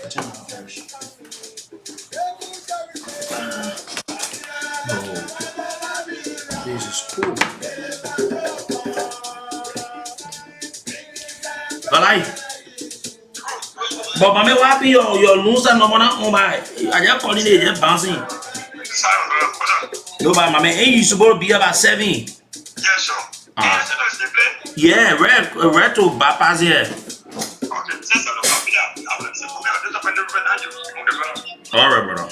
Oh, this is cool. Valai. But mommy, what be your loser no more on my? I just calling it just bouncing. No, but mommy, ain't you supposed to be about 7? Yes, sir. Yeah, red to bypass here. All right, brother.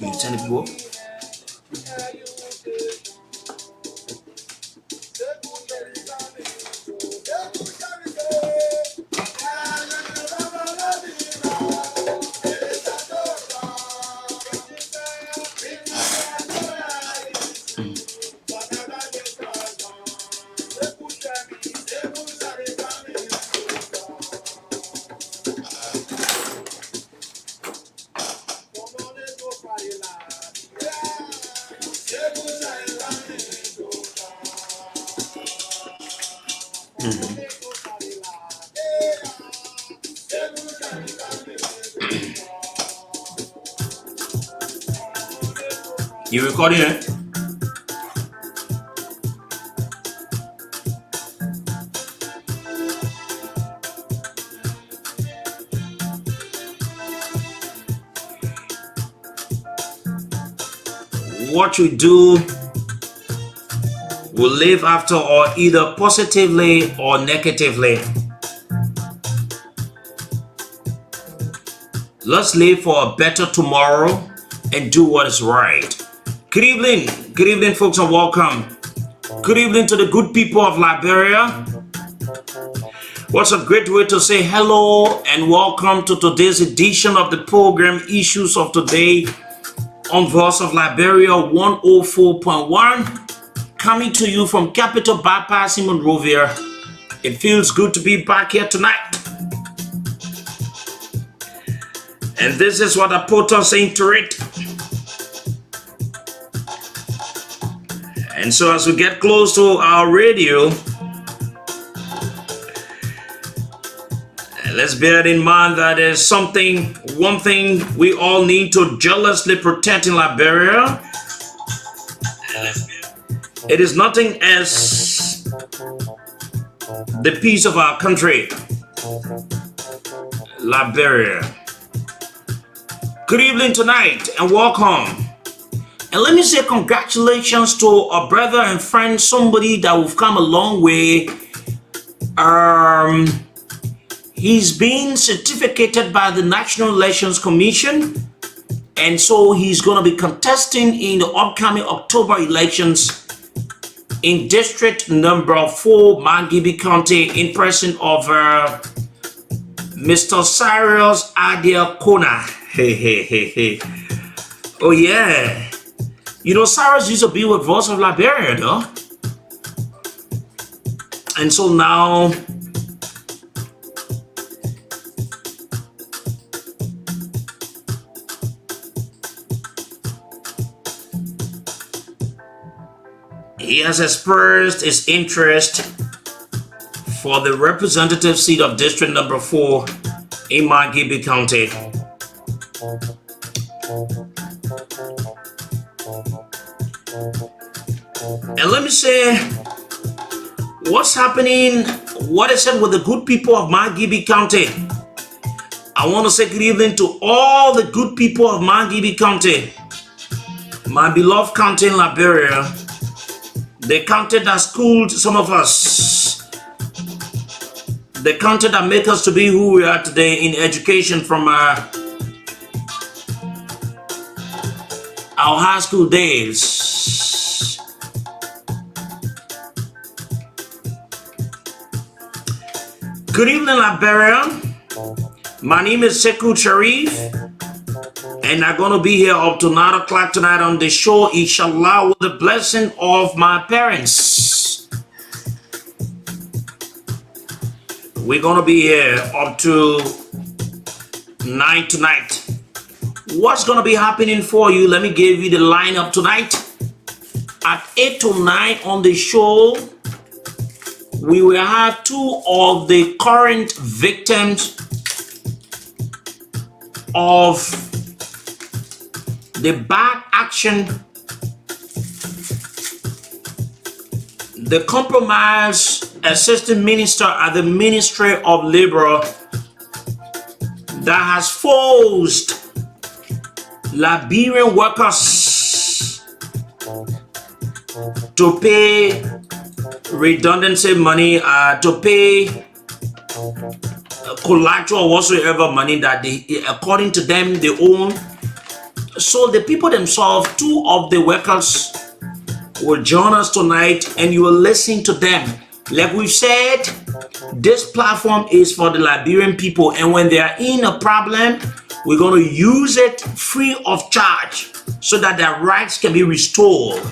You tell it go. You recording it? What you do will live after or either positively or negatively. Let's live for a better tomorrow and do what is right. Good evening folks, and welcome. Good evening to the good people of Liberia. What's a great way to say hello and welcome to today's edition of the program Issues of Today on Voice of Liberia 104.1, coming to you from Capital Bypass in Monrovia. It feels good to be back here tonight. And this is what I put us into it. And so as we get close to our radio, let's bear in mind that there's one thing we all need to jealously protect in Liberia. It is nothing as the peace of our country, Liberia. Good evening tonight and welcome. And let me say congratulations to a brother and friend, somebody that we've come a long way. He's been certificated by the National Elections Commission, and so he's going to be contesting in the upcoming October elections in District Number 4, Mangibi County, in person of Mr. Cyrus Adia Kona. Hey. Oh yeah. You know, Cyrus used to be with Voice of Liberia, though. And so now he has expressed his interest for the representative seat of District Number 4 in Mangibi County. And let me say, what's happening, what is said with the good people of Mangibi County? I want to say good evening to all the good people of Mangibi County, my beloved county in Liberia, the county that schooled some of us, the county that made us to be who we are today in education from our high school days. Good evening, Liberia. My name is Sekou Sharif, and I'm going to be here up to 9 o'clock tonight on the show, inshallah, with the blessing of my parents. We're gonna be here up to 9 tonight. What's gonna be happening for you? Let me give you the lineup tonight. At 8 to 9 on the show, we will have two of the current victims of the bad action, the compromised assistant minister at the Ministry of Labor that has forced Liberian workers to pay redundancy money, to pay collateral whatsoever money that they, according to them, they own. So the people themselves, two of the workers will join us tonight, and you will listen to them. Like we've said, this platform is for the Liberian people, and when they are in a problem, we're going to use it free of charge so that their rights can be restored.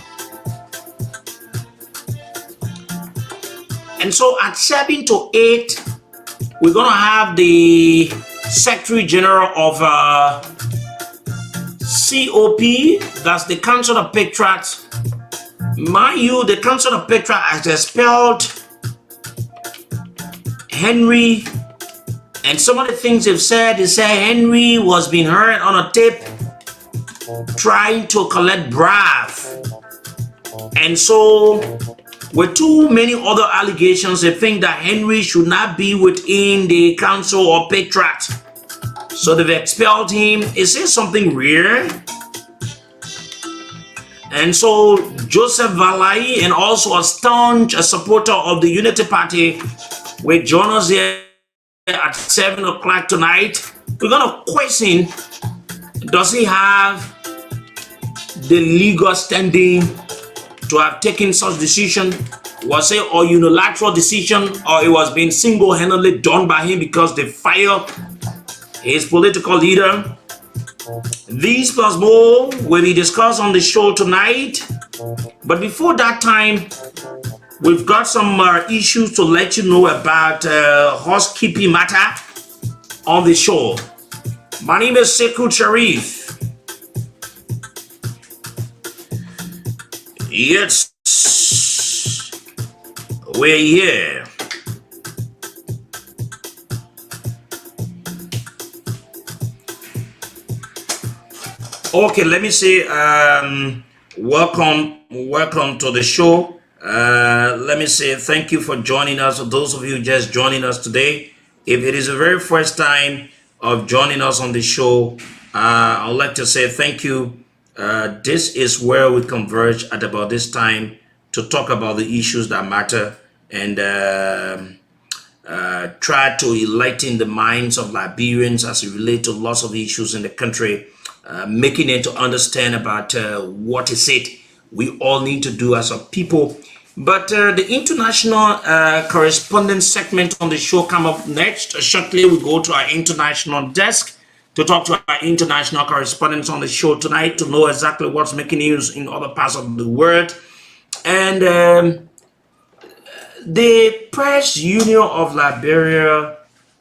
And so at 7 to 8, we're going to have the Secretary General of COP, that's the Council of Patriots. Mind you, the Council of Patriots has expelled Henry, and some of the things they've said, they say Henry was being heard on a tape trying to collect bribe. And so, with too many other allegations, they think that Henry should not be within the Council of Patriots. So they've expelled him. Is this something weird? And so Joseph Valai, and also a staunch supporter of the Unity Party, will join us here at 7 o'clock tonight. We're going to question, does he have the legal standing to have taken such decision? Was it a unilateral decision, or it was being single-handedly done by him because they fired his political leader? These plus more will be discussed on the show tonight. But before that time, we've got some issues to let you know about housekeeping matter on the show. My name is Sekou Sharif. Yes, we're here. Okay, let me say welcome to the show. Let me say thank you for joining us. For those of you just joining us today, if it is the very first time of joining us on the show, I'd like to say thank you. This is where we converge at about this time to talk about the issues that matter and try to enlighten the minds of Liberians as it relates to lots of issues in the country. Making it to understand about what is it we all need to do as a people. But the international correspondence segment on the show come up next. Shortly, we go to our international desk to talk to our international correspondents on the show tonight to know exactly what's making news in other parts of the world. And the Press Union of Liberia,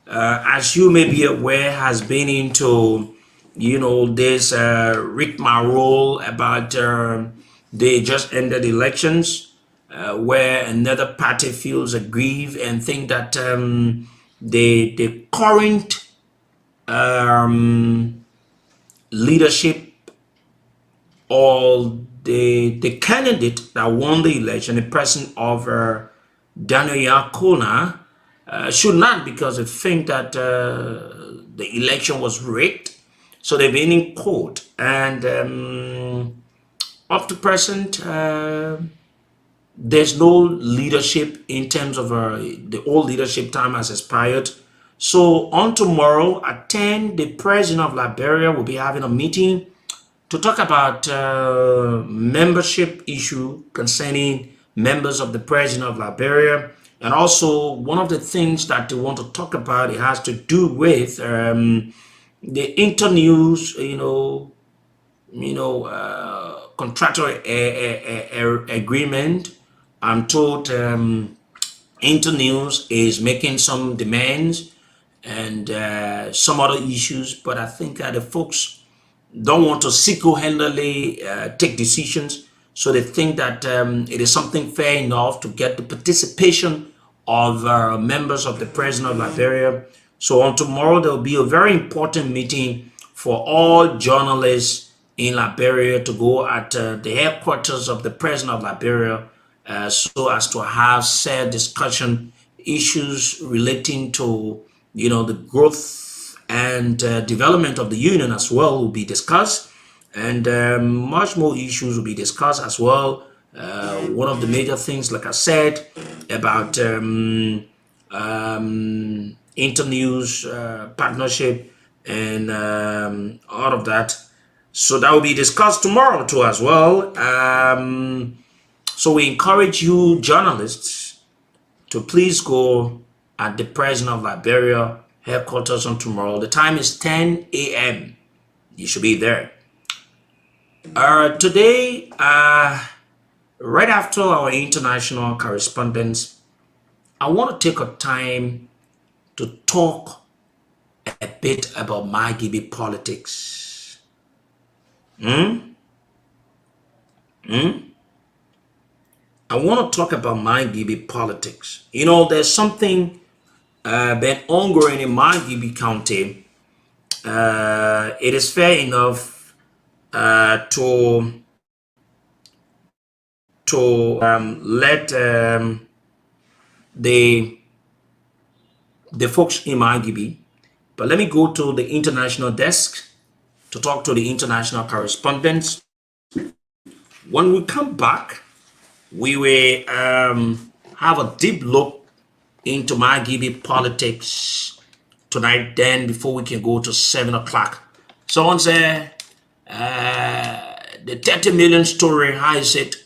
as you may be aware, has been into this rigmarole about they just ended elections where another party feels aggrieved and think that the current leadership or the candidate that won the election, the person of Daniel Yakona, should not, because they think that the election was rigged. So they've been in court, and up to present, there's no leadership in terms of the old leadership time has expired. So on tomorrow at 10, the president of Liberia will be having a meeting to talk about membership issue concerning members of the president of Liberia. And also one of the things that they want to talk about, it has to do with the internews, contractual agreement. I'm told Internews is making some demands and some other issues, but I think the folks don't want to single-handedly take decisions, so they think that it is something fair enough to get the participation of members of the President of Liberia. So on tomorrow, there will be a very important meeting for all journalists in Liberia to go at the headquarters of the President of Liberia so as to have said discussion issues relating to the growth and development of the union as well will be discussed, and much more issues will be discussed as well. One of the major things, like I said, about Internews partnership and all of that. So that will be discussed tomorrow too as well. So we encourage you journalists to please go at the President of Liberia headquarters on tomorrow. The time is 10 a.m. You should be there. Today, right after our international correspondence, I want to take a time to talk a bit about my Gibi politics. I want to talk about my Gibi politics. There's something been ongoing in my Gibi County. It is fair enough to let the folks in my Gibi, but let me go to the international desk to talk to the international correspondents. When we come back, we will have a deep look into my Gibi politics tonight, then before we can go to 7 o'clock. Someone said the 30 million story, how is it?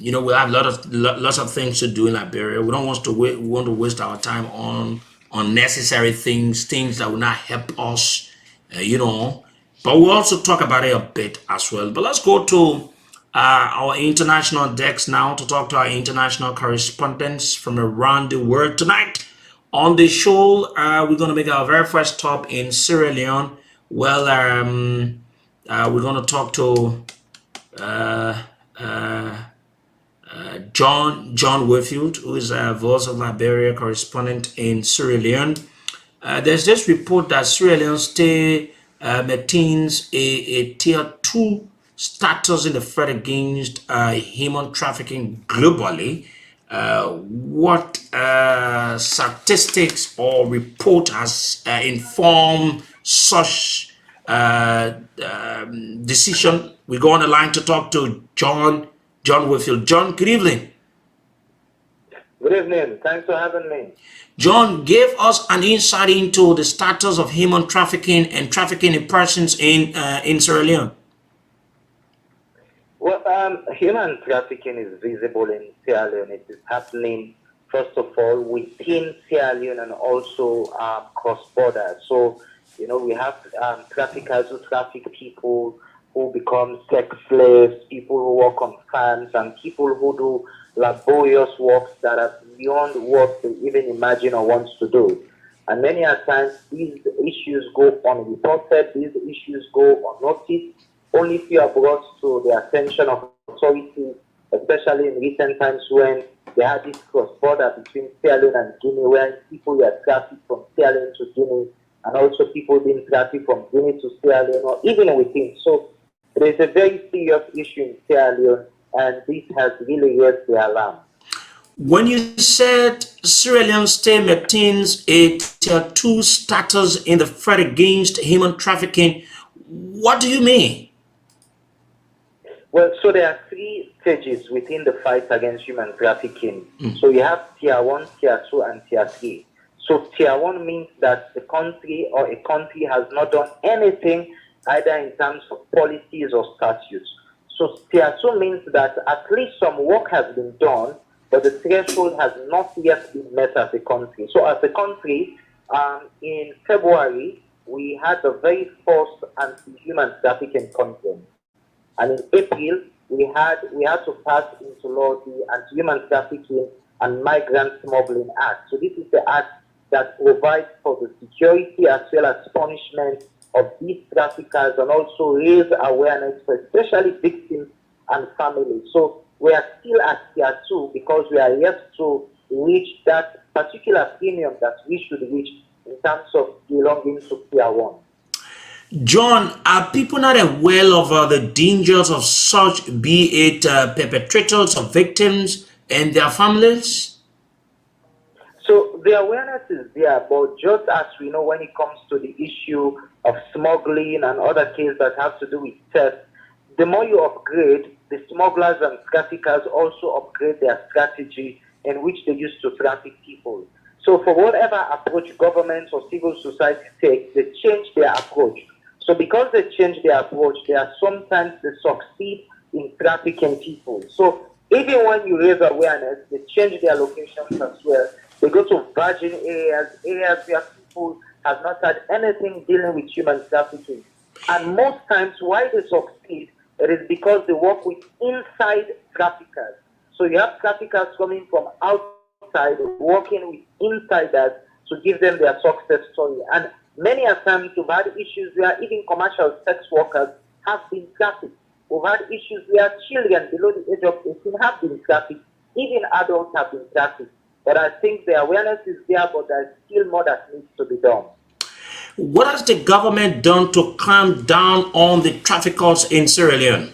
We have lots of things to do in Liberia. We don't want to waste our time on unnecessary things that will not help us, But we'll also talk about it a bit as well. But let's go to our international decks now to talk to our international correspondents from around the world. Tonight on the show, we're going to make our very first stop in Sierra Leone. Well, we're going to talk to John Warfield, who is a Voice of Liberia correspondent in Sierra Leone. There's this report that Sierra Leone state maintains a tier 2 status in the fight against human trafficking globally. What statistics or report has informed such decision? We go on the line to talk to John Warfield. John, good evening. Good evening. Thanks for having me. John, give us an insight into the status of human trafficking and trafficking in persons in Sierra Leone. Well, human trafficking is visible in Sierra Leone. It is happening, first of all, within Sierra Leone and also cross-border. So, we have traffickers who traffic people, who become sex slaves, people who work on farms, and people who do laborious works that are beyond what they even imagine or want to do. And many a times, these issues go unreported, these issues go unnoticed, only if you are brought to the attention of authorities, especially in recent times when they had this cross-border between Sierra Leone and Guinea, where people were trafficked from Sierra Leone to Guinea, and also people being trafficked from Guinea to Sierra Leone, or even within. So there is a very serious issue in Sierra Leone, and this has really raised the alarm. When you said Sierra Leone state maintains a tier 2 status in the fight against human trafficking, what do you mean? Well, so there are 3 stages within the fight against human trafficking. So you have tier 1, tier 2, and tier 3. So tier 1 means that the country or a country has not done anything either in terms of policies or statutes. So tier 2 means that at least some work has been done, but the threshold has not yet been met as a country. So as a country, in February, we had the very first anti-human trafficking conference. And in April, we had to pass into law the Anti-Human Trafficking and Migrant Smuggling Act. So this is the act that provides for the security as well as punishment of these traffickers and also raise awareness for especially victims and families. So we are still at tier 2 because we are yet to reach that particular premium that we should reach in terms of belonging to tier 1. John, are people not aware of the dangers of such, be it perpetrators or victims and their families? So the awareness is there, but just as we know when it comes to the issue of smuggling and other cases that have to do with theft, the more you upgrade, the smugglers and traffickers also upgrade their strategy in which they use to traffic people. So for whatever approach governments or civil society take, they change their approach. So because they change their approach, they succeed in trafficking people. So even when you raise awareness, they change their locations as well. They go to virgin areas where people have not had anything dealing with human trafficking. And most times why they succeed, it is because they work with inside traffickers. So you have traffickers coming from outside, working with insiders to give them their success story. And many a times we've had issues where even commercial sex workers have been trafficked. We've had issues where children below the age of 18 have been trafficked. Even adults have been trafficked. But I think the awareness is there, but there's still more that needs to be done. What has the government done to clamp down on the traffickers in Sierra Leone?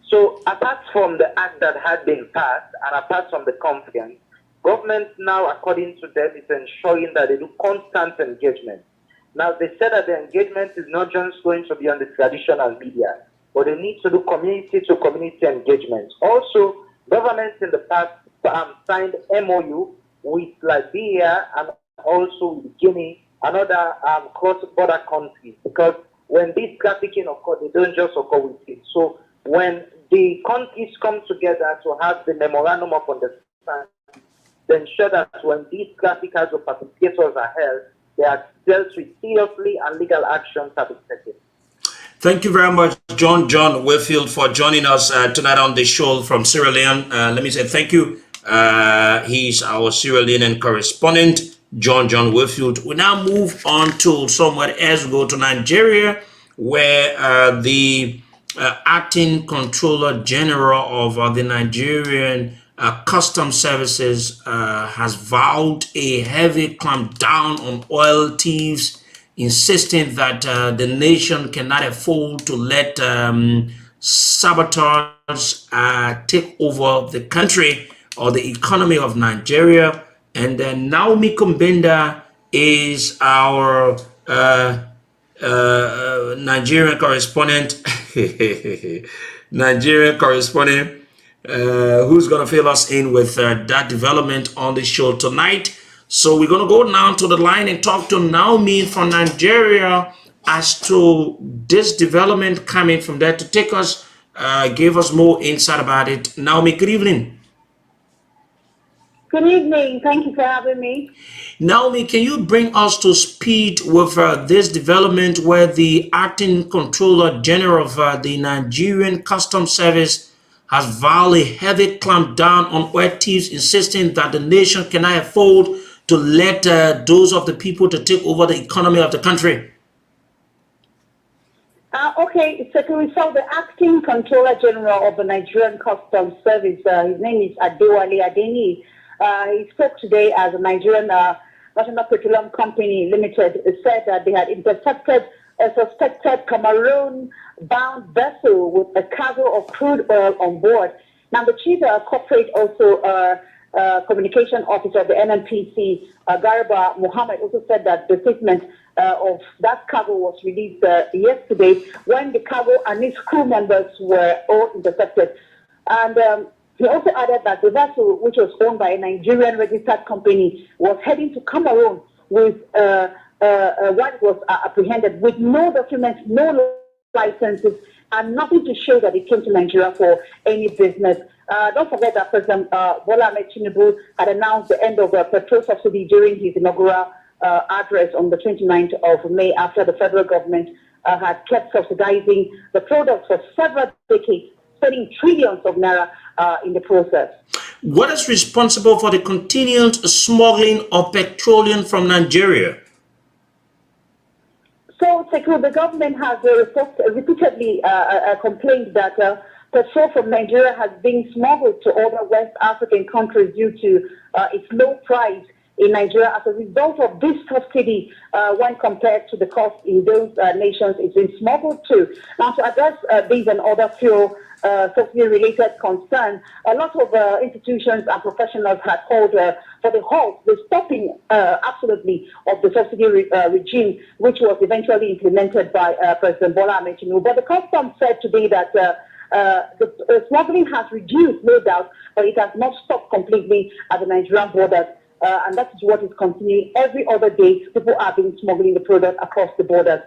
So apart from the act that had been passed and apart from the conference, government now, according to them, is ensuring that they do constant engagement. Now, they said that the engagement is not just going to be on the traditional media, but they need to do community-to-community engagement. Also, governments in the past signed MOU with Liberia and also with Guinea and other cross-border countries, because when this trafficking occurs, they don't just occur with it. So when the countries come together to have the memorandum of understanding, they ensure that when these traffickers or perpetrators are held, they are dealt with seriously and legal actions are taken. Thank you very much, John Whitfield, for joining us tonight on the show from Sierra Leone. Let me say thank you. He's our Sierra Leonean correspondent, John Whitfield. We now move on to somewhere else. We go to Nigeria, where the acting controller general of the Nigerian Customs Services has vowed a heavy clampdown on oil thieves, insisting that the nation cannot afford to let saboteurs take over the country or the economy of Nigeria. And then Naomi Kumbinda is our Nigerian correspondent, who's going to fill us in with that development on the show tonight. So we're going to go now to the line and talk to Naomi from Nigeria as to this development coming from there to take us, give us more insight about it. Naomi, good evening. Good evening. Thank you for having me. Naomi, can you bring us to speed with this development where the acting controller general of the Nigerian Customs Service has vowed a heavy clampdown on oil thieves, insisting that the nation cannot afford to let those of the people to take over the economy of the country? Okay, Secretary, so the acting controller general of the Nigerian Customs Service, his name is Adewale Adeni. He spoke today as a Nigerian National Petroleum Company Limited. Said that they had intercepted a suspected Cameroon-bound vessel with a cargo of crude oil on board. Now, the chief corporate also communication officer of the NNPC, Garba Muhammad, also said that the statement of that cargo was released yesterday when the cargo and its crew members were all intercepted. And he also added that the vessel, which was owned by a Nigerian registered company, was heading to Cameroon with when it was apprehended with no documents, no licenses, and nothing to show that it came to Nigeria for any business. Don't forget that President Bola Ahmed Tinubu had announced the end of petrol subsidy during his inaugural address on the 29th of May after the federal government had kept subsidizing the products for several decades, spending trillions of naira in the process. What is responsible for the continued smuggling of petroleum from Nigeria? So, Sekiro, the government has repeatedly complained that petrol from Nigeria has been smuggled to other West African countries due to its low price in Nigeria as a result of this subsidy when compared to the cost in those nations it's been smuggled to. Now, to address these and other fuel subsidy-related concerns, a lot of institutions and professionals had called for the halt, the stopping absolutely of the subsidy regime, which was eventually implemented by President Bola Ahmed Tinubu. But the customs said today that the smuggling has reduced, no doubt, but it has not stopped completely at the Nigerian borders. And that is what is continuing. Every other day, people are being smuggling the product across the borders.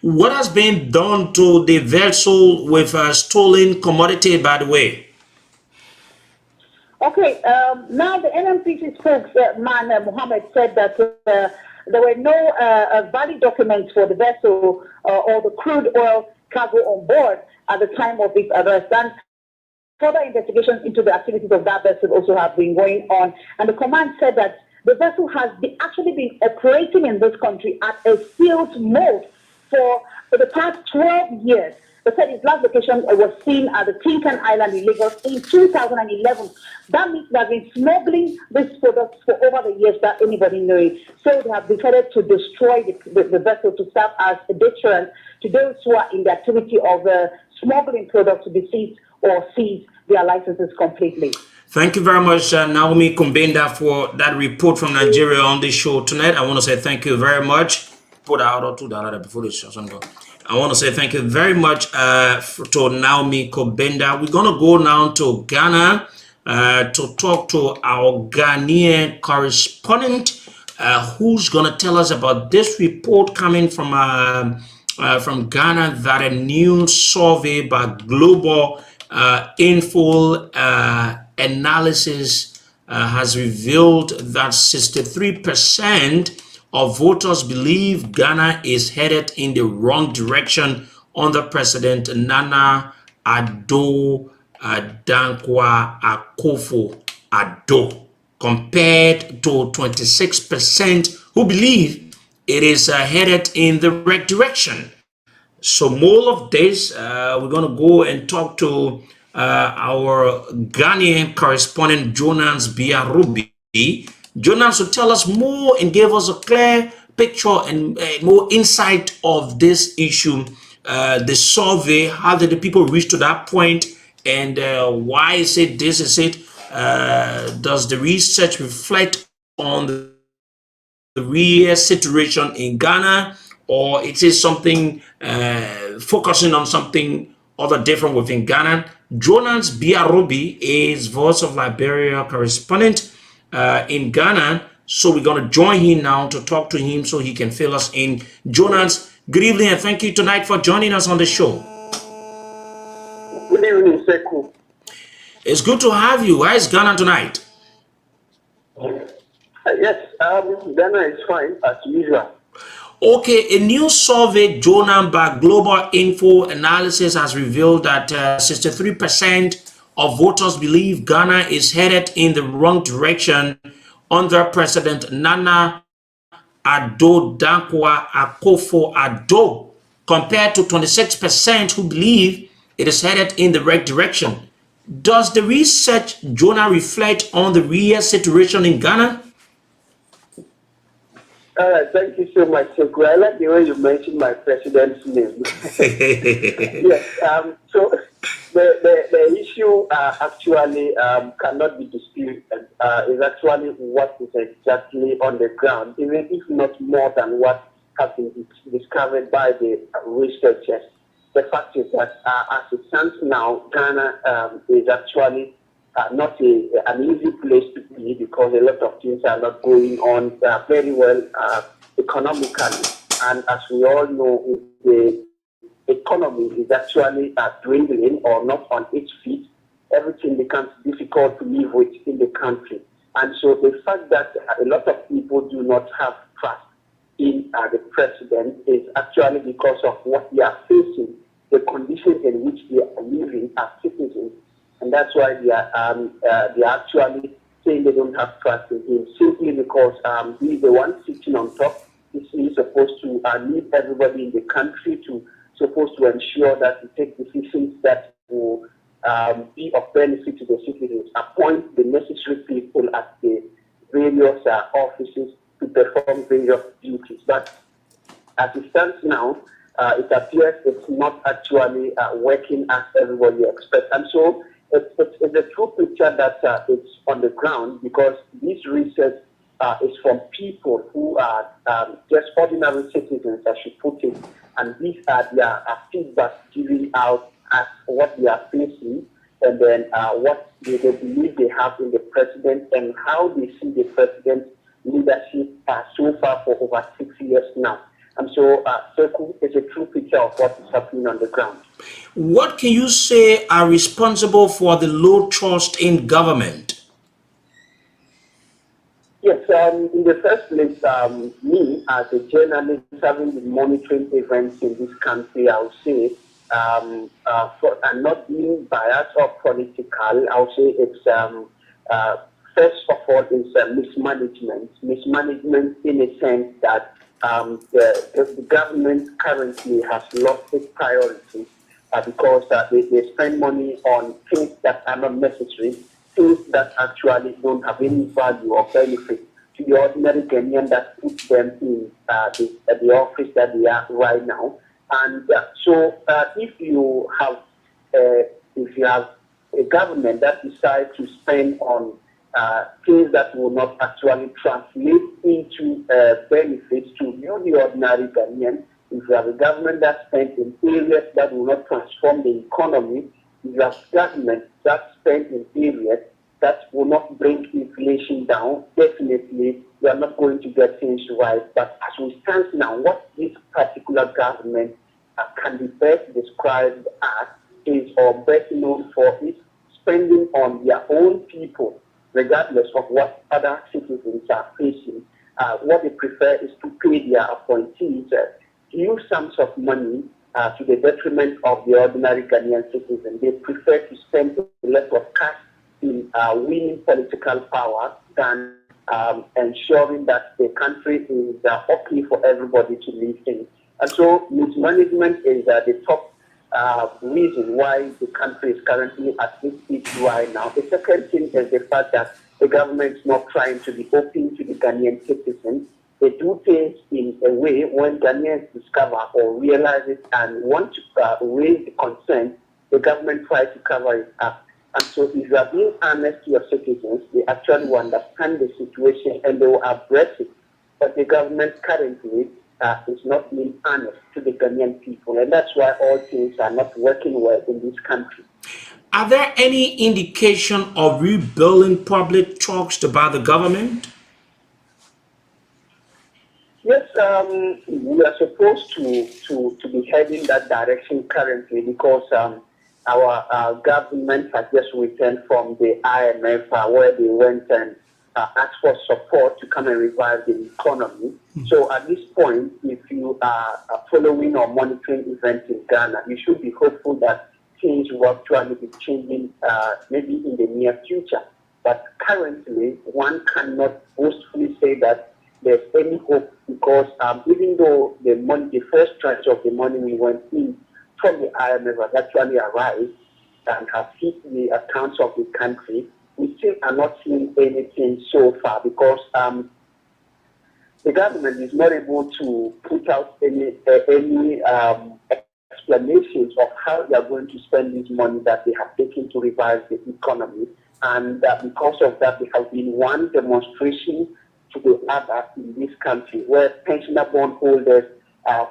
What has been done to the vessel with stolen commodity, by the way? Okay, now the NMPC spokesman, Mohammed, said that there were no valid documents for the vessel or the crude oil cargo on board at the time of its arrest. And further investigations into the activities of that vessel also have been going on. And the command said that the vessel has actually been operating in this country at a sealed mode for the past 12 years. They said its last location was seen at the Tinkan Island in Lagos in 2011. That means they've been smuggling these products for over the years that anybody knows. So they have decided to destroy the vessel to serve as a deterrent to those who are in the activity of smuggling products to be seized or seize their licenses completely. Thank you very much, Naomi Kumbenda, for that report from Nigeria on the show tonight. I want to say thank you very much. Put out or $2 before the show. I want to say thank you very much to Naomi Kumbenda. We're going to go now to Ghana to talk to our Ghanaian correspondent who's going to tell us about this report coming from Ghana that a new survey by Global Info Analysis has revealed that 63% of voters believe Ghana is headed in the wrong direction under President Nana Addo Dankwa Akufo-Addo, compared to 26% who believe it is headed in the right direction. So more of this, we're going to go and talk to our Ghanaian correspondent Jonas Biarubi. Jonas will tell us more and give us a clear picture and more insight of this issue, the survey, how did the people reach to that point, and why is it this, is it, does the research reflect on the real situation in Ghana, or it is something focusing on something other different within Ghana? Jonas Biarubi is Voice of Liberia correspondent in Ghana, so we're going to join him now to talk to him so he can fill us in. Jonas, good evening and thank you tonight for joining us on the show. Good evening, Seku. It's good to have you. How is Ghana tonight? Yes, Ghana is fine as usual. Okay, a new survey, Jonah, by Global Info Analysis has revealed that 63% of voters believe Ghana is headed in the wrong direction under President Nana Addo Dankwa Akufo-Addo, compared to 26% who believe it is headed in the right direction. Does the research, Jonah, reflect on the real situation in Ghana? Thank you so much, Seku. I like the way you mentioned my president's name. Yes, so the issue actually cannot be disputed. Is actually what is exactly on the ground, even if not more than what has been discovered by the researchers. The fact is that as it stands now, Ghana is actually not an easy place to be, because a lot of things are not going on very well economically. And as we all know, the economy is actually dwindling or not on its feet. Everything becomes difficult to live with in the country. And so the fact that a lot of people do not have trust in the president is actually because of what they are facing, the conditions in which they are living as citizens. And that's why they are actually saying they don't have trust in him, simply because he's the one sitting on top. He's supposed to lead everybody in the country, supposed to ensure that he takes decisions that will be of benefit to the citizens, appoint the necessary people at the various offices to perform various duties. But as it stands now, it appears it's not actually working as everybody expects. And so it's a true picture that it's on the ground, because this research is from people who are just ordinary citizens, I should put it, and these are their feedback giving out as what they are facing, and then what they believe they have in the president, and how they see the president's leadership so far for over 6 years now. And so Seku is a true picture of what is happening on the ground. What can you say are responsible for the low trust in government? Yes, in the first place, me as a journalist having been monitoring events in this country, I would say, and not being biased or political, I would say it's first of all is mismanagement. Mismanagement in a sense that the government currently has lost its priorities because they spend money on things that are not necessary, things that actually don't have any value or benefit to the ordinary Kenyan that puts them in the office that they are right now. And so if you have a government that decides to spend on things that will not actually translate into benefits to you, the ordinary Ghanaian, if you have a government that spends in areas that will not transform the economy, if you have government that spends in areas that will not bring inflation down, definitely you are not going to get things right. But as we stand now, what this particular government can be best described as is, or best known for, is spending on their own people, regardless of what other citizens are facing. What they prefer is to pay their appointees huge sums of money to the detriment of the ordinary Ghanaian citizen. They prefer to spend a lot of cash in winning political power than ensuring that the country is okay for everybody to live in. And so mismanagement is the top reason why the country is currently at this stage right now. The second thing is the fact that the government is not trying to be open to the Ghanaian citizens. They do things in a way when Ghanaians discover or realize it and want to raise the concern, the government tries to cover it up. And so if you are being honest to your citizens, they actually will understand the situation and they will address it. But the government currently is not being honest to the Ghanaian people. And that's why all things are not working well in this country. Are there any indication of rebuilding public trust by the government? Yes, we are supposed to be heading that direction currently because our government has just returned from the IMF where they went and asked for support to come and revive the economy. So at this point, if you are following or monitoring events in Ghana, you should be hopeful that things will actually be changing maybe in the near future. But currently, one cannot boastfully say that there's any hope because even though the first tranche of the money we went in from the IMF has actually arrived and has hit the accounts of the country, we still are not seeing anything so far because the government is not able to put out any explanations of how they are going to spend this money that they have taken to revive the economy. And because of that, there has been one demonstration to the other in this country where pensioner bondholders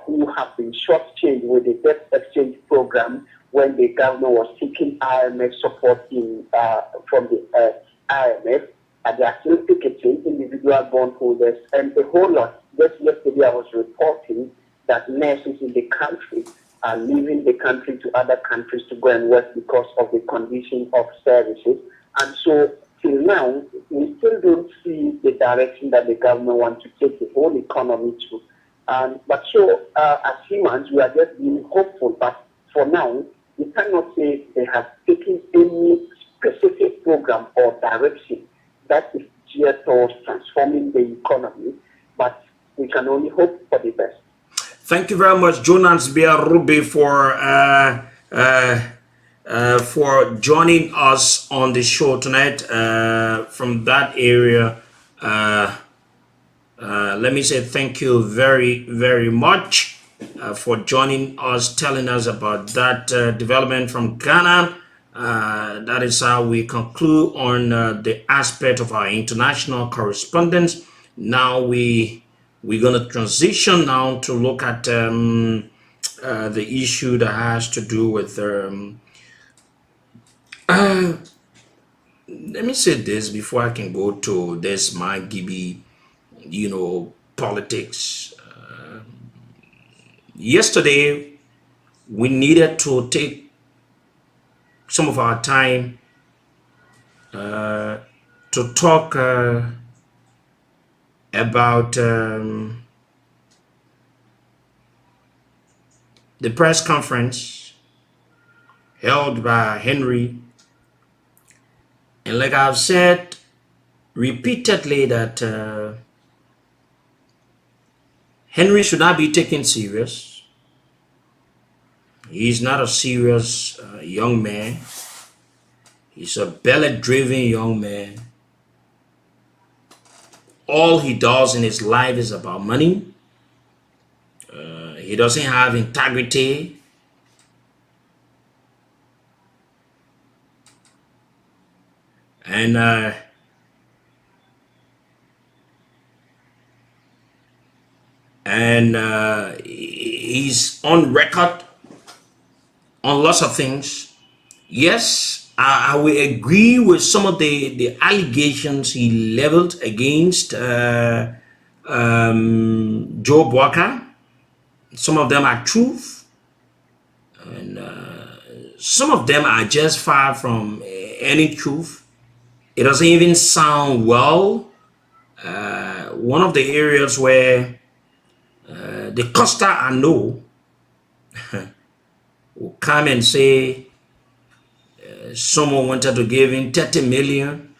who have been shortchanged with the debt exchange program when the government was seeking IMF support from the IMF, and they are still picketing individual bondholders and a whole lot. Just yesterday I was reporting that nurses in the country are leaving the country to other countries to go and work because of the condition of services. And so till now, we still don't see the direction that the government wants to take the whole economy to. But so, as humans, we are just being hopeful. But for now, we cannot say they have taken any specific program or direction that is geared towards transforming the economy. But we can only hope for the best. Thank you very much, Jonas Biarube, for joining us on the show tonight from that area. Let me say thank you very, very much for joining us, telling us about that development from Ghana. That is how we conclude on the aspect of our international correspondence. Now we're going to transition now to look at the issue that has to do with let me say this before I can go to this my Gibi, politics. Yesterday we needed to take some of our time to talk about the press conference held by Henry. And like I've said repeatedly that Henry should not be taken serious. He's not a serious young man. He's a belly-driven young man. All he does in his life is about money. He doesn't have integrity. And he's on record on lots of things. Yes, I will agree with some of the allegations he leveled against Joe Walker. Some of them are truth, and some of them are just far from any truth. It doesn't even sound well. One of the areas where the Costa I know will come and say someone wanted to give him 30 million,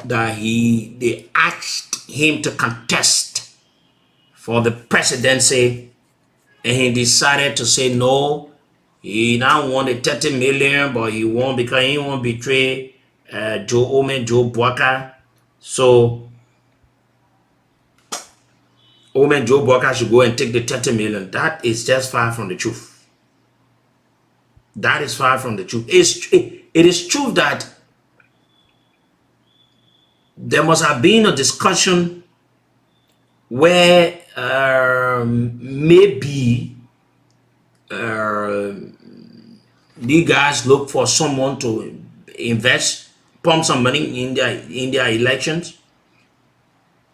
that they asked him to contest for the presidency, and he decided to say no. He now wanted 30 million, but he won't, because he won't betray Joe Boaka. So Joe Boaka should go and take the 30 million. That is just far from the truth. That is far from the truth. It is true that there must have been a discussion where maybe these guys look for someone to invest, pump some money in their elections.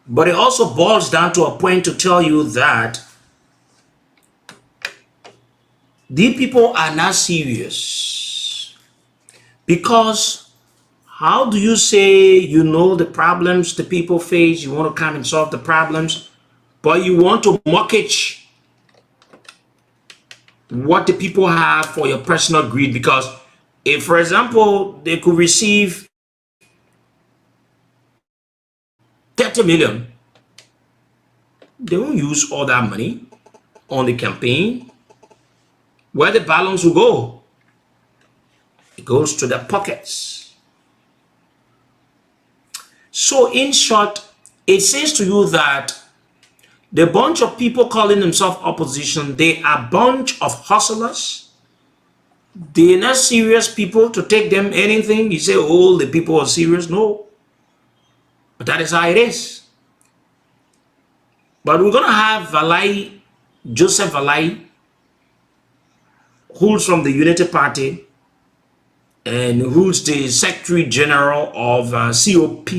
But it also boils down to a point to tell you that these people are not serious. Because how do you say you know the problems the people face, you want to come and solve the problems, but you want to mortgage what the people have for your personal greed? Because if, for example, they could receive 30 million, they won't use all that money on the campaign. Where the balance will go? It goes to their pockets. So in short, it says to you that the bunch of people calling themselves opposition, they are a bunch of hustlers. They're not serious people to take them anything. You say, oh, the people are serious. No. But that is how it is. But we're going to have Joseph Valai, who's from the Unity Party and who's the Secretary General of COP.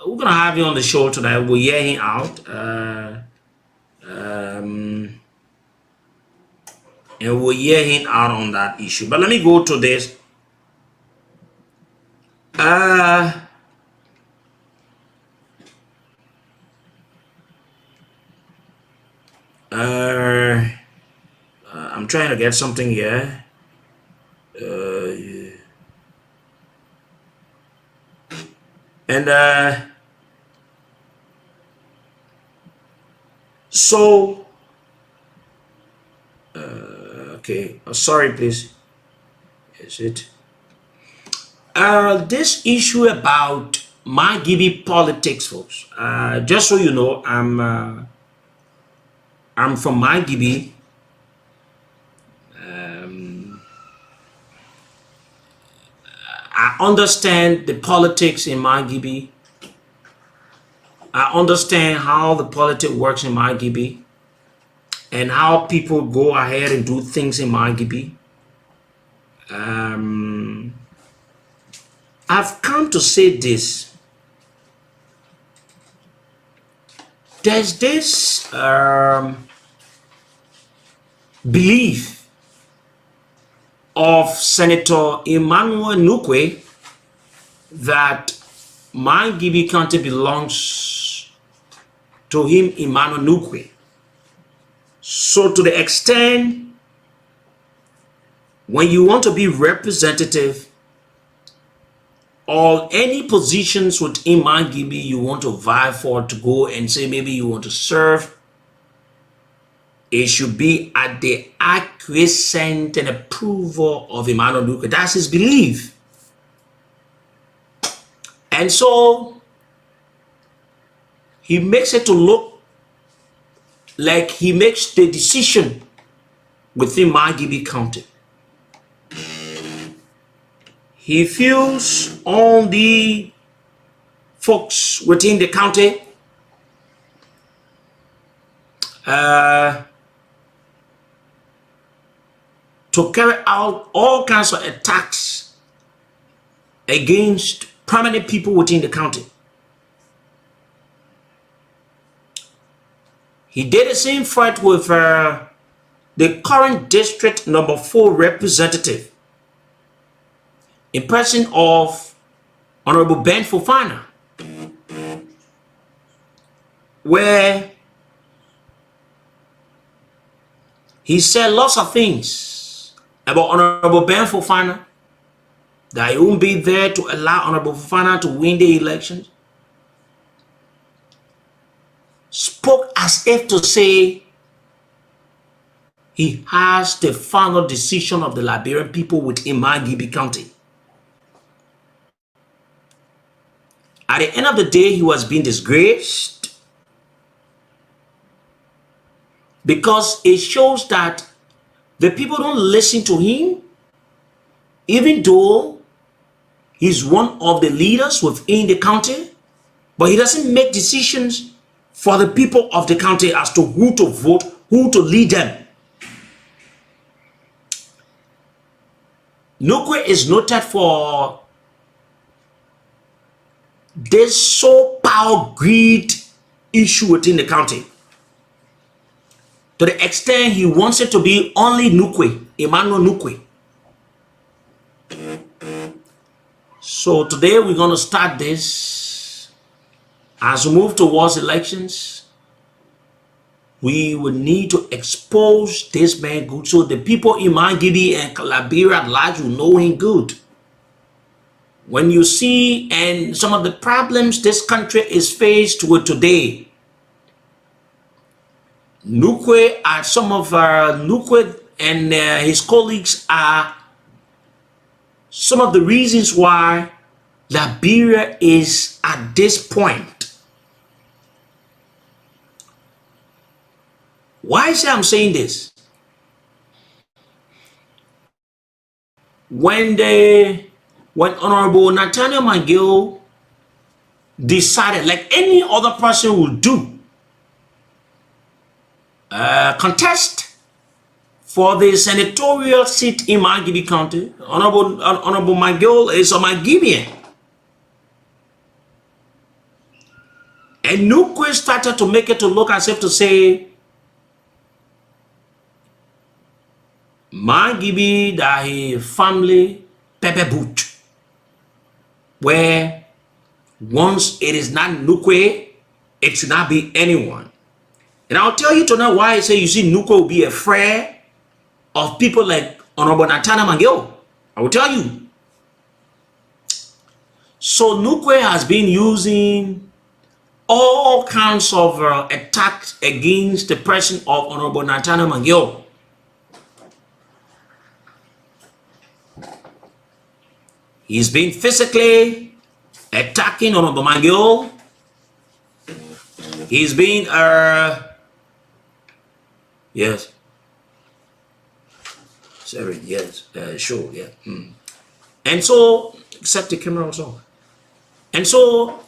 We're going to have him on the show tonight. We'll hear him out. And we'll hear him out on that issue. But let me go to this. I'm trying to get something here. And so, okay, sorry, please. Is it? This issue about my Gibi politics, folks. Just so you know, I'm from my Gibi. I understand the politics in my Gibi. I understand how the politics works in my Gibi and how people go ahead and do things in my Gibi. I've come to say this. There's this belief of Senator Emmanuel Nukwe that my Gibi County belongs to him, Emmanuel Nukwe. So to the extent when you want to be representative or any positions within my Gibi you want to vie for, to go and say maybe you want to serve, it should be at the acquiescence and approval of Emmanuel Nukwe. That's his belief. And so he makes it to look like he makes the decision within my Gibi County. He feels all the folks within the county to carry out all kinds of attacks against prominent people within the county. He did the same fight with the current district number 4 representative in person of Honorable Ben Fofana, where he said lots of things about Honorable Ben Fofana, that he won't be there to allow Honorable Fofana to win the elections. Spoke as if to say he has the final decision of the Liberian people within my Gibi County. At the end of the day, he was being disgraced because it shows that the people don't listen to him, even though he's one of the leaders within the county, but he doesn't make decisions for the people of the county as to who to vote, who to lead them. Nukwe is noted for this so power greed issue within the county, to the extent he wants it to be only Nukwe, Emmanuel Nukwe. So today we're going to start this. As we move towards elections, we will need to expose this man good, so the people in Mangibi and Liberia at large will know him good. When you see and some of the problems this country is faced with today, Nukwe and some of Nukwe and his colleagues are some of the reasons why Liberia is at this point. Why is I'm saying this? When Honorable Nathaniel McGill decided, like any other person would do, contest for the senatorial seat in Mangibi County, Honorable McGill is a Mangibian. And Nukwe started to make it to look as if to say, Mangibi, that his family, Pepe Boot, where once it is not Nukwe, it should not be anyone. And I'll tell you tonight why I say you see Nuko will be afraid of people like Honorable Natana Mangio. I will tell you. So Nuko has been using all kinds of attacks against the person of Honorable Natana Mangio. He's been physically attacking Honorable Mangio. He's been yes. Sorry, yes, sure, yeah. And so, except the camera also. And so,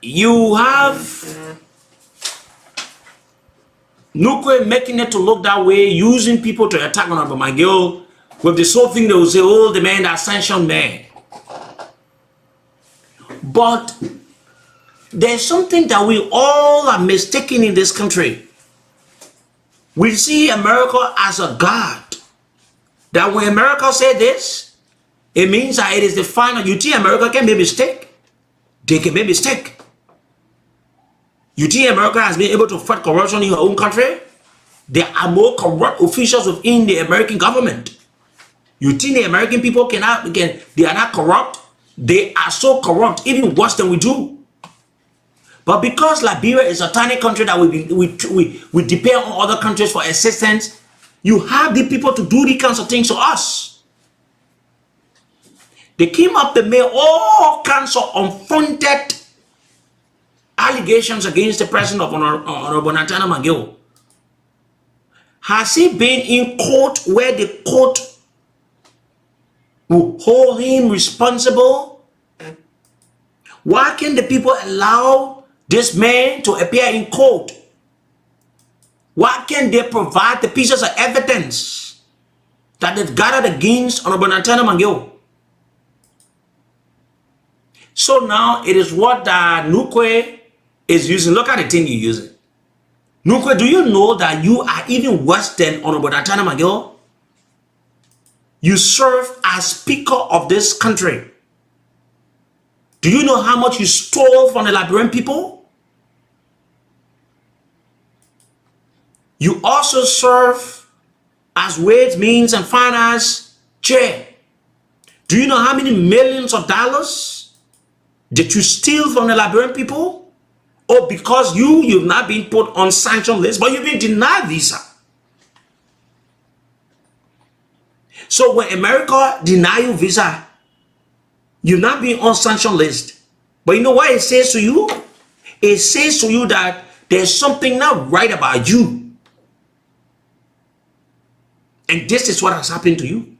you have Nukwe making it to look that way, using people to attack Honorable Mangio with this whole thing. They will say, oh, the man that sanctioned man. But there's something that we all are mistaken in this country. We see America as a god. That when America say this, it means that it is the final. You think America can make mistake? They can make mistake. You think America has been able to fight corruption in your own country? There are more corrupt officials within the American government. You think the American people they are not corrupt? They are so corrupt, even worse than we do. But because Liberia is a tiny country that we depend on other countries for assistance, you have the people to do these kinds of things to us. They came up, they made all kinds of unfounded allegations against the president of Honorable Natana Mangio. Has he been in court where the court will hold him responsible? Why can't the people allow this man to appear in court? Why can't they provide the pieces of evidence that they've gathered against Honorable Natana Mangio? So now it is what Nukwe is using. Look at the thing you're using. Nukwe, do you know that you are even worse than Honorable Natana Mangio? You serve as Speaker of this country. Do you know how much you stole from the Liberian people? You also serve as Ways, Means, and Finance Chair. Do you know how many millions of dollars that you steal from the Liberian people? Or because you've not been put on sanction list, but you've been denied visa. So when America deny you visa, you've not been on sanction list. But you know what it says to you? It says to you that there's something not right about you. And this is what has happened to you.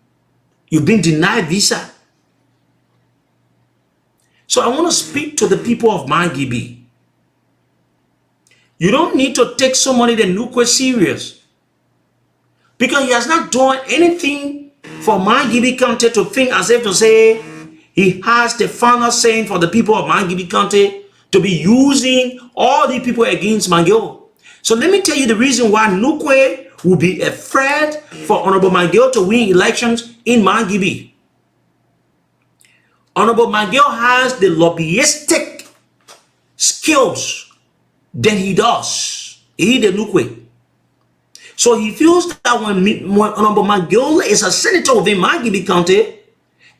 You've been denied visa. So I want to speak to the people of Mangibi. You don't need to take somebody that Nukwe serious. Because he has not done anything for Mangibi County to think as if to say he has the final saying for the people of Mangibi County to be using all the people against Mangio. So let me tell you the reason why Nukwe will be afraid for Honorable Mangio to win elections in Mangibi. Honorable Mangio has the lobbyistic skills that he does. He the Nukwe. So he feels that when Honorable Mangio is a senator within Mangibi County,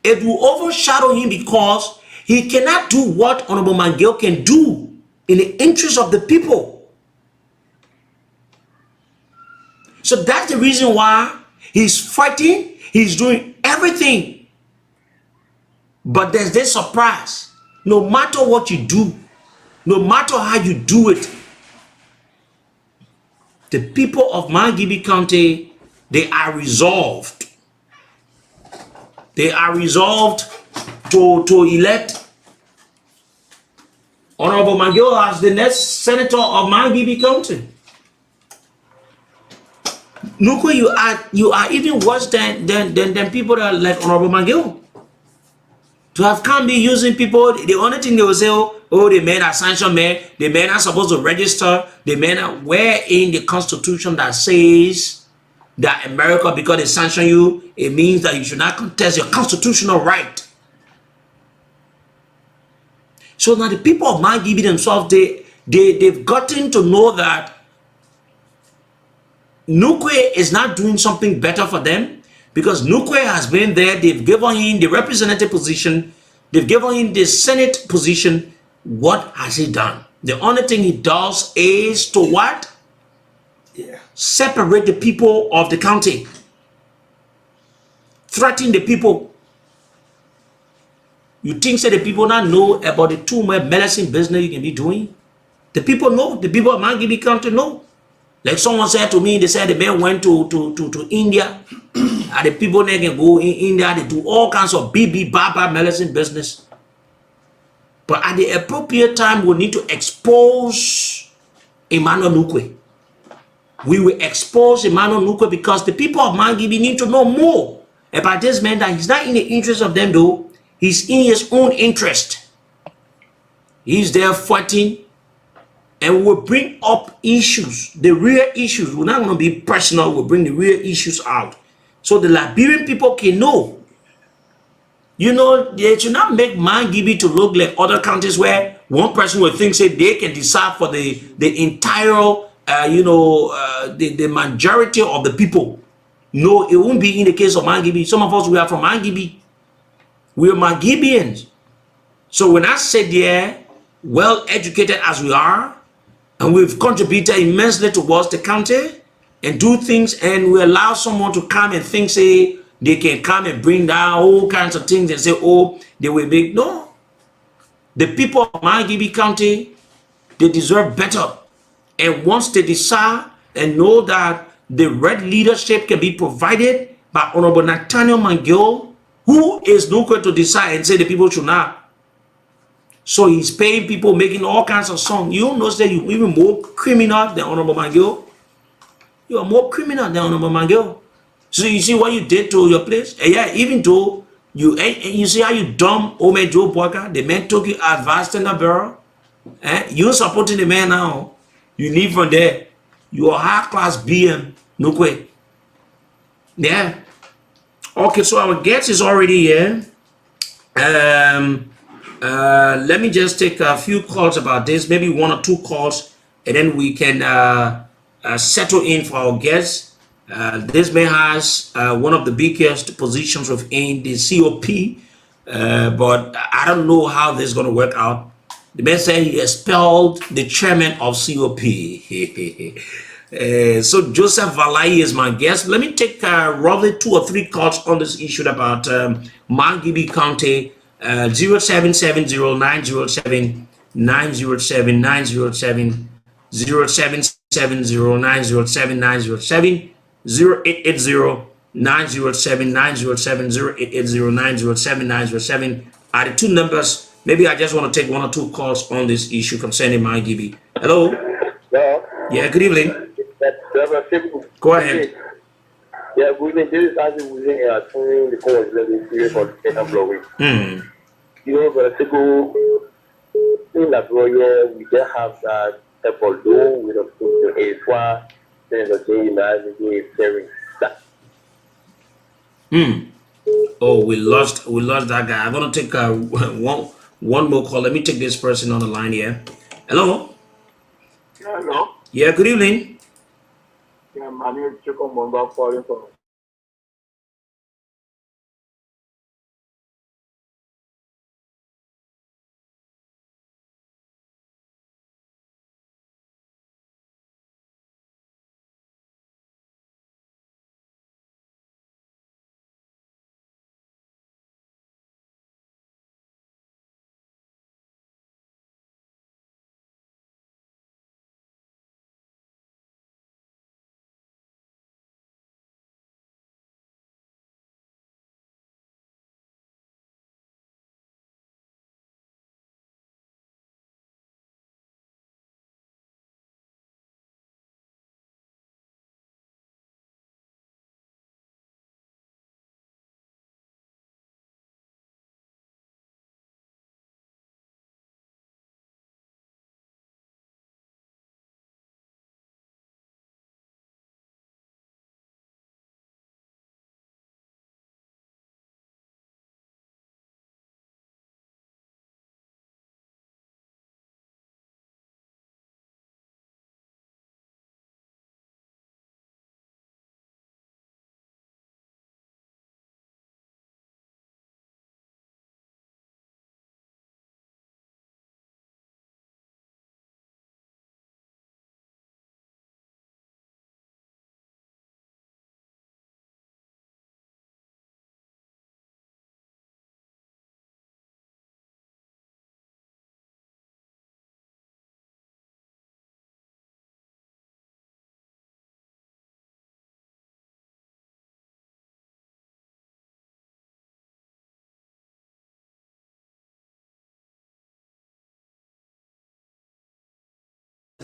it will overshadow him because he cannot do what Honorable Mangio can do in the interest of the people. So that's the reason why he's fighting, he's doing everything. But there's this surprise. No matter what you do, no matter how you do it, the people of Mangibi County, they are resolved. They are resolved to elect Honorable Mangio as the next senator of Mangibi County. Nuko, you are even worse than people that are like Honorable Mangio. To have come be using people, the only thing they will say, oh, the men are sanctioned men, the men are supposed to register, the men are where in the Constitution that says that America, because they sanction you, it means that you should not contest your constitutional right. So now the people of Mangibi themselves, they've gotten to know that Nukwe is not doing something better for them because Nukwe has been there. They've given him the representative position. They've given him the Senate position. What has he done? The only thing he does is to what? Yeah. Separate the people of the county. Threaten the people. You think that the people not know about the too much medicine business you can be doing? The people know. The people of Mangibi County know. Like someone said to me, they said the man went to India. And the people there can go in India, they do all kinds of baba medicine business. But at the appropriate time, we need to expose Emmanuel Nukwe. We will expose Emmanuel Nukwe because the people of Mangibi need to know more about this man, that he's not in the interest of them though. He's in his own interest. He's there fighting, and we'll bring up issues, the real issues. We're not going to be personal. We'll bring the real issues out so the Liberian people can know. You know, they should not make Mangibi to look like other countries where one person will think say they can decide for the entire, the majority of the people. No, it won't be in the case of Mangibi. Some of us, we are from Mangibi. We are Mangibians. So when I say there, well educated as we are, and we've contributed immensely towards the county and do things, and we allow someone to come and think, say, they can come and bring down all kinds of things and say, oh, they will make. No. The people of Mangibi County, they deserve better. And once they decide and know that the right leadership can be provided by Honorable Nathaniel Mangill, who is Nukwe to decide and say the people should not. So he's paying people, making all kinds of songs. You know that you're even more criminal than Honorable Mangill. You are more criminal than Honorable Mangill. So you see what you did to your place? And yeah, even though you see how you dumb old man Joe Boyka, the man took you advanced in the barrel. You're supporting the man now. You leave from there. You are high class BM. No way. Yeah. Okay, so our guest is already here. Let me just take a few calls about this, maybe one or two calls, and then we can settle in for our guests. This man has one of the biggest positions within the COP, but I don't know how this is going to work out. The man said he expelled the chairman of COP. So Joseph Valai is my guest. Let me take roughly 2 or 3 calls on this issue about Mangibi County. 0770-907-907 907 0770-907-907 0880-907-907 are the 2 numbers. Maybe I just want to take 1 or 2 calls on this issue concerning Mangibi. Hello? Hello? Yeah, good evening. Go ahead. Yeah, good evening. This is Isaac Wuzing turning the call is level 3 for the second blowing. You know, but to go in Liberia, we don't have that Bordeaux, we don't put the A4, then the day is sharing that. Oh, we lost that guy. I'm gonna take one more call. Let me take this person on the line here. Hello? Hello? Yeah, good evening. Yeah, my name is Chico Mumba calling from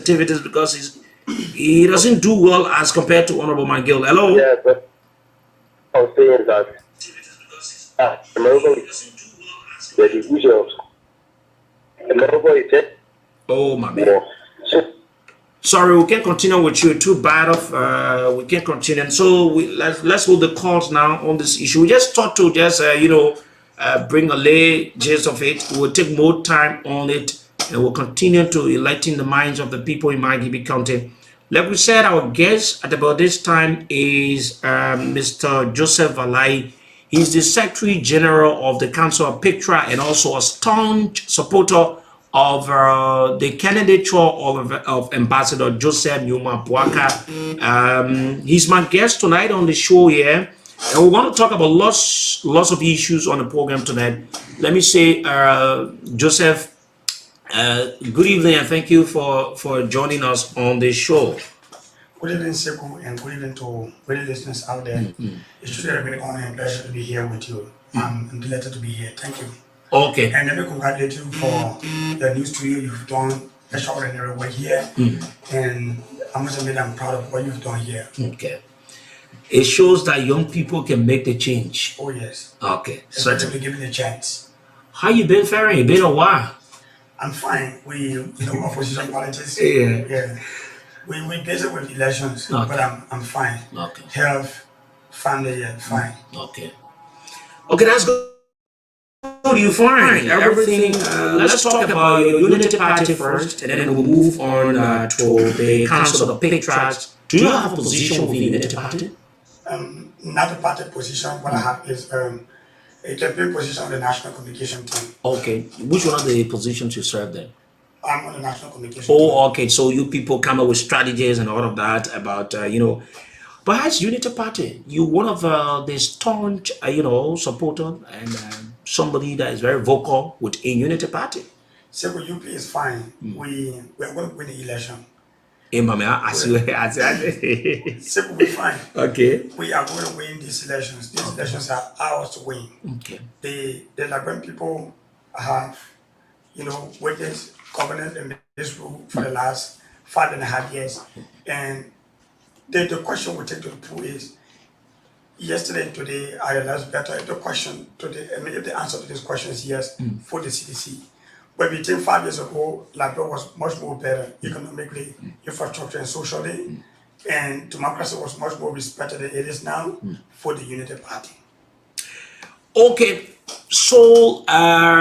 sensitivities because he doesn't do well as compared to Honorable McGill. Hello? Yeah, but I was saying that America is the division of America is just Oh, my man. war. So, Sorry, we can't continue with you. Too bad of we can't continue. So let's hold the calls now on this issue. We just thought to just bring a lay gist of it. We'll take more time on it, and we'll continue to enlighten the minds of the people in Margibi County. Like we said, our guest at about this time is Mr. Joseph Valai. He's the Secretary General of the Council of Pictra and also a staunch supporter of the candidature of Ambassador Joseph Nyuma Boaka. He's my guest tonight on the show here, and we want to talk about lots of issues on the program tonight. Let me say, Joseph, good evening, and thank you for joining us on this show. Good evening, Sekou, and good evening to many listeners out there. It's truly a great honor and pleasure to be here with you. I'm delighted to be here. Thank you. Okay. And let me congratulate you for the new studio you've done, extraordinary work here. And I must admit, I'm proud of what you've done here. Okay. It shows that young people can make the change. Oh, yes. Okay. Especially given the chance. How you been faring? It's been a while. I'm fine. We, opposition politics. Yeah. We busy with elections, Okay. but I'm fine. Okay. Health, family, fine. Okay. Okay, that's good. You find everything. Let's talk about your unity party first, and then we'll move on to the council of Pictras. Do you have a position within the unity party? Not a party position. What I have is a campaign position on the national communication team. Okay. Which one of the positions you serve then? I'm on the national communication team. Oh, okay. So you people come up with strategies and all of that about But as Unity Party, you one of the staunch supporter and somebody that is very vocal within Unity Party. So UP is fine. We're going to win the election. Hey, mama, I see. So we're fine. Okay. We are going to win these elections. These elections are ours to win. Okay. The Liberian people have, witnessed governance in this rule for the last 5.5 years. And the question we take to the pool is, yesterday and today, I realized better if the answer to this question is yes, for the CDC. But between 5 years ago, Liberia was much more better economically, infrastructure and socially, and democracy was much more respected than it is now for the Unity Party. Okay. So,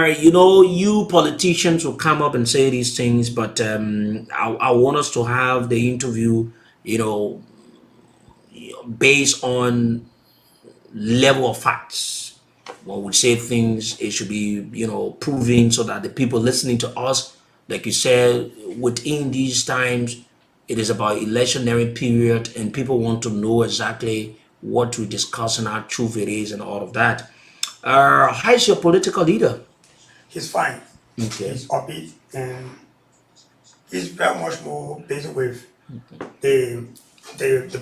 you politicians will come up and say these things, but I want us to have the interview, based on level of facts. When we say things, it should be, proven so that the people listening to us, like you said, within these times, it is about electionary period and people want to know exactly what we discuss and how truth it is and all of that. How is your political leader? He's fine. Okay. He's upbeat and he's very much more busy with the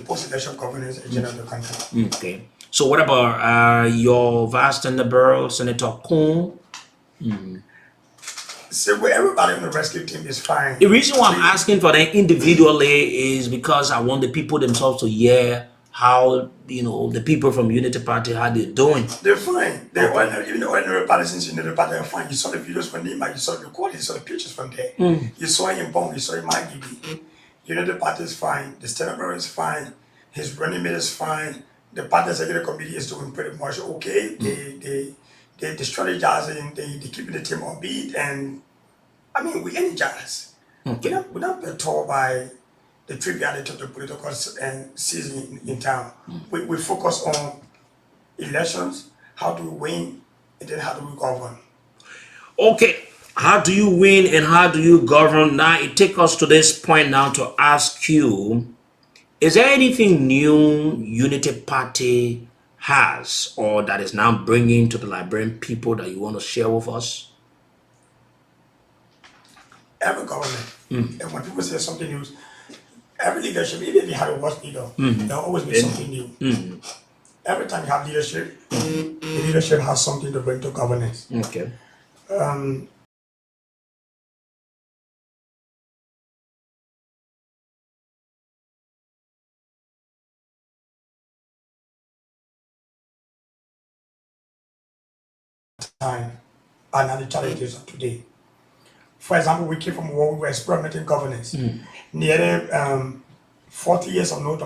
post-election governance agenda of the country. Okay. So what about your vast in the borough, Senator Kuhn? So everybody on the rescue team is fine. The reason why I'm asking for them individually is because I want the people themselves to hear how, the people from Unity Party, how they're doing. They're fine. Even the ordinary partisans in Unity Party are fine. You saw the videos from Nima, you saw the recordings, you saw the pictures from there. You saw him Bong, you saw him Magibi. Unity Party is fine. The Senate is fine. His running mate is fine. The party executive committee is doing pretty much okay. They strategizing, they keeping the team upbeat, and we energize. Okay. We're not perturbed by the triviality of the political season in town. We focus on elections, how do we win, and then how do we govern. Okay. How do you win and how do you govern? Now, it takes us to this point now to ask you, is there anything new Unity Party has or that is now bringing to the Liberian people that you want to share with us? Every government, and when people say something new, every leadership, even if you have a worst leader, there'll always be something new. Every time you have leadership, the leadership has something to bring to governance. Okay. time are not the challenges of today. For example, we came from a world we were experimenting governance. Nearly 40 years of no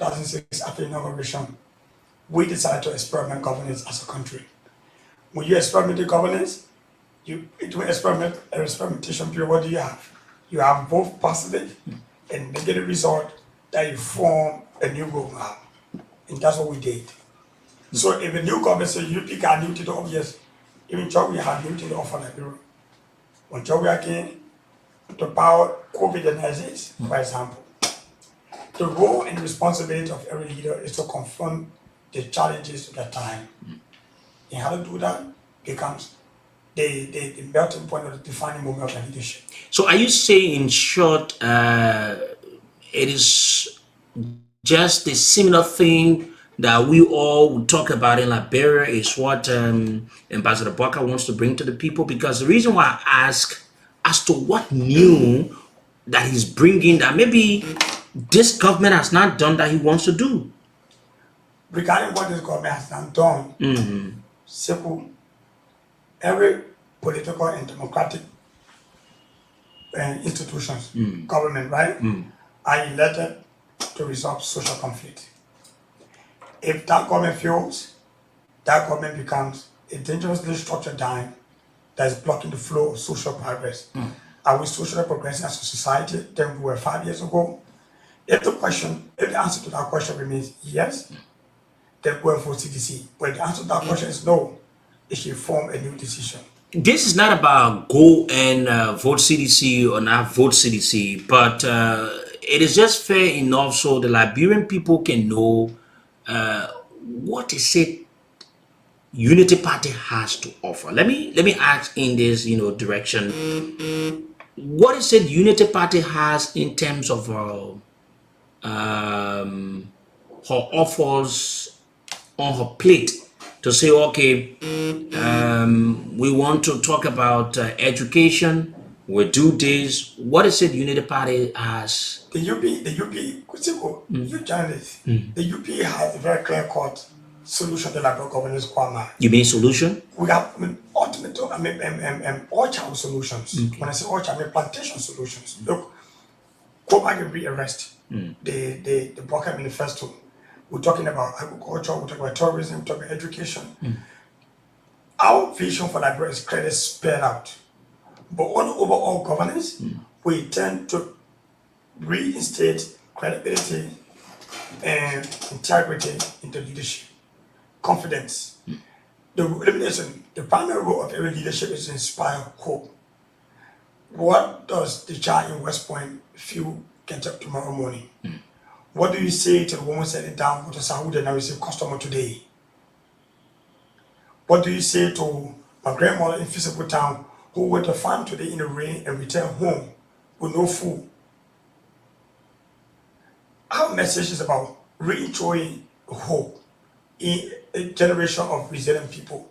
2006 after inauguration, we decided to experiment governance as a country. When you experiment governance, during experimentation period, what do you have? You have both positive and negative result that you form a new roadmap. And that's what we did. So if a new government says you pick a new to the obvious, even job we have new to the offer Liberia. When job we are again to power COVID and disease, for example. The role and responsibility of every leader is to confront the challenges of that time. And how to do that becomes the melting point of the defining moment of the leadership. So are you saying, in short, it is just a similar thing that we all would talk about in Liberia is what Ambassador Barker wants to bring to the people? Because the reason why I ask as to what new that he's bringing that maybe this government has not done that he wants to do. Regarding what this government has not done, simple, every political and democratic institutions, government, right, are elected to resolve social conflict. If that government fails, that government becomes a dangerously structured dime that is blocking the flow of social progress. Are we socially progressing as a society than we were 5 years ago? If the answer to that question remains yes, then go and vote CDC. But if the answer to that question is no, it should form a new decision. This is not about go and vote CDC or not vote CDC, but it is just fair enough so the Liberian people can know what is it Unity Party has to offer. Let me ask in this direction. What is it Unity Party has in terms of her offers on her plate to say, okay, we want to talk about education, we do this. What is it Unity Party has? The UP, you journalists, the UP has a very clear-cut solution to Liberia governance quagmire. You mean solution? We have ultimate, all-child solutions. When I say all-child, I mean plantation solutions. Look, go back and rearrest the Broker Manifesto. We're talking about agriculture, we're talking about tourism, we're talking about education. Our vision for Liberia is clearly spelled out. But on overall governance, we tend to reinstate credibility and integrity into leadership, confidence. The primary role of every leadership is to inspire hope. What does the child in West Point feel get up tomorrow morning? What do you say to the woman sitting down with a Saudi and receive customer today? What do you say to my grandmother in Physical Town who went to farm today in the rain and returned home with no food? Our message is about reintroducing hope in a generation of resilient people.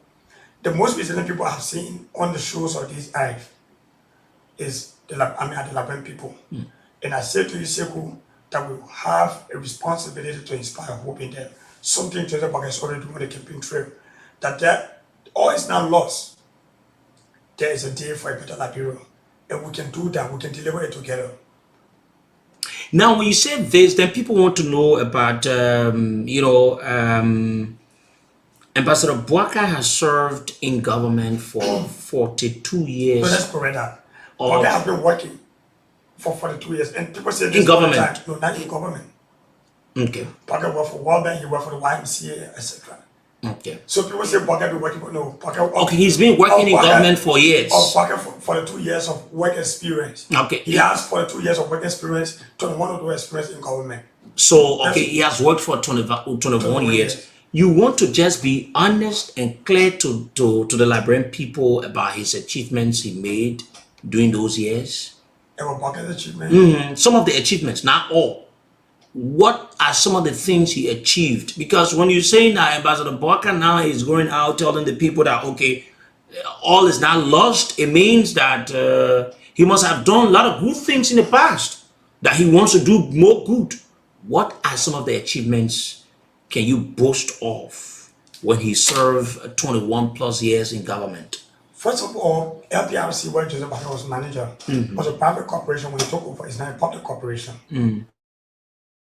The most resilient people I have seen on the shores of this earth is the Liberian people. And I say to you, Sekou, that we have a responsibility to inspire hope in them. Something Joseph Barker is already doing on the campaign trail. That all is not lost. There is a day for a better Liberia. And we can do that, we can deliver it together. Now, when you say this, then people want to know about, Ambassador Boaka has served in government for 42 years. No, let's correct that. Boaka has been working for 42 years. And people say this in government? No, not in government. Okay. Boaka worked for World Bank, he worked for the YMCA, etc. Okay. So people say Baka be working for no. Baka, Okay, he's been working in government for years. Baka for the 2 years of work experience. Okay. He has for the 2 years of work experience, 21 of experience in government. So, okay, he has worked for 21 years. You want to just be honest and clear to the Liberian people about his achievements he made during those years? About Baka's achievement? Some of the achievements, not all. What are some of the things he achieved? Because when you say that Ambassador Baka now is going out telling the people that, okay, all is not lost, it means that he must have done a lot of good things in the past, that he wants to do more good. What are some of the achievements can you boast of when he served 21 plus years in government? First of all, LPRC, where Joseph Baka was manager, was a private corporation. When he took over, it's now a public corporation.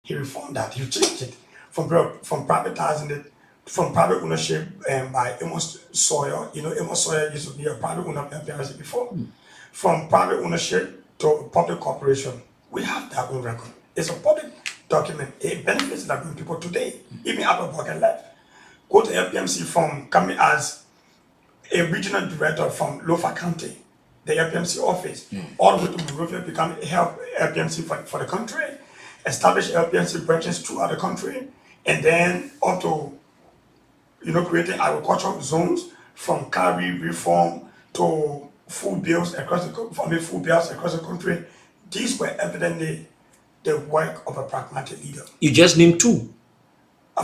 He reformed that. He changed it from privatizing it, from private ownership by Amos Sawyer. You know, Amos Sawyer used to be a private owner of LPRC before. From private ownership to a public corporation. We have that on record. It's a public document. It benefits Liberian people today. Even after Baka left. Go to LPMC from coming as a regional director from Lofa County, the LPMC office, all the way to Monrovia, become help LPMC for the country, establish LPMC branches throughout the country, and then up to, creating agricultural zones from carry reform to food bills across the country. These were evidently the work of a pragmatic leader. You just named two.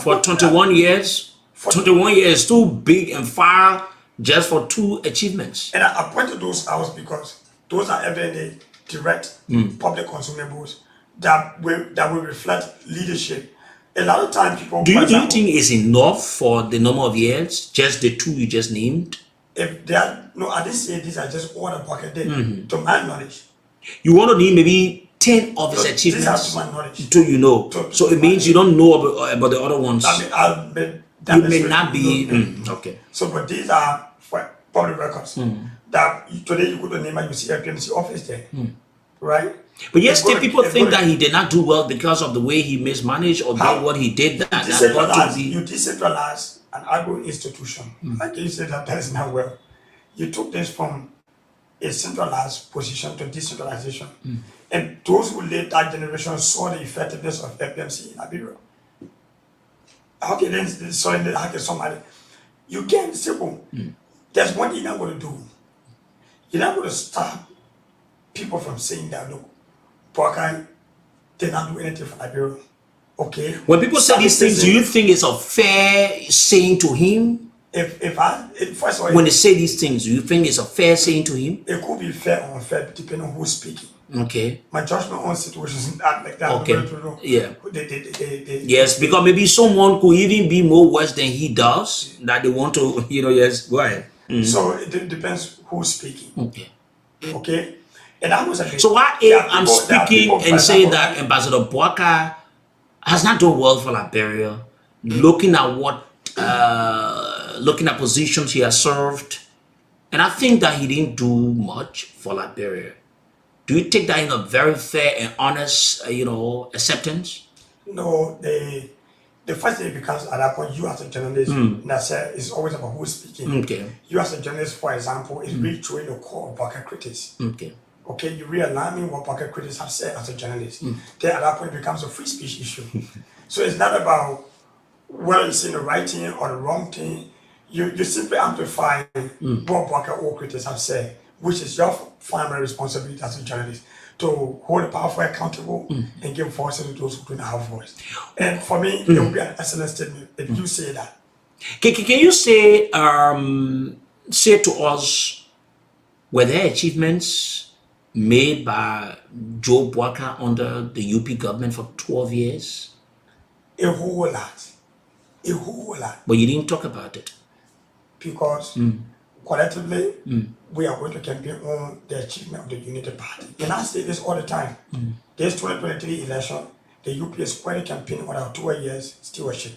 For 21 years, 21 years, too big and far just for two achievements. And I pointed those out because those are evidently direct public consumables that will reflect leadership. A lot of times people... Do you think it's enough for the number of years, just the two you just named? If they are... No, I didn't say these are just all the bucket did, to my knowledge. You want to name maybe 10 of his achievements? These are to my knowledge. Do you know? So it means you don't know about the other ones. I mean, you may not be... okay. So, but these are for public records. That today you go to name and you see LPMC office there. Right? But yes, still people think that he did not do well because of the way he mismanaged or did what he did. You decentralized an agro institution. Like you said, that is not well. You took this from a centralized position to decentralization. And those who led that generation saw the effectiveness of LPMC in Liberia. Okay, then somebody. You can't simple. There's one thing you're not going to do. You're not going to stop people from saying that, look, Baka did not do anything for Liberia. Okay. When people say these things, do you think it's a fair saying to him? First of all, when they say these things, do you think it's a fair saying to him? It could be fair or unfair depending on who's speaking. Okay. My judgment on situations like that. Okay. Yeah. They, yes, because maybe someone could even be more worse than he does, that they want to, yes, go ahead. So it depends who's speaking. Okay. Okay. And I was like, so why if I'm speaking and saying that Ambassador Baka has not done well for Liberia, looking at looking at positions he has served, and I think that he didn't do much for Liberia. Do you take that in a very fair and honest, acceptance? No, the first thing, because at that point, you as a journalist, it's always about who's speaking. Okay. You as a journalist, for example, is really showing the core of Baka critics. Okay. Okay, you realigning what Baka critics have said as a journalist. Then at that point, it becomes a free speech issue. So it's not about whether you're saying the right thing or the wrong thing. You simply amplify what Baka or critics have said, which is your primary responsibility as a journalist, to hold the powerful accountable and give voice to those who do not have voice. And for me, it would be an excellent statement if you say that. Can you say to us, were there achievements made by Joe Baka under the UP government for 12 years? A whole lot. A whole lot. But you didn't talk about it. Because collectively, we are going to campaign on the achievement of the Unity Party. And I say this all the time. This 2023 election, the UP is quite a campaign on our 2 years stewardship.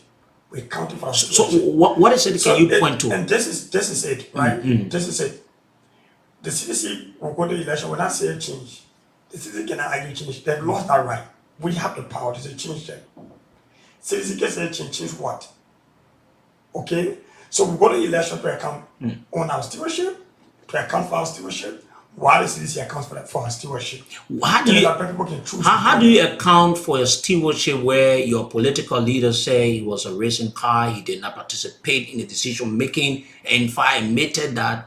We're counting for our stewardship. So what is it can you point to? And this is it, right? This is it. The CDC will go to the election when I say change. The CDC cannot argue change. They've lost that right. We have the power to say change them. CDC can say change what? Okay? So we go to election to account on our stewardship, to account for our stewardship, while the CDC accounts for our stewardship. How do you people can choose how do you account for your stewardship where your political leaders say it was a racing car, he did not participate in the decision making, and if I admitted that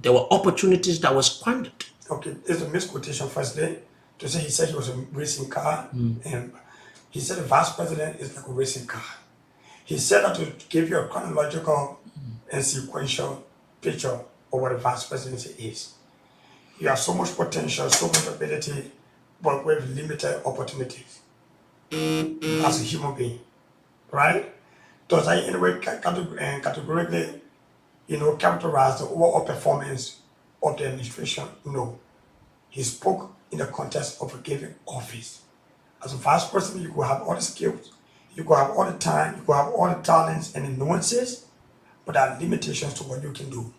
there were opportunities that were squandered? Okay, it's a misquotation firstly to say he said he was a racing car, and he said the vice president is like a racing car. He said that to give you a chronological and sequential picture of what a vice presidency is. You have so much potential, so much ability, but with limited opportunities as a human being, right? Does I anyway categorically, characterize the overall performance of the administration? No. He spoke in the context of a given office. As a vice president, you could have all the skills, you could have all the time, you could have all the talents and the nuances, but there are limitations to what you can do.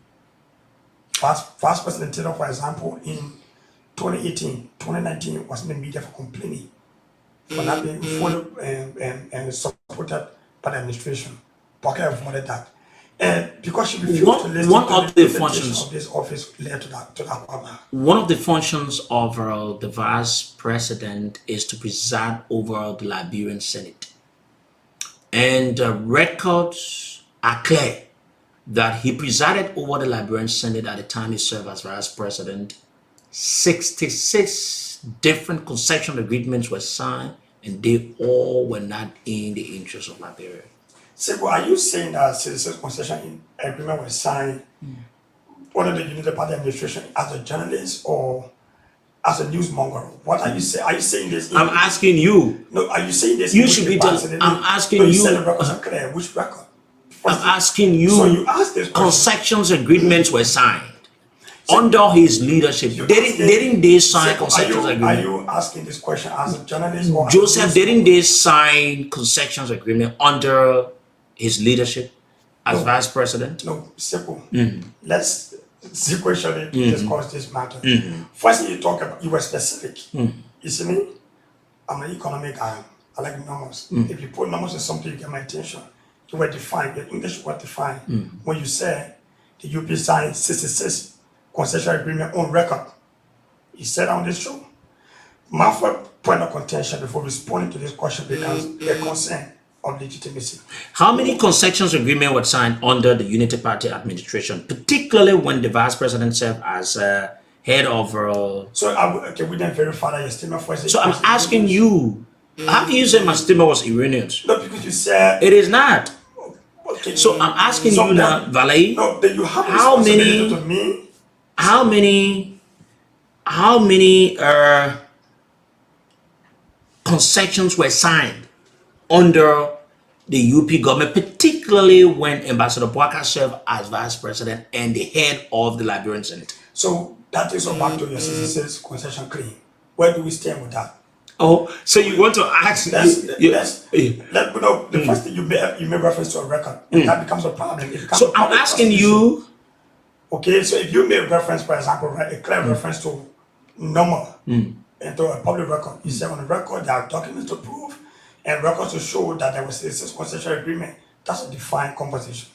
Vice President Taylor, for example, in 2018, 2019, was in the media for complaining for not being fully and supported by the administration. Parker avoided that. And because she refused to listen to the functions of this office led to that problem. One of the functions of the vice president is to preside over the Liberian Senate. And records are clear that he presided over the Liberian Senate at the time he served as vice president. 66 different concession agreements were signed, and they all were not in the interest of Liberia. So, are you saying that citizens' concession agreement was signed under the United Party administration as a journalist or as a newsmonger? What are you saying? Are you saying this? I'm asking you. No, are you saying this? You should be telling. I'm asking you. You said the records are clear. Which record? I'm asking you. So you asked this question. Concessions agreements were signed under his leadership. Didn't they sign concessions agreement? Are you asking this question as a journalist or Joseph? Didn't they sign concessions agreement under his leadership as vice president? No, simple. Let's sequentially discuss this matter. First, you were specific. You see me? I'm an economic guy. I like numbers. If you put numbers in something, you get my attention. You were defined. Your English were defined. When you said the UP signed 66 concession agreement on record, you said on this show. My first point of contention before responding to this question becomes a concern of legitimacy. How many concessions agreement were signed under the Unity Party administration, particularly when the vice president served as head of? So we then verify that your statement first. So I'm asking you, how can you say my statement was erroneous? No, because you said it is not. Okay. So I'm asking you now, Valet. No, then you have responsibility to me. How many concessions were signed under the UP government, particularly when Ambassador Boaka served as vice president and the head of the Liberian Senate? So that takes us back to your 66 concession claim. Where do we stand with that? Oh, so you want to ask? The first thing you made reference to a record, and that becomes a problem. So I'm asking you. Okay, so if you made reference, for example, right, a clear reference to number and to a public record, you say on the record there are documents to prove and records to show that there was a concession agreement. That's a defined conversation.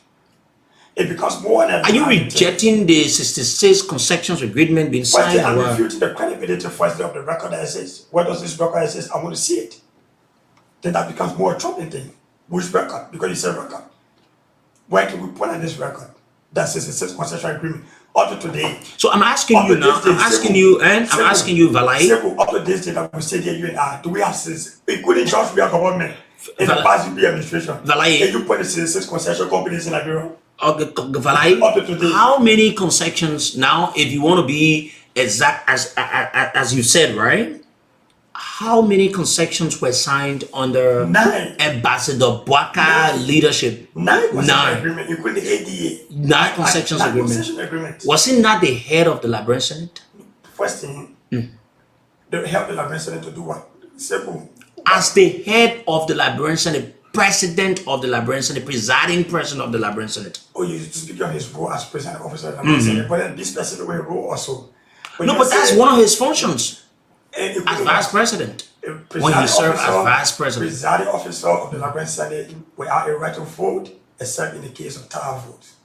It becomes more than. Are you rejecting the 66 concessions agreement being signed? I'm refuting the credibility firstly of the record that exists. Where does this record exist? I want to see it. Then that becomes more a troubling thing. Which record? Because you said record. Where can we point at this record? That's 66 concession agreement up to today. So I'm asking you now. I'm asking you, Valai. Up to this day that we say here, you and I, do we have since, including just we are government in the past UP administration? Valai. Can you point the 66 concession companies in Liberia? Valai, how many concessions now, if you want to be exact as you said, right? How many concessions were signed under Ambassador Boaka leadership? 9 concession agreement, including the ADA. 9 concessions agreement. Was he not the head of the Liberian Senate? First thing, they helped the Liberian Senate to do what? Simple. As the head of the Liberian Senate, president of the Liberian Senate, presiding president of the Liberian Senate. Oh, you speak of his role as president officer of the Liberian Senate, but then this specific role also. But that's one of his functions as vice president. When he served as vice president. Presiding officer of the Liberian Senate without a right to vote except in the case of tower votes.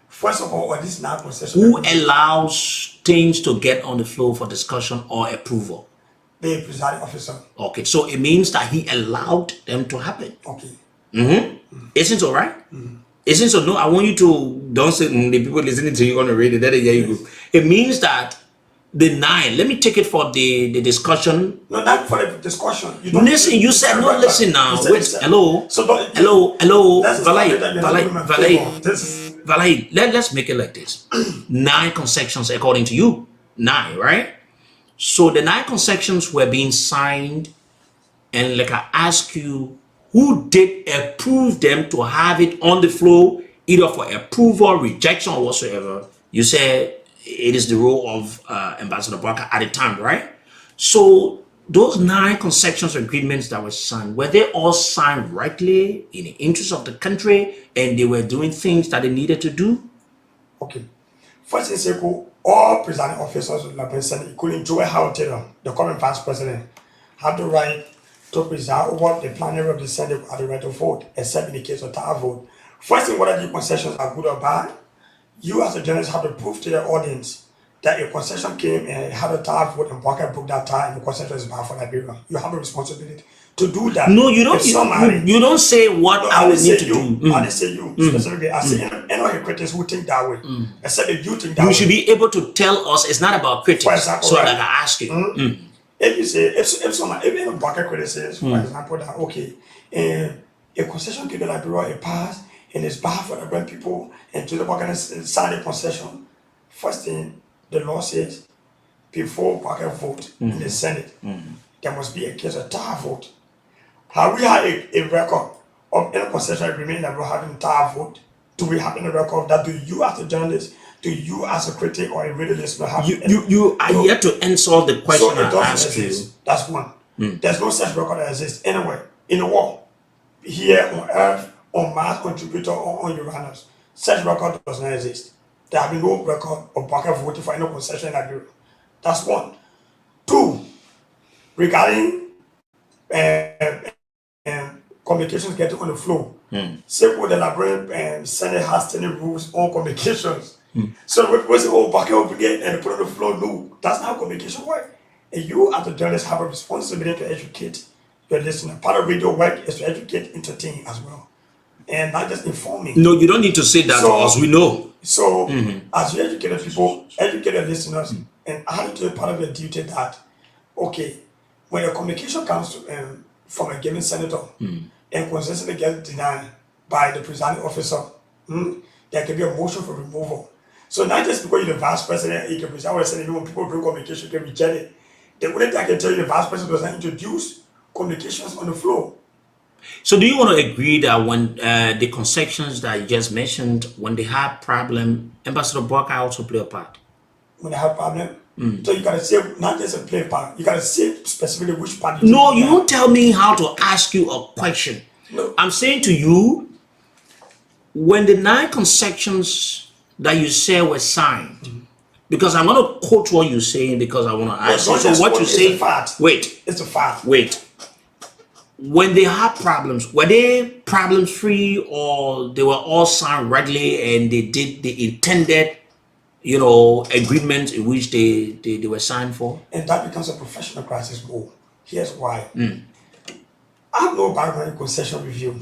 First of all, on this now concession, Who allows things to get on the floor for discussion or approval? the presiding officer. Okay, so it means that he allowed them to happen. Okay. Isn't it all right? Isn't so? No, I want you to don't say the people listening to you going to read it. There you go. It means that the 9. Let me take it for the discussion. No, not for the discussion. You don't Listen. You said no. Listen now. Wait. Hello. So don't, hello. Let's Valai. Let's make it like this. 9 concessions according to you. 9, right? So the 9 concessions were being signed, and like I ask you, who did approve them to have it on the floor, either for approval, rejection, or whatsoever? You said it is the role of Ambassador Barker at the time, right? So those 9 concessions agreements that were signed, were they all signed rightly in the interest of the country, and they were doing things that they needed to do? Okay. First is all presiding officers of the president, including Joe Howard Taylor, the current vice president, have the right to preside over the plenary of the Senate at the right to vote, except in the case of tower vote. First thing, whether the concessions are good or bad, you as a journalist have to prove to the audience that a concession came and had a tower vote and Barker broke that tie and the concession is bad for Liberia. You have a responsibility to do that. No, you don't. You don't say what no, I would need to do. I didn't say you specifically. I say any of the critics who think that way, except if you think that way. You should be able to tell us it's not about critics. For example, so right. Like I ask you. If you say, if a Barker critic says, for example, that okay, a concession given to Liberia a pass and it's bad for the Liberian people, and to the Barker sign a concession, first thing the law says, before Barker vote in the Senate, there must be a case of tower vote. Have we had a record of any concession agreement that we're having a tower vote? Do we have any record of that? Do you as a journalist, do you as a critic or a radio listener have you are yet to answer the question I asked you. That's one. There's no such record that exists anywhere in the world, here on Earth, on Mars, on Jupiter, or on Uranus. Such record does not exist. There have been no record of Barker voting for any concession in Liberia. That's one. 2, regarding communications getting on the floor. Say what the Liberian Senate has 10 rules on communications. So when people say, oh, Barker will begin and put on the floor, no, that's not how communication works. And you as a journalist have a responsibility to educate your listener. Part of radio work is to educate, entertain as well. And not just informing. No, you don't need to say that to us, we know. So as you educate people, educate your listeners, and how to do part of your duty that, okay, when a communication comes to, from a given senator and consistently gets denied by the presiding officer, there can be a motion for removal. So not just because you're the vice president, you can preside over the Senate, when people bring communication, you can reject it. The only thing I can tell you, the vice president does not introduce communications on the floor. So do you want to agree that when the concessions that you just mentioned, when they have problem, Ambassador Barker also play a part? When they have problem? So you gotta say not just a play part, you gotta say specifically which part. No, you don't tell me how to ask you a question. No. I'm saying to you, when the 9 concessions that you say were signed, because I'm going to quote what you're saying because I want to ask you. So what you say, wait. It's a fact. Wait. When they had problems, were they problems free or they were all signed regularly and they did the intended, agreement in which they were signed for? And that becomes a professional crisis more. Here's why. I have no background in concession review.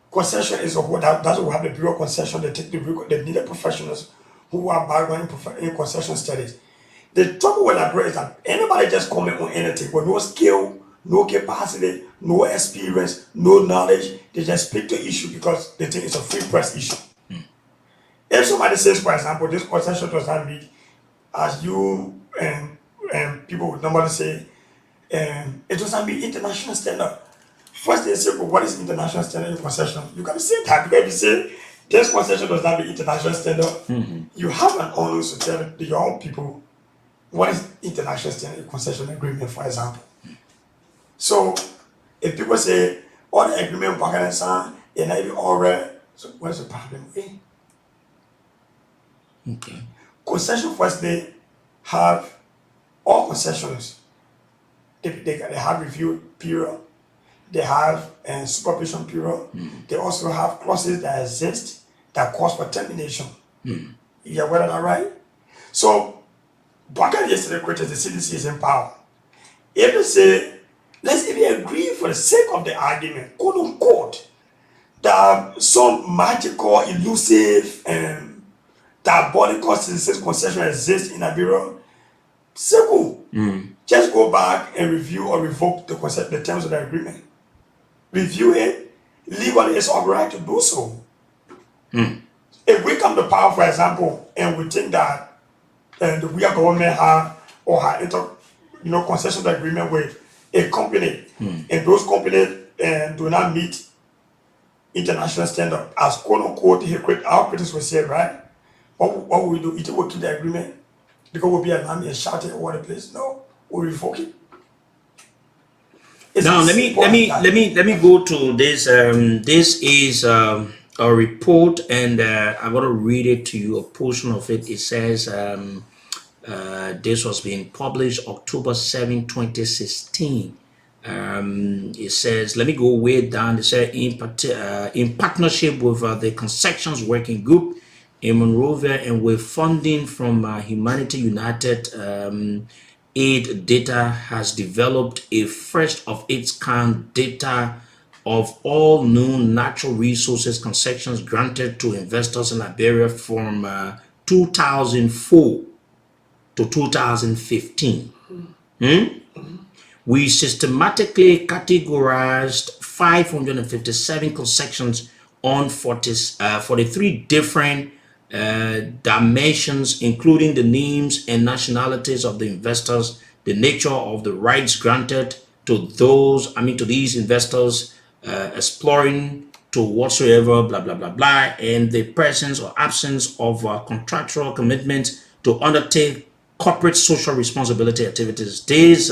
Concession is that's what we have the Bureau of Concession. They take the needed professionals who are background in concession studies. The trouble with Liberia is that anybody just comment on anything with no skill, no capacity, no experience, no knowledge. They just pick the issue because they think it's a free press issue. If somebody says, for example, this concession does not meet, as you and people would normally say, it does not meet international standard. First they say, well, what is international standard in concession? You can say that because if you say this concession does not meet international standard, you have an honor to tell the young people what is international standard in concession agreement, for example. So if people say all the agreement Barker and signed and not even all right, so what's the problem? Okay. Concession first they have all concessions. They have review period. they have a supervision period. They also have clauses that exist that calls for termination. You aware of that, right? So, Baka yesterday quoted the CDC is in power. If they say, let's even agree for the sake of the argument, quote unquote, that some magical, elusive, and diabolical citizen's concession exists in Liberia. Simple. Just go back and review or revoke the terms of the agreement. Review it. Legally, it's all right to do so. If we come to power, for example, and we think that the real government have or have concession agreement with a company, and those companies do not meet international standard, as quote unquote, our critics will say, right? What will we do? It will keep the agreement because we'll be alarming and shouting all over the place. No, we'll revoke it. Now let me go to this. This is a report, and I'm gonna read it to you. A portion of it. It says this was being published October 7, 2016. It says, let me go way down. It says in partnership with the Concessions Working Group in Monrovia and with funding from Humanity United. Aid Data has developed a first of its kind data of all known natural resources concessions granted to investors in Liberia from 2004 to 2015. We systematically categorized 557 concessions on 43 different dimensions, including the names and nationalities of the investors, the nature of the rights granted to these investors, exploring to whatsoever, blah, blah, blah, blah, and the presence or absence of contractual commitments to undertake corporate social responsibility activities. This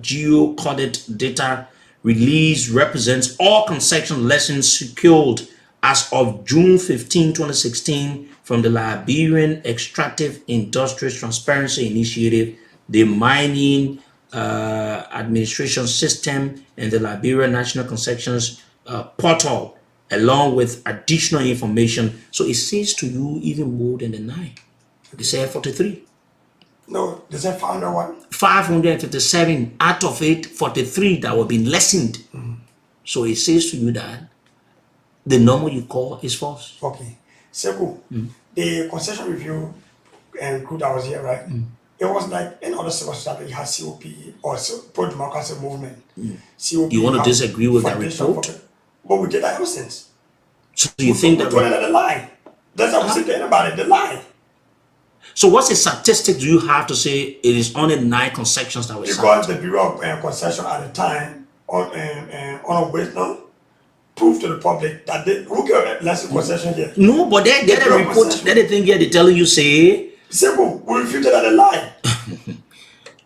geo-coded data release represents all concession lessons secured as of June 15, 2016 from the Liberian Extractive Industries Transparency Initiative, the Mining Administration System, and the Liberia National Concessions Portal, along with additional information. So it says to you even more than the 9. They say 43. No, they said 501. 557 out of it, 43 that were being lessened. So it says to you that the number you call is false. Okay. Seko, the concession review and group that was here, right? It was like any other civil society had COP or pro-democracy movement. COP. You want to disagree with that report? But we did that ever since. So you think that... We're doing the lie. That's how we say to anybody, the lie. So what's the statistic do you have to say it is only 9 concessions that were signed? Because the Bureau of Concession at the time, on a wisdom, prove to the public that they who get less concession here. No, but they get a report. That the thing here they telling you say. Simple. We refuted that a lie.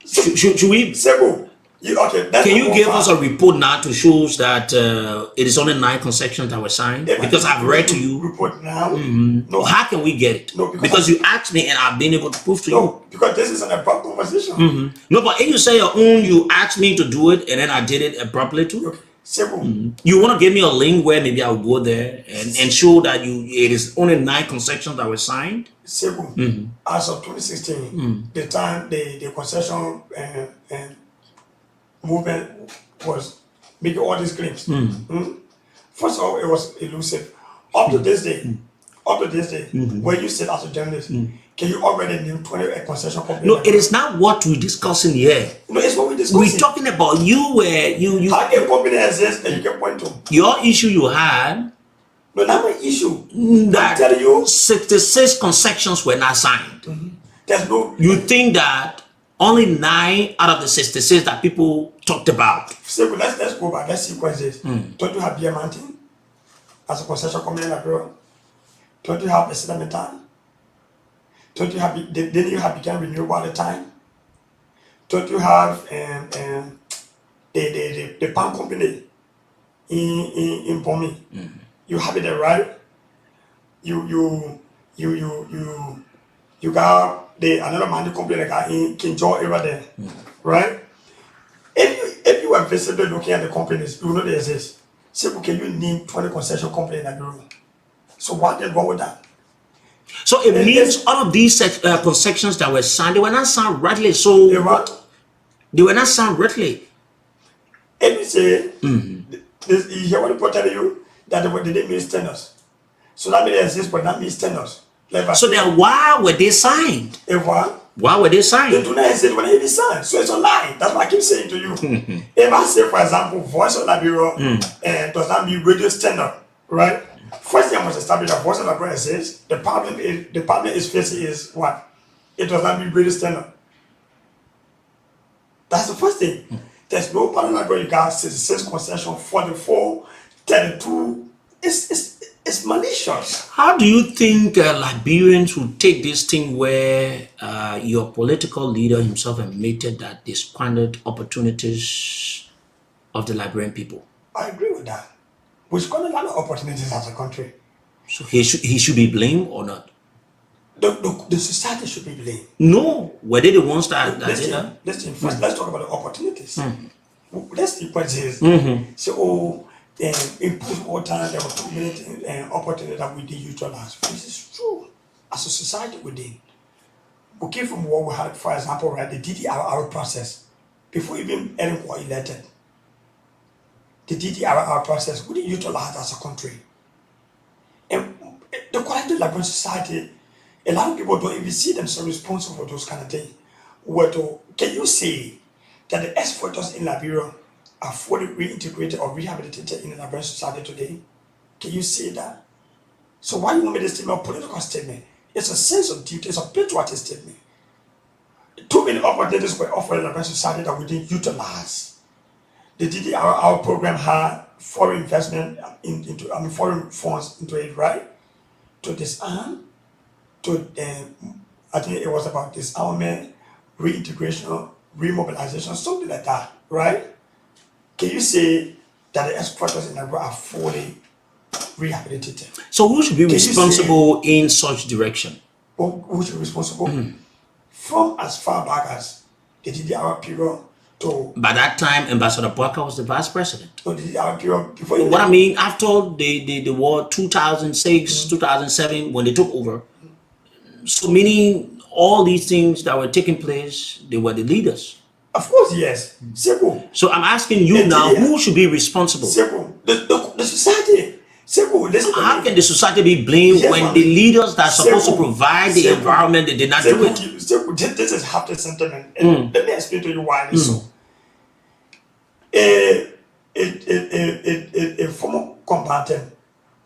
Should we? Simple. Can you give us a report now to show that it is only 9 concessions that were signed? Because I've read to you. Report now. No. How can we get it? No, because you asked me and I've been able to prove to you. No, because this is an abrupt conversation. No, but if you say your own, you asked me to do it and then I did it abruptly too. Okay. Simple. You want to give me a link where maybe I'll go there and show that it is only 9 concessions that were signed? Simple. As of 2016, the time the concession movement was making all these claims. First of all, it was elusive. Up to this day, when you sit as a journalist, can you already name 20 concession companies? No, it is not what we're discussing here. No, it's what we're discussing. We're talking about you where you how a company exists that you can point to. Your issue you had. No, not my issue. That I'm telling you, 66 concessions were not signed. There's no. You think that only 9 out of the 66 that people talked about. So let's go back. Let's sequence this. Don't you have Beer Mountain as a concession company in Liberia? Don't you have a settlement time? Don't you have? Didn't you have become renewable at the time? Don't you have the palm company in Bomi? You have it there, right? You got another mining company like in Kinjo area there, right? If If you are visibly looking at the companies, you know they exist. Say, okay, you name 20 concession companies in Liberia. So what is wrong with that? So it means all of these concessions that were signed, they were not signed rightly. So they were not signed rightly. And you say, you hear what people tell you? That they didn't mean tenors. So that means they exist, but not mean tenors. Like So then why were they signed? Why were they signed? They do not exist when they signed. So it's a lie. That's what I keep saying to you. If I say, for example, Voice of Liberia does not mean radio standard, right? First thing I must establish that Voice of Liberia exists. The problem is facing is what? It does not mean radio standard. That's the first thing. There's no part of Liberia you got 66 concession, 44, 32. It's malicious. How do you think Liberians will take this thing where your political leader himself admitted that they squandered opportunities of the Liberian people? I agree with that. We squandered a lot of opportunities as a country. So he should be blamed or not? The society should be blamed. No. Were they the ones that did that? Listen, first, let's talk about the opportunities. Let's see what it is. So, in post-war time, there were too many opportunities that we did utilize. This is true. As a society, we did. We came from war, we had, for example, right, the DDR process. Before even anyone was elected, the DDR process, we didn't utilize as a country. And the quality of Liberian society, a lot of people don't even see themselves responsible for those kind of things. Can you say that the exporters in Liberia are fully reintegrated or rehabilitated in the Liberian society today? Can you say that? So why you want me to statement, a political statement? It's a sense of duty, it's a patriotic statement. Too many opportunities were offered in the Liberian society that we didn't utilize. The DDR program had foreign investment foreign funds into it, right? To disarm, I think it was about disarmament, reintegration, remobilization, something like that, right? Can you say that the exporters in Liberia are fully rehabilitated? So who should be responsible in such direction? Who should be responsible? From as far back as the DDR period to... By that time, Ambassador Barker was the vice president. So the DDR period before... What I mean, after the war, 2006, 2007, when they took over, so meaning all these things that were taking place, they were the leaders. Of course, yes. Simple. So I'm asking you now, who should be responsible? Simple. The society. Simple. Listen to How me. can the society be blamed when the leaders that are supposed to provide the environment, they did not do it? Simple. This is half the sentiment. And let me explain to you why it is so. A former combatant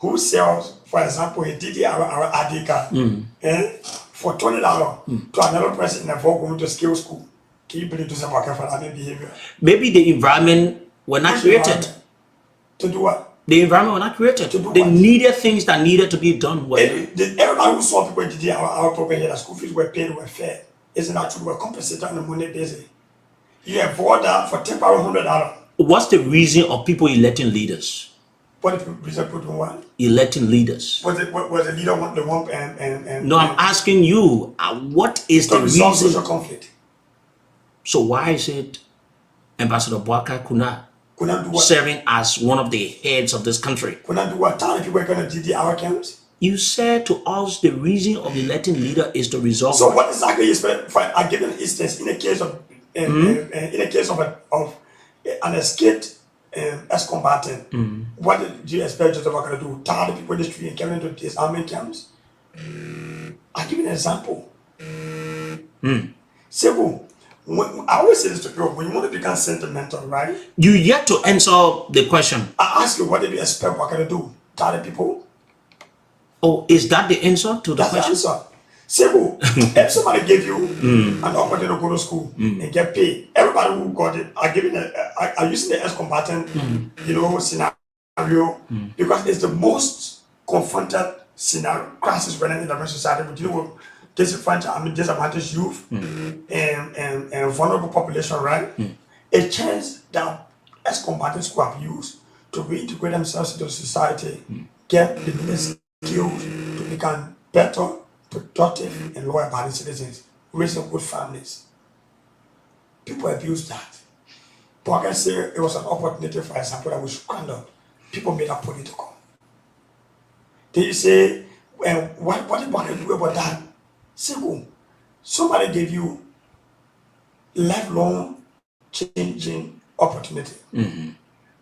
who sells, for example, a DDR ID card for $20 to another person in a VOL going to skill school. Can you believe this about behavior? Maybe the environment were not created. To do what? The environment were not created. To do they what? needed things that needed to be done. Everybody who saw people in our program here, that school fees were paid, were fair. Isn't that true? We're compensated on a money basis. You have bought that for temporary $100. What's the reason of people electing leaders? What is the reason for doing what? Electing leaders. Was the leader want the one and No, I'm asking you, what is the resolve reason? social conflict. So why is it Ambassador Boaka Could not do what? serving as one of the heads of this country? Could not do what? Telling people are going to DDR camps. You said to us the reason of electing leader is to resolve. So what exactly you expect? I give an instance in the case of an escaped ex-combatant. What did you expect Joseph Boaka to do? Tell the people in the street and carry them to disarmament camps? I give you an example. Simple. I always say this to people, when you want to become sentimental, right? You yet to answer the question. I ask you, what did you expect Boaka to do? Tell the people? Oh, is that the answer to the That's question? the answer. Simple. If somebody gave you an opportunity to go to school and get paid, everybody who got it are using the ex-combatant, scenario because it's the most confronted scenario crisis running in the society. We deal with disadvantaged youth and vulnerable population, right? A chance that ex-combatants could have used to reintegrate themselves into society, get the needed skills to become better, productive, and law-abiding citizens, raising good families. People abuse that. But I can say it was an opportunity, for example, that we should handle. People made that political. They say, what do you want to do about that? Simple. Somebody gave you lifelong changing opportunity.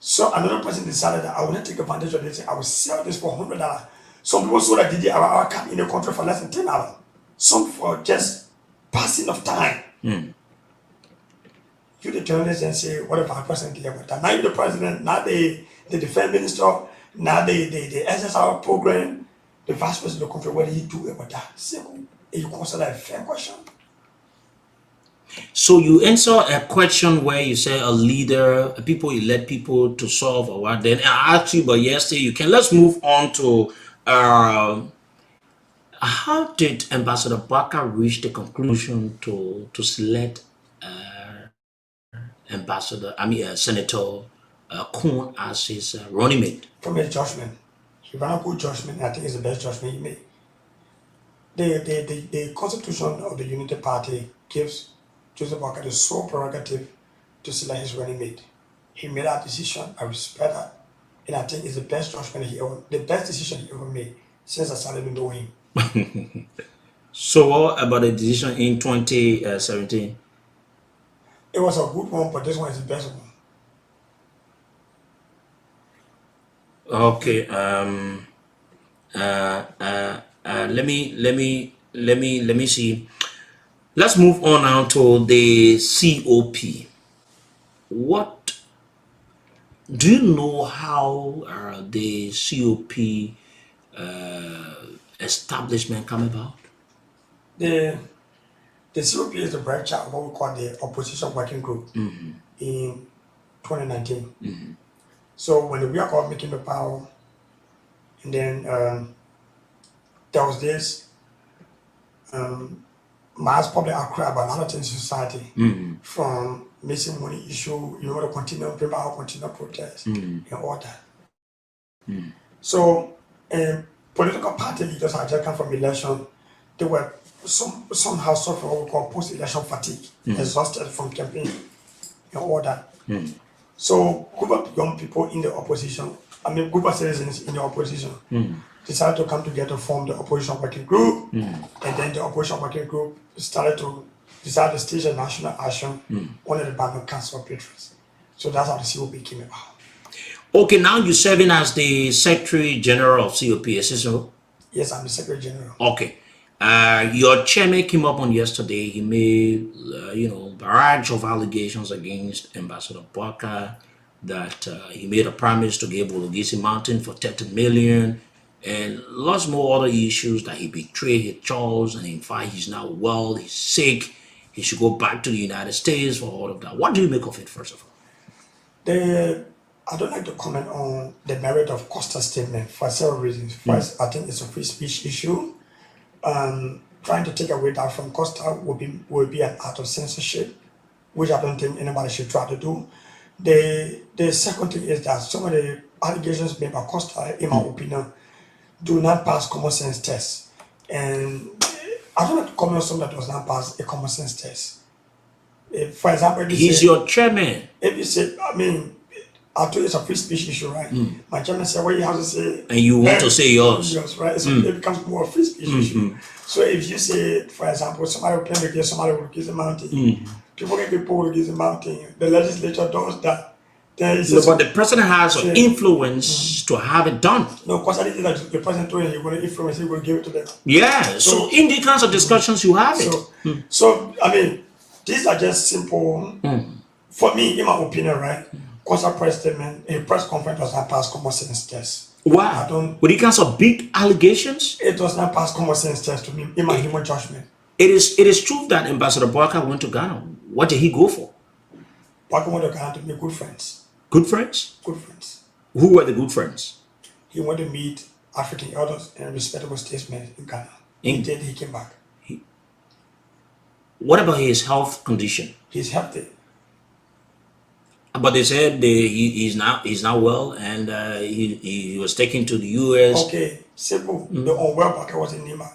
So another person decided that I will not take advantage of this. I will sell this for $100. Some people sold a DDR card in the country for less than $10. Some for just passing of time. You the journalist and say, what if our president did about that? Now you're the president, now the defense minister, now the SSR program, the vice president of the country, what do you do about that? Simple. You consider a fair question. So you answer a question where you say a leader, people elect people to solve or what. Then I asked you, but yesterday you can. Let's move on to how did Ambassador Barker reach the conclusion to select Senator Kuhn as his running mate? From his judgment, he ran a good judgment. I think it's the best judgment he made. The constitution of the Unity Party gives Joseph Barker the sole prerogative to select his running mate. He made that decision. I respect that, and I think it's the best judgment the best decision he ever made since I started knowing him. So what about the decision in 2017? It was a good one, but this one is the best one. Okay. Let me see. Let's move on now to the COP. What do you know how the COP establishment come about? The COP is the branch of what we call the Opposition Working Group in 2019. So when we are called making the power, and then there was this mass public outcry about a lot of things in society, from missing money issue, the continual protest, and all that. So political party leaders had just come from election. They were somehow suffering what we call post-election fatigue, exhausted from campaign and all that. So group of young people in the opposition, group of citizens in the opposition, decided to come together to form the Opposition Working Group, and then the Opposition Working Group decided to stage a national action under the banner Council of Patriots. So that's how the COP came about. Okay, now you're serving as the Secretary General of COP, is this so? Yes, I'm the Secretary General. Okay. Your chairman came up on yesterday. He made, barrage of allegations against Ambassador Barker, that he made a promise to give Olugisi Mountain for $30 million, and lots more other issues, that he betrayed his Charles, and in fact he's now well, he's sick, he should go back to the United States for all of that. What do you make of it, first of all? I don't like to comment on the merit of Costa's statement for several reasons. First, I think it's a free speech issue. Trying to take away that from Costa will be an act of censorship, which I don't think anybody should try to do. The second thing is that some of the allegations made by Costa, in my opinion, do not pass common sense tests. And I don't like to comment on something that does not pass a common sense test. For example, he's your chairman. If you say, I told you it's a free speech issue, right? My chairman said, what you have to say. And you want to say yours. Yours, right? So it becomes more a free speech issue. So if you say, for example, somebody will claim against somebody will give the mountain, people can people will give the mountain. The legislature does that. But the president has an influence to have it done. No, because I didn't think that the president told him he will influence, he will give it to them. Yeah, so in the kinds of discussions you have it. So these are just simple, for me, in my opinion, right? Because a press conference does not pass common sense test. Wow. With the kinds of big allegations? It does not pass common sense test to me, in my human judgment. It is true that Ambassador Barker went to Ghana. What did he go for? Barker went to Ghana to make good friends. Good friends? Good friends. Who were the good friends? He went to meet African elders and respectable statesmen in Ghana. He came back. What about his health condition? He's healthy. But they said he's now well, and he was taken to the US. Okay, simple. The unwell Barker was in Nima.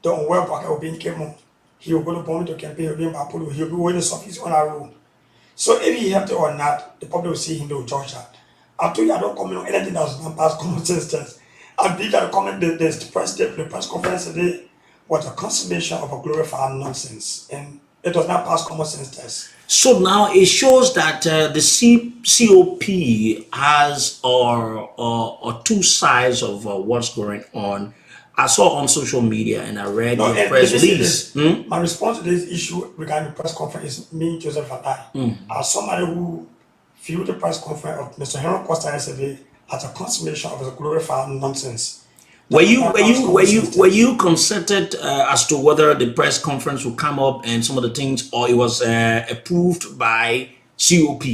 The unwell Barker will be in Kemo. He will go to Bombay to campaign, he'll be in Bapolo, he'll be waiting for his on our road. So if he helped or not, the public will see him, they will judge that. I told you I don't comment on anything that was not past common sense test. I believe that the press conference today was a consummation of a glorified nonsense, and it was not past common sense test. So now it shows that the COP has or two sides of what's going on. I saw on social media and I read your press release. My response to this issue regarding the press conference is me, Joseph, and I. As somebody who viewed the press conference of Mr. Henry Costa yesterday as a consummation of a glorified nonsense. Were you consulted as to whether the press conference will come up and some of the things, or it was approved by COP?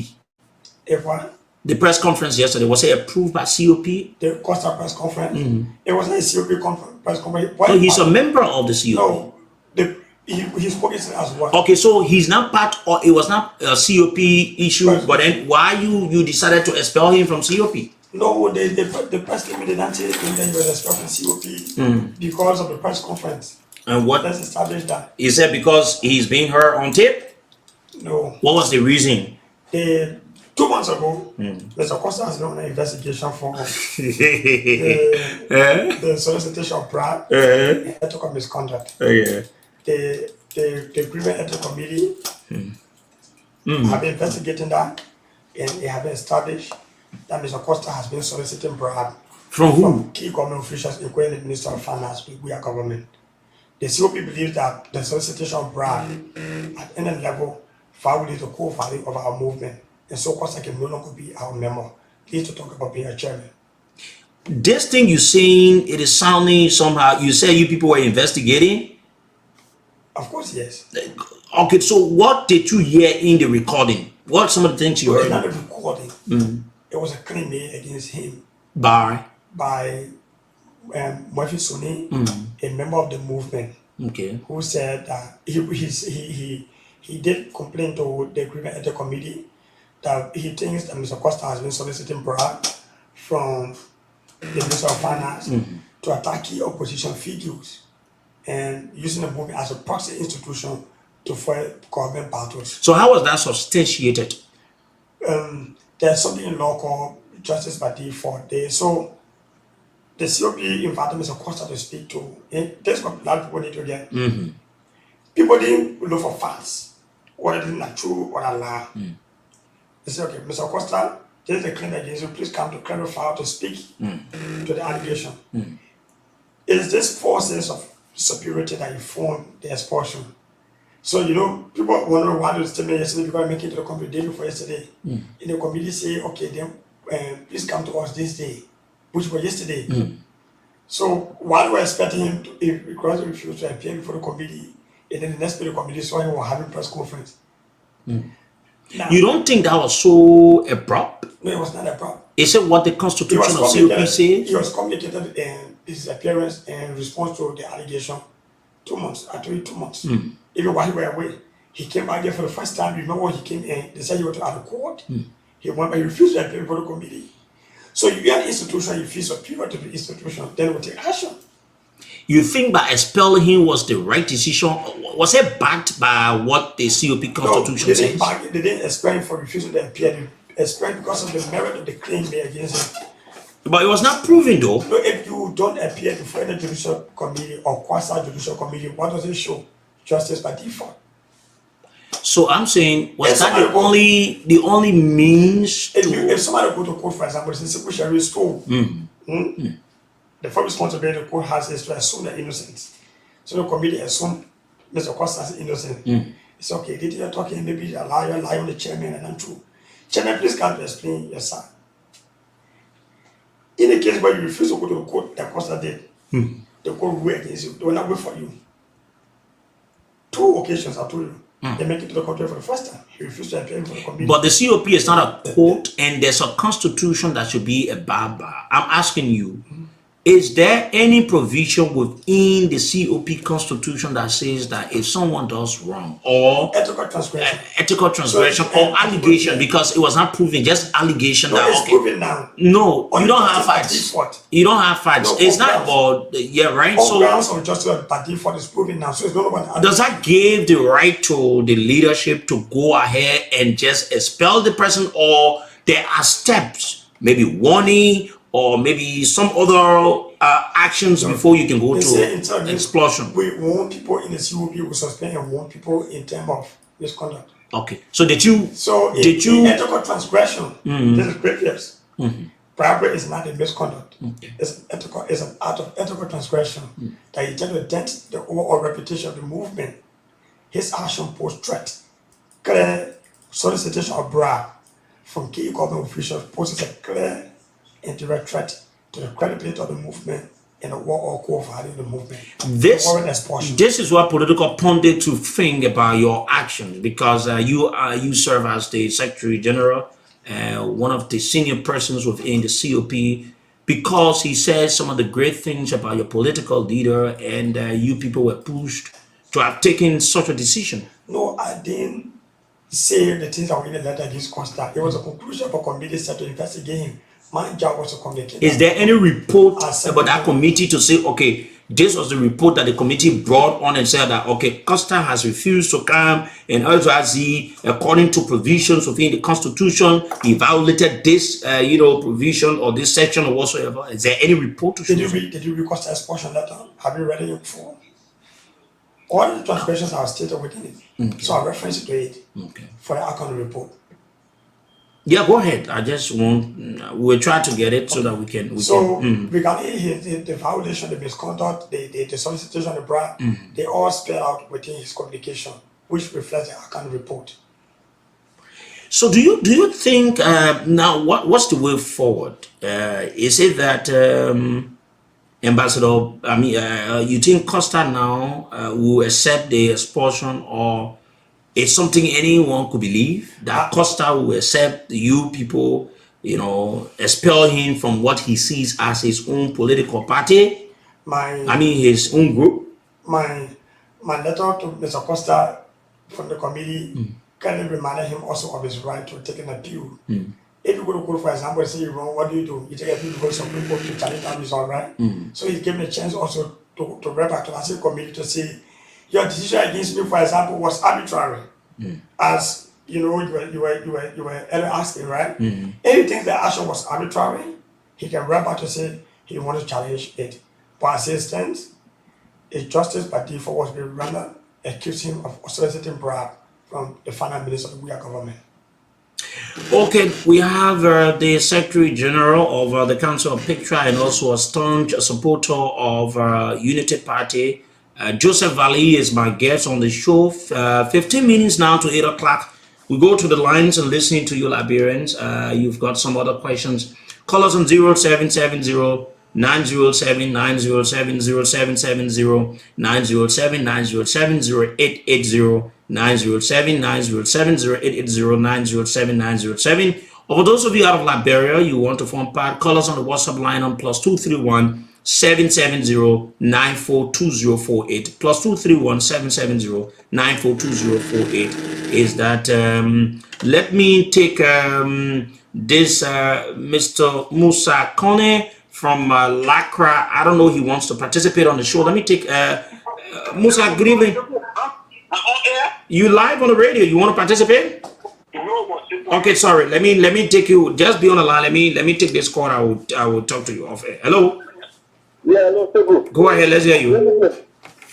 If what? The press conference yesterday, was it approved by COP? The Costa press conference. It wasn't a COP press conference. So he's a member of the COP. No, he spoke it as well. Okay, so he's not part, or it was not a COP issue, but then why you decided to expel him from COP? No, the press statement did not say anything that he was expelled from COP because of the press conference. And what? Let's establish that. Is that because he's being heard on tape? No. What was the reason? 2 months ago, Mr. Costa has been on an investigation for the solicitation of bribe and ethical misconduct. The Agreement Ethical Committee have been investigating that, and it has been established that Mr. Costa has been soliciting bribe from who? From key government officials, including the Minister of Finance, we are government. The COP believes that the solicitation of bribe at any level violates the core value of our movement, and so Costa can no longer be our member. Please to talk about being a chairman. This thing you're saying, it is sounding somehow, you say you people were investigating? Of course, yes. Okay, so what did you hear in the recording? What are some of the things you heard? Not the recording. It was a claim made against him By Murphy Soni, a member of the movement, who said that he did complain to the Agreement Ethical Committee that he thinks that Mr. Costa has been soliciting bribe from the Minister of Finance to attack key opposition figures and using the movement as a proxy institution to fight government battles. So how was that substantiated? There's something in law called justice by default. So the COP invited Mr. Costa to speak to, and this is what a lot of people need to get. People didn't look for facts, whether it's not true or a lie. They said, okay, Mr. Costa, there's a claim against you, please come to clarify or to speak to the allegation. It's this forces of superiority that inform the expulsion. So, people wonder why the statement yesterday, because I make it to the committee day before yesterday. In the committee say, okay, then please come to us this day, which was yesterday. So, while we're expecting him to, if because he refused to appear before the committee, and then the next day the committee saw him having a press conference. Now, you don't think that was so abrupt? No, it was not abrupt. Is it what the Constitution of COP says? He was communicated in his appearance in response to the allegation 2 months. I told you 2 months. Even while he was away, he came back there for the first time. You remember when he came in, they said he went to the court. He went, but he refused to appear before the committee. So you get an institution, you feel superior to the institution, then we take action. You think by expelling him was the right decision? Was it backed by what the COP Constitution says? They didn't expel him for refusing to appear. They expelled because of the merit of the claim made against him. But it was not proven though. No, if you don't appear before any judicial committee or quasi-judicial committee, what does it show? Justice by default. So I'm saying, was that the only means if somebody go to court, for example, it's a simple sheriff school. The first responsibility the court has is to assume the innocence. So the committee assume Mr. Costa is innocent. It's okay, did you talking maybe a liar, lie on the chairman and untrue. Chairman, please come to explain your side. In the case where you refuse to go to the court, the Costa did. The court will wait against you. They will not wait for you. 2 occasions I told you. They make it to the court for the first time. He refused to appear for the committee. But the COP is not a court, and there's a constitution that should be abided by. I'm asking you, is there any provision within the COP constitution that says that if someone does wrong or ethical transgression, or allegation, because it was not proven, just allegation that it's proven now. No, you don't have facts. You don't have facts. It's not about right. So grounds of justice by default is proven now. So it's not about. Does that give the right to the leadership to go ahead and just expel the person, or there are steps, maybe warning or maybe some other actions before you can go to expulsion? We warn people in the COP, we suspend and warn people in terms of misconduct. Okay, so did you? So in ethical transgression, this is previous. Bribery is not a misconduct. Okay. It's ethical. It's an act of ethical transgression that you tend to dent the overall reputation of the movement. His action posed threat, clear solicitation of bribe from key government officials poses a clear and direct threat to the credibility of the movement and the overall core value of the movement. This is what political pundits to think about your actions, because you serve as the Secretary General, one of the senior persons within the COP, because he says some of the great things about your political leader, and you people were pushed to have taken such a decision. No, I didn't say the things that were in the letter against Costa. It was a conclusion of a committee set to investigate him. My job was to communicate. Is there any report about that committee to say, okay, this was the report that the committee brought on and said that, okay, Costa has refused to come, and also as he, according to provisions within the Constitution, he violated this, provision or this section or whatsoever? Is there any report to show? Did you read Costa expulsion letter? Have you read it before? All the transgressions are stated within it. Okay. So I reference to it for the account report. Yeah, go ahead. I just want, we'll try to get it so that we can. Regarding the violation, the misconduct, the solicitation, the bribe, they all spell out within his communication, which reflects the account report. So do you think now what's the way forward? Is it that Ambassador, you think Costa now will accept the expulsion, or it's something anyone could believe that Costa will accept you people, expel him from what he sees as his own political party? His own group? My letter to Mr. Costa from the committee kindly reminded him also of his right to take an appeal. If you go to court, for example, say you're wrong, what do? You take a appeal to Supreme Court to challenge that result, right? So he's given a chance also to rep back to the committee to say, your decision against me, for example, was arbitrary. As you were asking, right? If he thinks the action was arbitrary, he can rep back to say he wants to challenge it. But as it stands, a justice by default was being rendered, accused him of soliciting bribe from the final minister of the government. Okay, we have the Secretary General of the Council of Picture, and also a staunch supporter of Unity Party. Joseph Valley is my guest on the show. 15 minutes now to 8 o'clock. We go to the lines and listen to you, Liberians. You've got some other questions. Call us on 0770 907 907 0770 907 907 0880 907 907 0880 907 907. Or for those of you out of Liberia, you want to form part, call us on the WhatsApp line on +231 770 942048. +231 770 942048 is that. Let me take this Mr. Musa Kone from Lacra. I don't know, he wants to participate on the show. Let me take Musa, good evening. You live on the radio, you want to participate? Okay, sorry, let me take you, just be on the line. Let me take this call. I will talk to you off air. Hello. Yeah, hello, Sebu. Go ahead, let's hear you.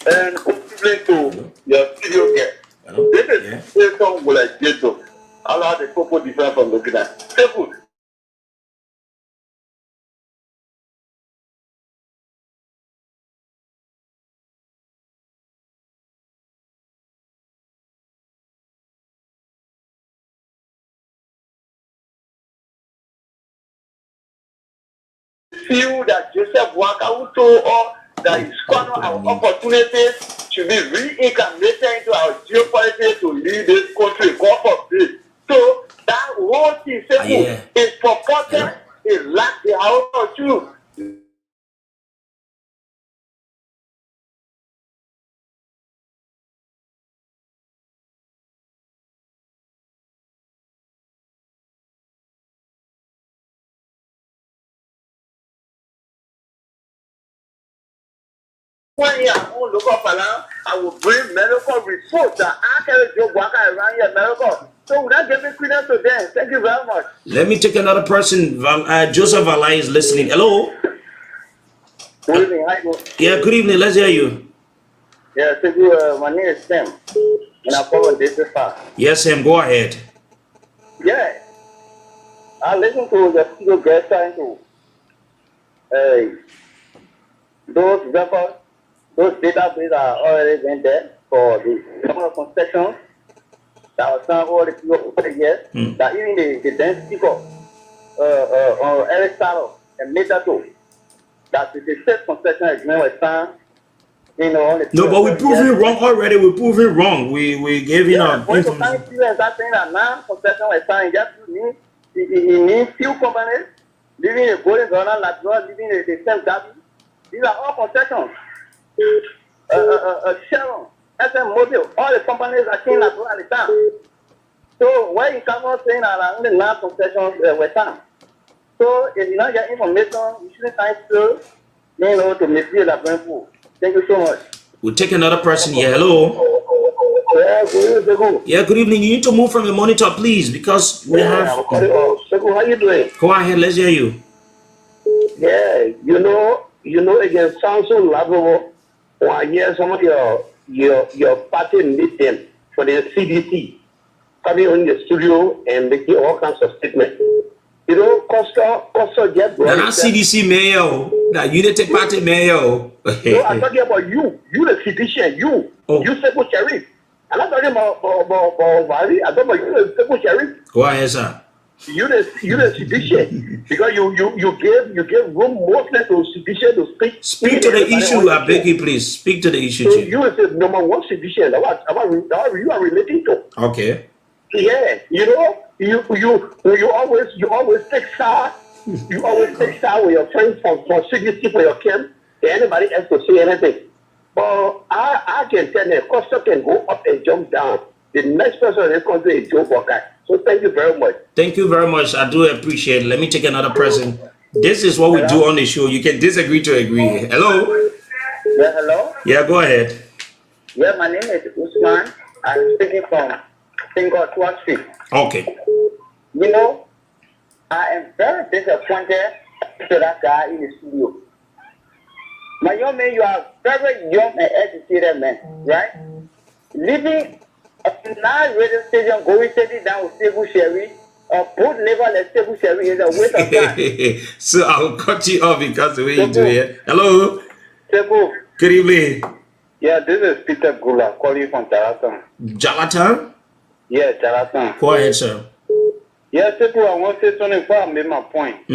And compliment to your studio guest. This is song will I get to allow the people different from looking at Sebu. Feel that Joseph Wakauto or that is corner our opportunities to be reincarnated into our geopolitics to lead this country, God forbid. So that whole thing is purported, is lack the house of truth. When you are on local plan, I will bring medical reports that I can job work around here medical. So would that give me credence to them? Thank you very much. Let me take another person. Joseph Valai is listening. Hello. Good evening. Hi, Yeah, good evening. Let's hear you. yeah, thank you. My name is Sam. And I'm from this far. Yes, Sam, go ahead. Yeah. I listen to the studio guest trying to those records, those databases are already been there for the number of concessions that was done over the years. That even the density of on Aristotle and Metato, that the state concession agreement was signed. You know, on the No, but we proved it wrong already. We proved it wrong. We gave you yeah, when you information. find students that saying that non-concession was signed, just it means few companies living in Golden Ghana, Latvia, living in the same Gabi. These are all concessions. Sharon, SM Mobile, all the companies are saying that at the time. So why you come out saying that only non-concessions were signed? So if you don't get information, you shouldn't try to, to mislead the people. Thank you so much. We'll take another person here. Hello. Yeah, good evening. Yeah, good evening. You need to move from the monitor, please, because we have. Segu, how you doing? Go ahead. Let's hear you. Yeah, you know, again, sounds so lovable. When I hear some of your party meeting for the CDC coming on the studio and making all kinds of statements. You know, Costa get Now, not CDC mayor. Now, you didn't take part in mayor. No, I'm talking about you. You the physician. You Segu Sheriff. I'm not talking about Wari. I'm talking about you the Segu Sheriff. Go ahead, sir. You the physician because you gave room mostly to physician to speak. Speak to the issue. I beg you, please. Speak to the issue. So you is the number one physician. That you are relating to. Okay. Yeah, you know, you always take side. You always take side with your friends for CDC for your camp. Anybody else to say anything. But I can tell you, Costa can go up and jump down. The next person is going to be Joe Walker. So thank you very much. Thank you very much. I do appreciate it. Let me take another person. This is what we do on the show. You can disagree to agree. Hello? Yeah, hello? Yeah, go ahead. Yeah, my name is Usman. I'm speaking from Single Street. Okay. You know, I am very disappointed to that guy in the studio. My young man, you are very young and educated man, right? Living now radio station going steady down with Segu Sherry or put level at Segu Sherry is a waste of time. So I'll cut you off because the way you do it. Hello. Segu. Good evening. Yeah, this is Peter Gula calling from Jaratan. Jaratan? Yeah, Jaratan. Go ahead, sir. Yeah, Segu, I want to say something before I make my point.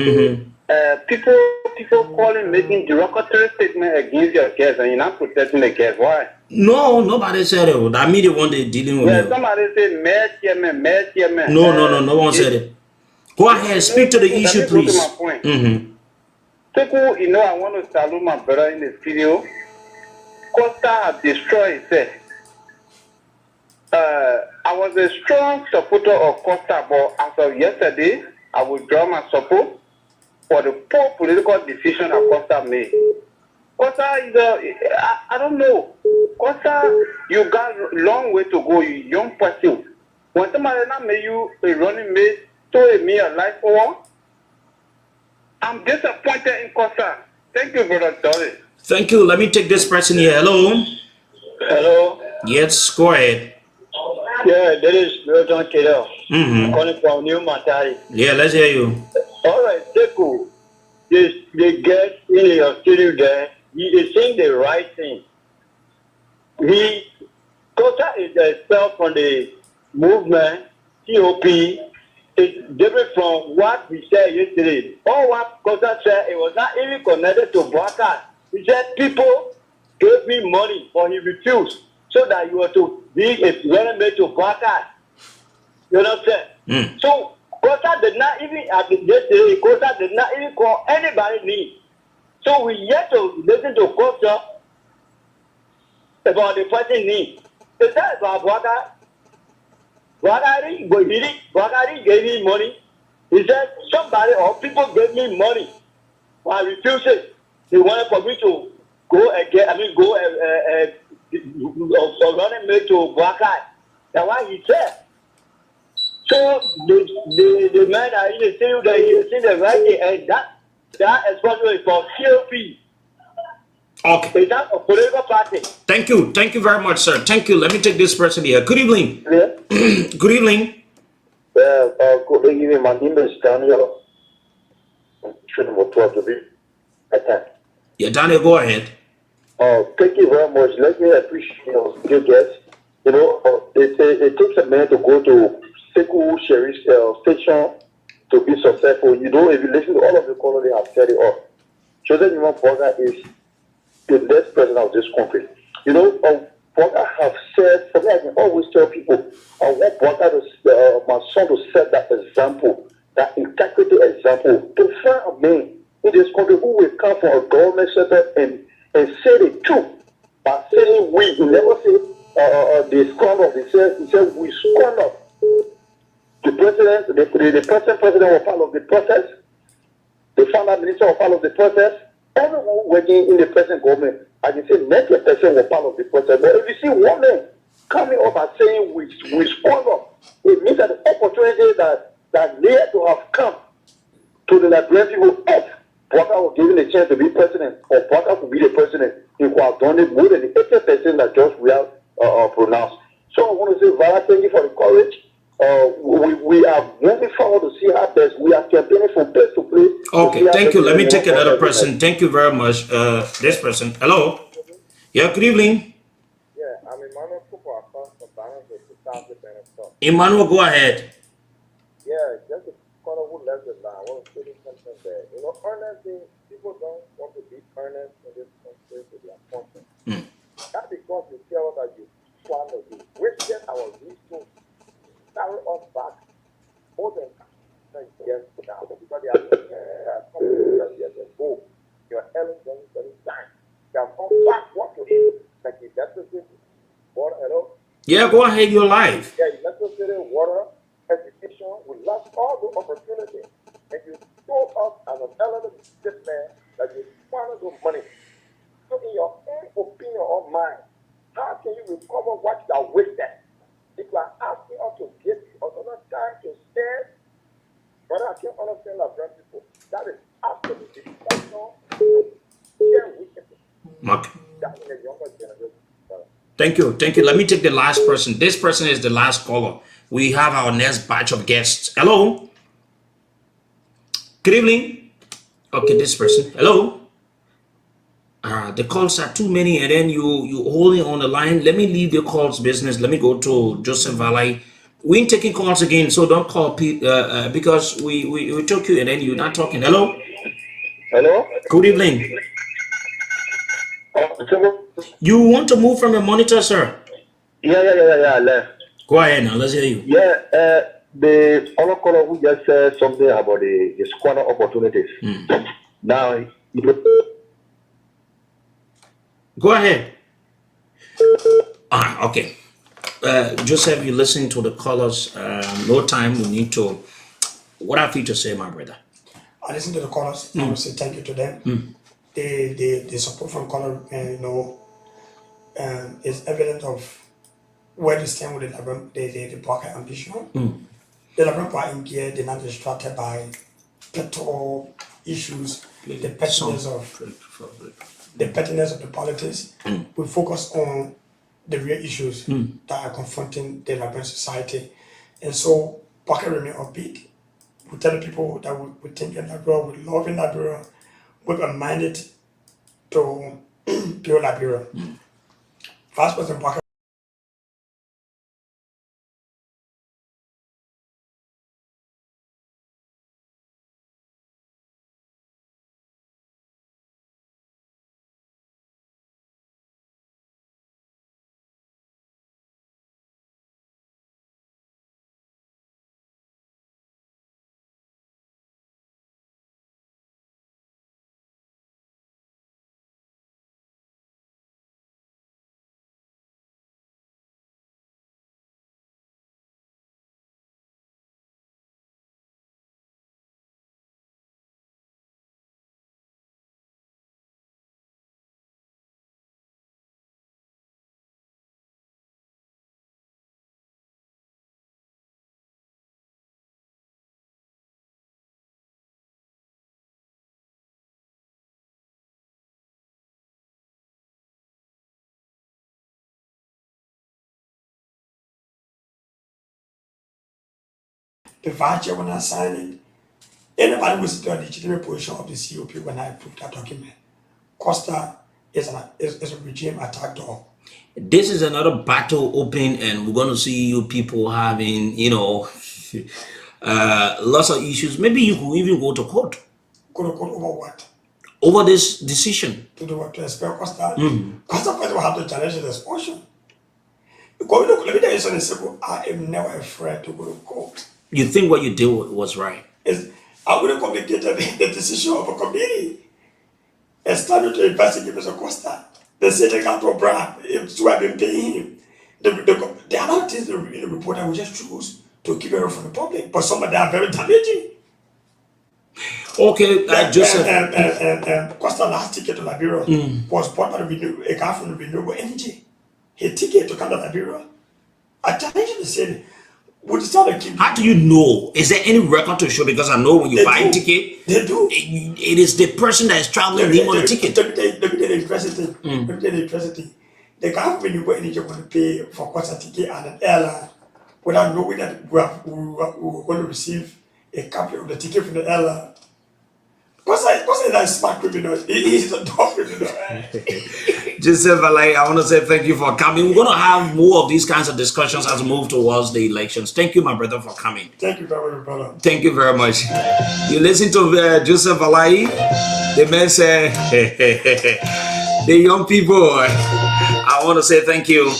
People calling, making derogatory statement against your guests, and you're not protecting the guests. Why? No, nobody said it. I mean, the one they dealing with. Yeah, somebody said mayor chairman. No one said it. Go ahead, speak to the issue, please. Let me go to my point. People, you know, I want to salute my brother in the studio. Costa has destroyed itself. I was a strong supporter of Costa, but as of yesterday, I withdraw my support for the poor political decision that Costa made. Costa is I don't know. Costa, you got a long way to go, you young person. When somebody not made you a running mate, told me a life forward, I'm disappointed in Costa. Thank you, Brother Doris. Thank you. Let me take this person here. Hello. Hello. Yes, go ahead. Yeah, that is Milton Kedel. Calling from New Matari. Yeah, let's hear you. All right, Seku. They get in your studio there. He is saying the right thing. Costa is itself from the movement, COP. It's different from what we said yesterday. All what Costa said, it was not even connected to broadcast. He said people gave me money, but he refused, so that you were to be a running mate to broadcast. You know what I'm saying? So Costa did not even, yesterday, Costa did not even call anybody name. So we yet to listen to Costa about the person name. Is that about broadcast? Broadcast gave me money. He said somebody or people gave me money. I refused it. They wanted for me to go again. Running mate to broadcast. That's why he said. So the man that is saying that he is saying the right thing, and that is responsible for CLP. Okay. Is that a political party? Thank you. Thank you very much, sir. Thank you. Let me take this person here. Good evening. Yeah. Good evening. Good evening. My name is Daniel. I'm trying to be attacked. Yeah, Daniel, go ahead. Thank you very much. Let me appreciate your guest. You know, it takes a man to go to Sekou Sheriff station to be successful. You know, if you listen to all of the callers, they have said it all. Joseph Nima Boga is the best president of this country. You know, Boga have said, for me, I can always tell people, I want Boga, my son, to set that example, that integrity example, to find a man in this country who will come from a government sector and say the truth. By saying we, he never say the scorn he said we scorn of. The president, the present president was part of the process. The former minister was part of the process. Everyone working in the present government, I can say 90% were part of the process. But if you see one man coming up and saying we scorn of, it means that the opportunity that they had to have come to the Liberian people, if Walker was given a chance to be president, or Walker could be the president, he would have done it more than the 80% that George Weah pronounced. So I want to say, Vala, thank you for the courage. We are moving forward to see how best we are campaigning from place to place. Okay, thank you. Let me take another person. Thank you very much. This person. Hello. Yeah, good evening. Yeah, I'm Emmanuel Cooper across the balance of 2000 Benefit. Emmanuel, go ahead. Yeah, just a caller who left it now. I want to say something there. You know, honestly, people don't want to be earnest in this country to their content. That's because you tell us that you swallowed, you wasted our resources, carry us back more than years now. Because they are companies that years ago, you're telling them very time. They have come back what to do. Like electricity, water, hello? Yeah, go ahead. You're live. Yeah, electricity, water, education, we lost all the opportunity. And you told us as an elderly businessman that you wanted the money. So in your own opinion or mind, how can you recover what you are wasted? If you are asking us to give us another time to spend, but I can't understand like young people. That is absolutely personal. Share wickedness. Okay. That in the younger generation. Thank you. Thank you. Let me take the last person. This person is the last caller. We have our next batch of guests. Hello. Good evening. Okay, this person. Hello. The calls are too many, and then you hold it on the line. Let me leave the calls business. Let me go to Joseph Valley. We ain't taking calls again, so don't call because we took you and then you're not talking. Hello. Hello? Good evening. You want to move from your monitor, sir? Yeah, I left. Go ahead now. Let's hear you. Yeah, the other caller who just said something about the squatter opportunities. Now, you know, Go ahead. Okay. Joseph, you listen to the callers. No time. We need to. What have you to say, my brother? I listen to the callers. I want to say thank you to them. The support from caller, is evident of where they stand with the Parker ambition. The Labour Party in gear, they're not distracted by petrol issues, the pettiness of the politics. We focus on the real issues that are confronting the Liberian society. And so Parker remain upbeat. We tell the people that we think in Liberia, we love in Liberia, we're minded to build Liberia. Vice President Parker the vice chair when I signed it. Anybody who is in the legitimate position of the COP when I approved that document. Costa is a regime attack dog. This is another battle opening, and we're going to see you people having, lots of issues. Maybe you could even go to court. Go to court over what? Over this decision. To do what? To expel Costa? Costa will have to challenge the expulsion. Because let me tell you something simple. I am never afraid to go to court. You think what you did was right? I wouldn't complicate the decision of a committee. It's time to investigate Mr. Costa. They say they got to bribe. It's who have been paying him. There are not things in the report that we just choose to keep it away from the public, but some of them are very damaging. Okay, Joseph. And Costa last ticket to Liberia was bought by a guy from the renewable energy. His ticket to come to Liberia. I challenge you to say, how do you know? Is there any record to show? Because I know when you buy a ticket, they do. It is the person that is traveling name on the ticket. Let me tell you the interesting thing. Let me tell you the interesting thing. The guy from renewable energy going to pay for Costa ticket and an airline without knowing that we were going to receive a copy of the ticket from the airline. Costa is a smart criminal. He's a dumb criminal. Joseph, I want to say thank you for coming. We're going to have more of these kinds of discussions as we move towards the elections. Thank you, my brother, for coming. Thank you very much, brother. Thank you very much. You listen to Joseph Alai. The man said, the young people, I want to say thank you.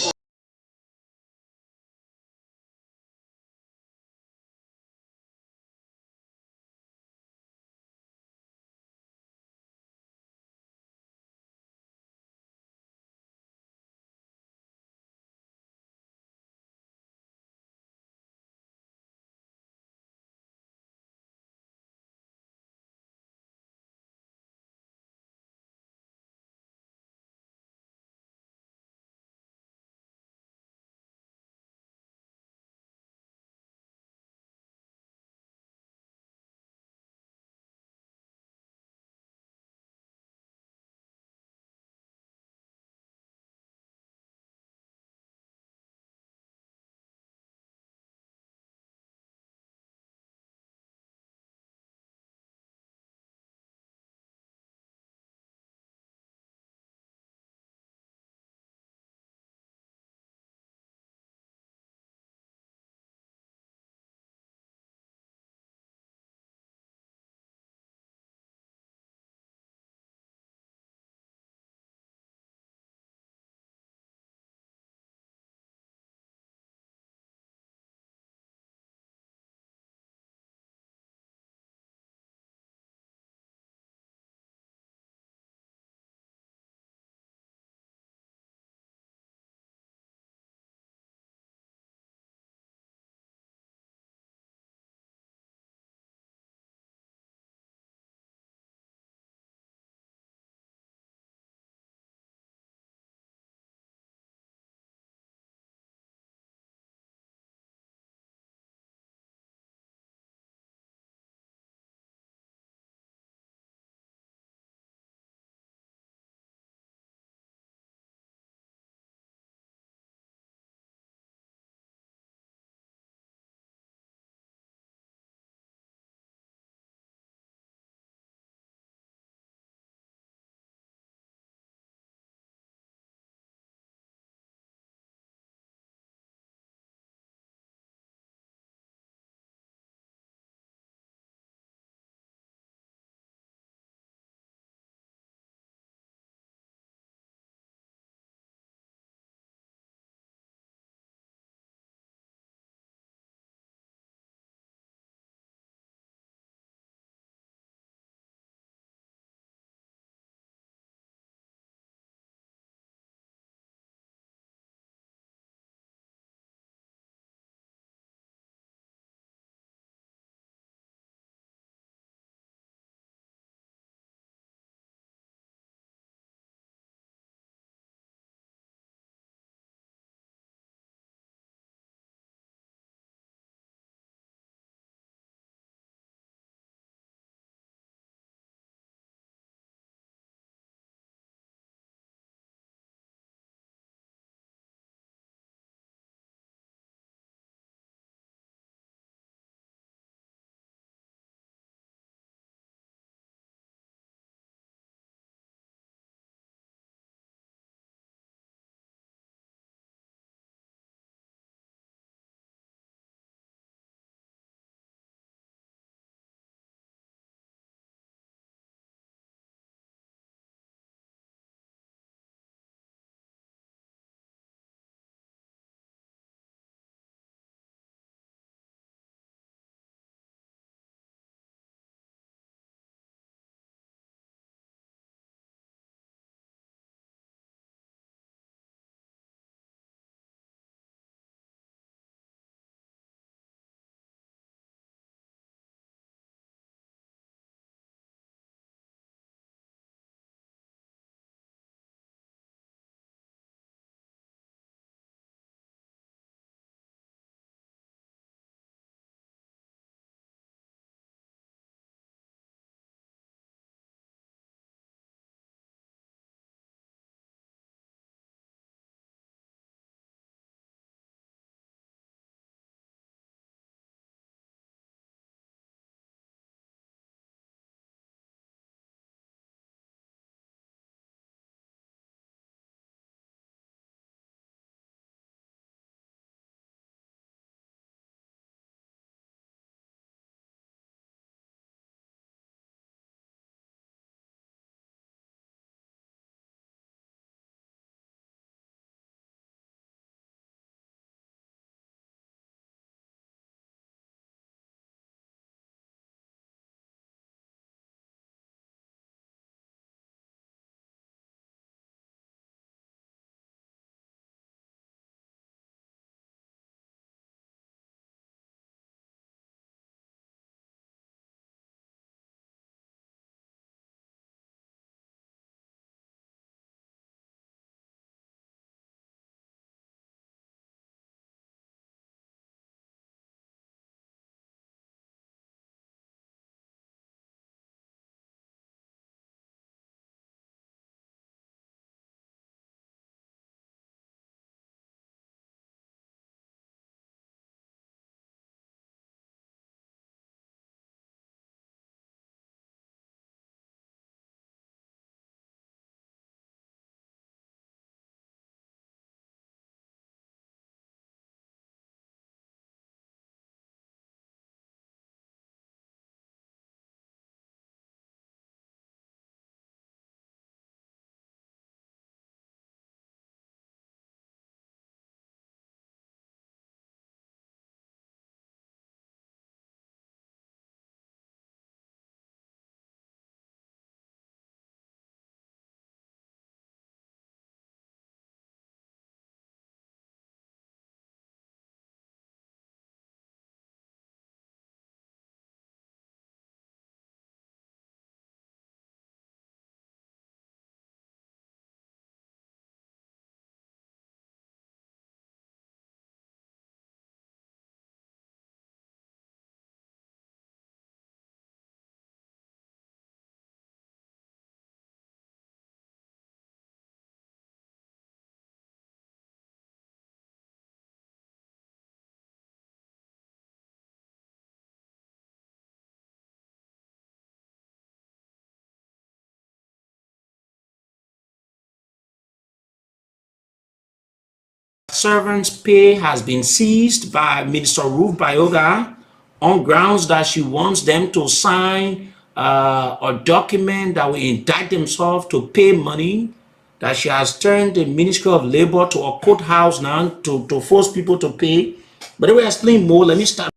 servant's pay has been seized by Minister Ruth Bayoga on grounds that she wants them to sign a document that will indict themselves to pay money, that she has turned the Ministry of Labor to a courthouse now to force people to pay. But they will explain more. Let me start.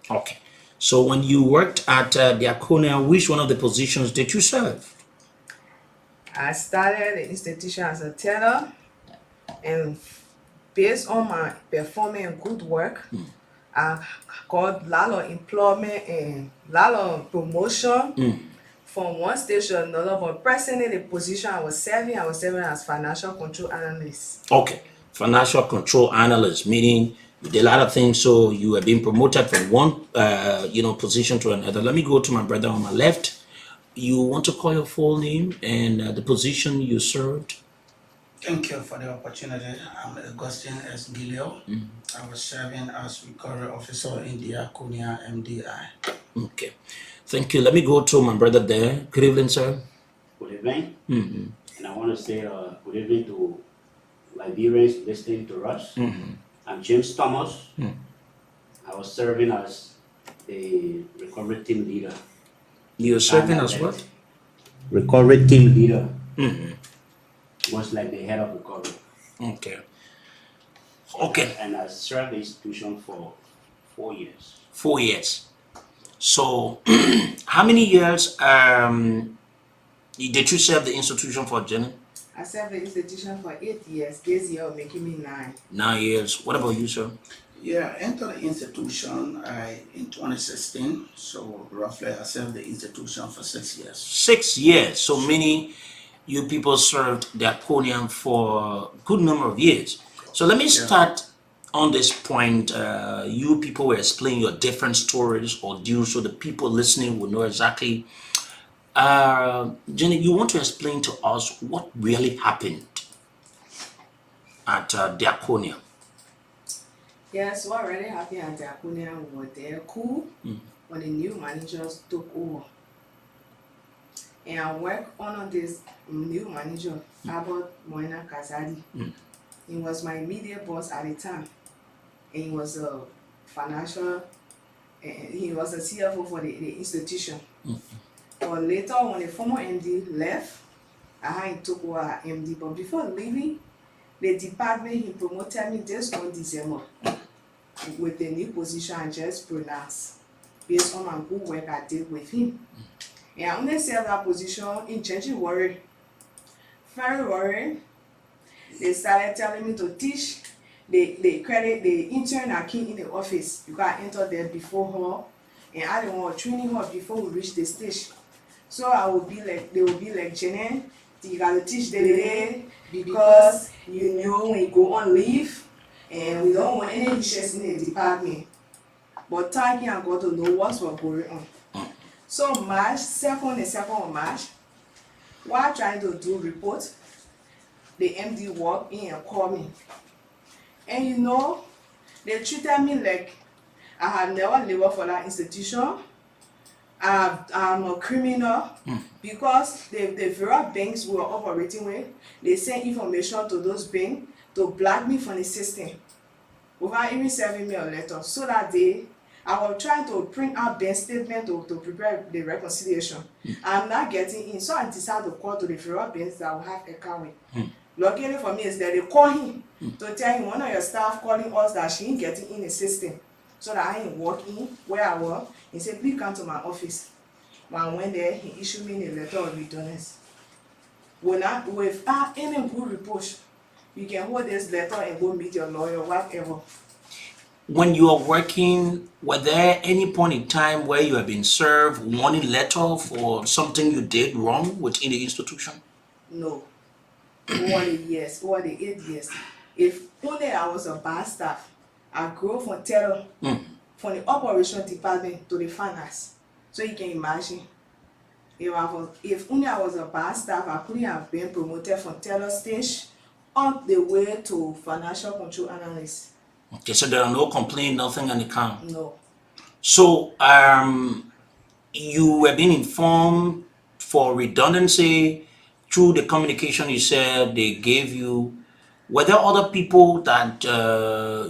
Okay. So when you worked at Diaconia, which one of the positions did you serve? I started the institution as a teller, and based on my performing good work, I got a lot of employment and a lot of promotion from one station to another. But presently, the position I was serving as financial control analyst. Okay. Financial control analyst, meaning you did a lot of things, so you have been promoted from one position to another. Let me go to my brother on my left. You want to call your full name and the position you served? Thank you for the opportunity. I'm Augustine S. Gilio. I was serving as recovery officer in Diaconia MDI. Okay. Thank you. Let me go to my brother there. Good evening, sir. Good evening. And I want to say good evening to Liberians listening to us. I'm James Thomas. I was serving as the recovery team leader. You're serving as what? Recovery team leader. Was like the head of recovery. Okay. Okay. And I served the institution for 4 years. 4 years. So, how many years did you serve the institution for, Jenny? I served the institution for 8 years. This year, making me 9. 9 years. What about you, sir? Yeah, I entered the institution in 2016. So roughly I served the institution for 6 years. 6 years. So many you people served Diaconia for a good number of years. So let me start on this point. You people were explaining your different stories or deals so the people listening will know exactly. Jenny, you want to explain to us what really happened at Diaconia? Yes, what really happened at Diaconia was there cool when the new managers took over. And I worked under this new manager, Albert Moina Kazadi. He was my immediate boss at the time. And he was a financial, he was a CFO for the institution. But later, when the former MD left, I took over MD. But before leaving, the department, he promoted me this one December with the new position I just pronounced, based on my good work I did with him. And I only served that position in January. February, they started telling me to teach. They credit the intern that came in the office. You got to enter there before her. And I didn't want to train her before we reach the stage. So I would be like, they would be like, Jenny, you got to teach the because you know when you go on leave and we don't want any issues in the department. But thanking I got to know what's going on. So March, 2nd of March, while trying to do report, the MD walked in and called me. And you know, they treated me like I have never lived for that institution. I'm a criminal because the various banks we were operating with, they send information to those banks to block me from the system without even sending me a letter. So that day, I was trying to print out bank statement to prepare the reconciliation. I'm not getting in, so I decided to call to the various banks that I will have account with. Luckily for me is that they call him to tell him one of your staff calling us that she ain't getting in the system. So that I ain't working where I work. He said, please come to my office. When I went there, he issued me a letter of redundance. Without any good reproach, you can hold this letter and go meet your lawyer, whatever. When you are working, were there any point in time where you have been served warning letter for something you did wrong within the institution? No. Over the 8 years. If only I was a bad staff, I grew from teller, from the operation department to the finance. So you can imagine. If only I was a bad staff, I couldn't have been promoted from teller stage on the way to financial control analyst. Okay, so there are no complaints, nothing on the count. No. So you were being informed for redundancy through the communication you said they gave you. Were there other people that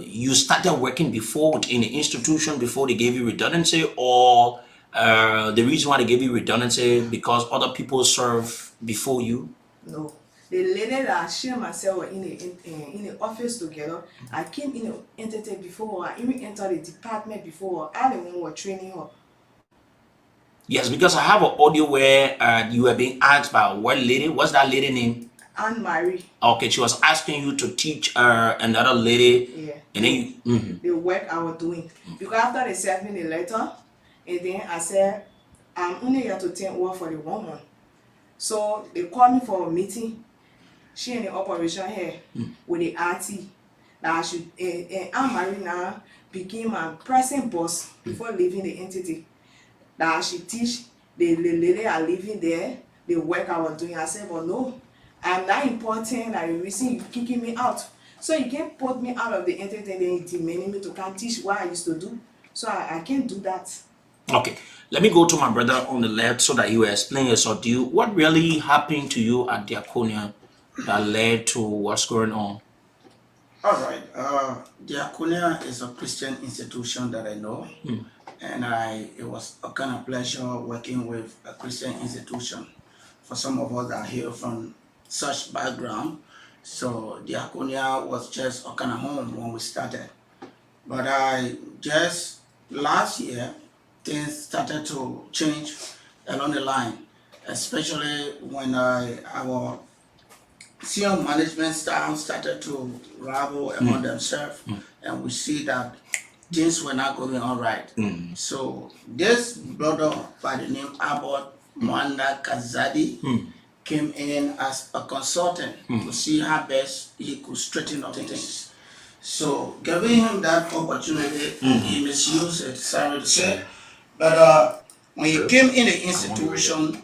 you started working before in the institution before they gave you redundancy, or the reason why they gave you redundancy because other people served before you? No. The lady that she and myself were in the office together, I came in the entity before, I even entered the department before, I the one were training her. Yes, because I have an audio where you were being asked by what lady? What's that lady name? Anne-Marie. Okay, she was asking you to teach another lady. Yeah. And then the work I was doing. Because after they sent me the letter, and then I said, I'm only here to take over for the 1 month. So they called me for a meeting. She in the operation here with the RT. That I should, Anne-Marie now became my present boss before leaving the entity. That I should teach the lady are living there, the work I was doing. I said, but no, I'm not important. That the reason you kicking me out. So you can't put me out of the entity and then demanding me to come teach what I used to do. So I can't do that. Okay, let me go to my brother on the left so that he will explain his ordeal. What really happened to you at Diaconia that led to what's going on? All right. Diaconia is a Christian institution that I know. And it was a kind of pleasure working with a Christian institution. For some of us that are here from such background, so Diaconia was just a kind of home when we started. But just last year, things started to change along the line, especially when our senior management staff started to rival among themselves, and we see that things were not going all right. So this brother by the name Abbott Mwanda Kazadi came in as a consultant to see how best he could straighten up things. So giving him that opportunity, he misused it, sorry to say. But when he came in the institution,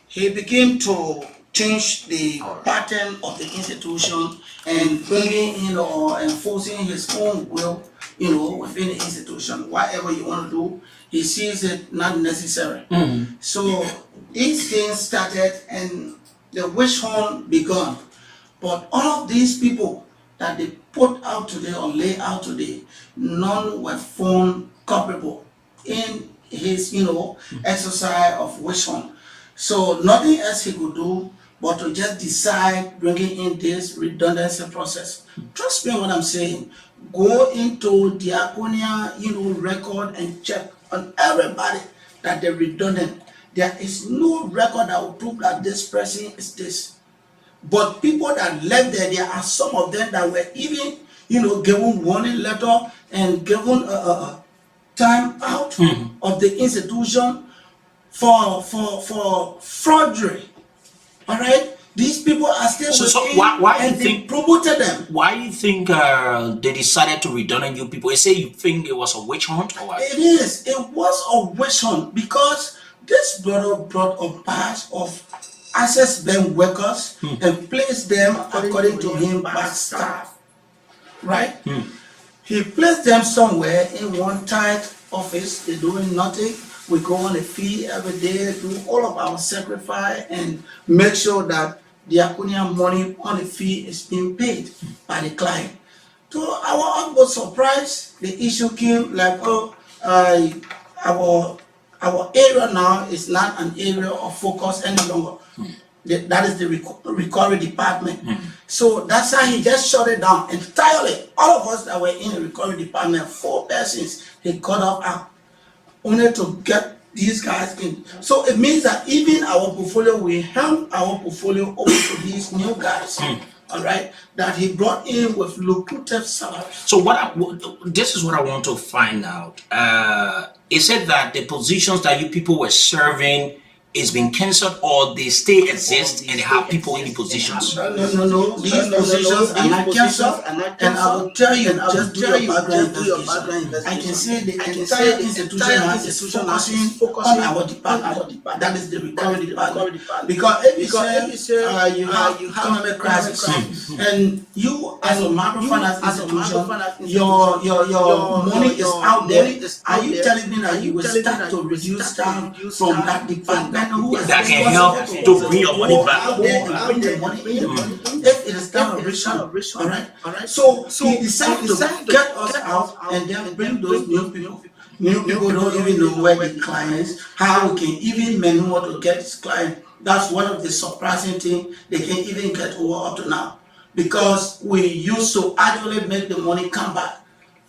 he began to change the pattern of the institution and bringing in or enforcing his own will, within the institution. Whatever you want to do, he sees it not necessary. So these things started and the witch hunt began. But all of these people that they put out today or lay out today, none were found culpable in his, exercise of witch hunt. So nothing else he could do but to just decide bringing in this redundancy process. Trust me what I'm saying. Go into Diaconia, record and check on everybody that they're redundant. There is no record that will prove that this person is this. But people that left there are some of them that were even, given warning letter and given time out of the institution for fraudulence. All right, these people are still so why and you they think promoted them. Why you think they decided to redundant you people? You say you think it was a witch hunt or what? It is. It was a witch hunt because this brother brought a batch of access bank workers and placed them according to him by staff. Right? He placed them somewhere in one tight office. They're doing nothing. We go on a fee every day, do all of our sacrifice and make sure that the Diaconia money on the fee is being paid by the client. To our utmost surprise, the issue came like, our area now is not an area of focus any longer. That is the recovery department. So that's how he just shut it down entirely. All of us that were in the recovery department, 4 persons, he cut off out only to get these guys in. So it means that even our portfolio, we hand our portfolio over to these new guys. All right, that he brought in with lucrative salaries. So this is what I want to find out. It said that the positions that you people were serving is being cancelled, or they still exist and they have people in the positions? No. These positions are not cancelled, and I will tell you, just do your background investigation. I can say the entire institution is focusing on our department. That is the recovery department. Because if you have economic crisis, and you as a microfinance institution, your money is out there. Are you telling me that you will start to reduce staff from that department who is that can help to bring your money back? Out there and bring the money in. If it is kind of risk, all right. So he decided to get us out and then bring those new people. New people don't even know where the client is, how we can even maneuver to get this client. That's one of the surprising things they can even get over up to now, because we used to actually make the money come back.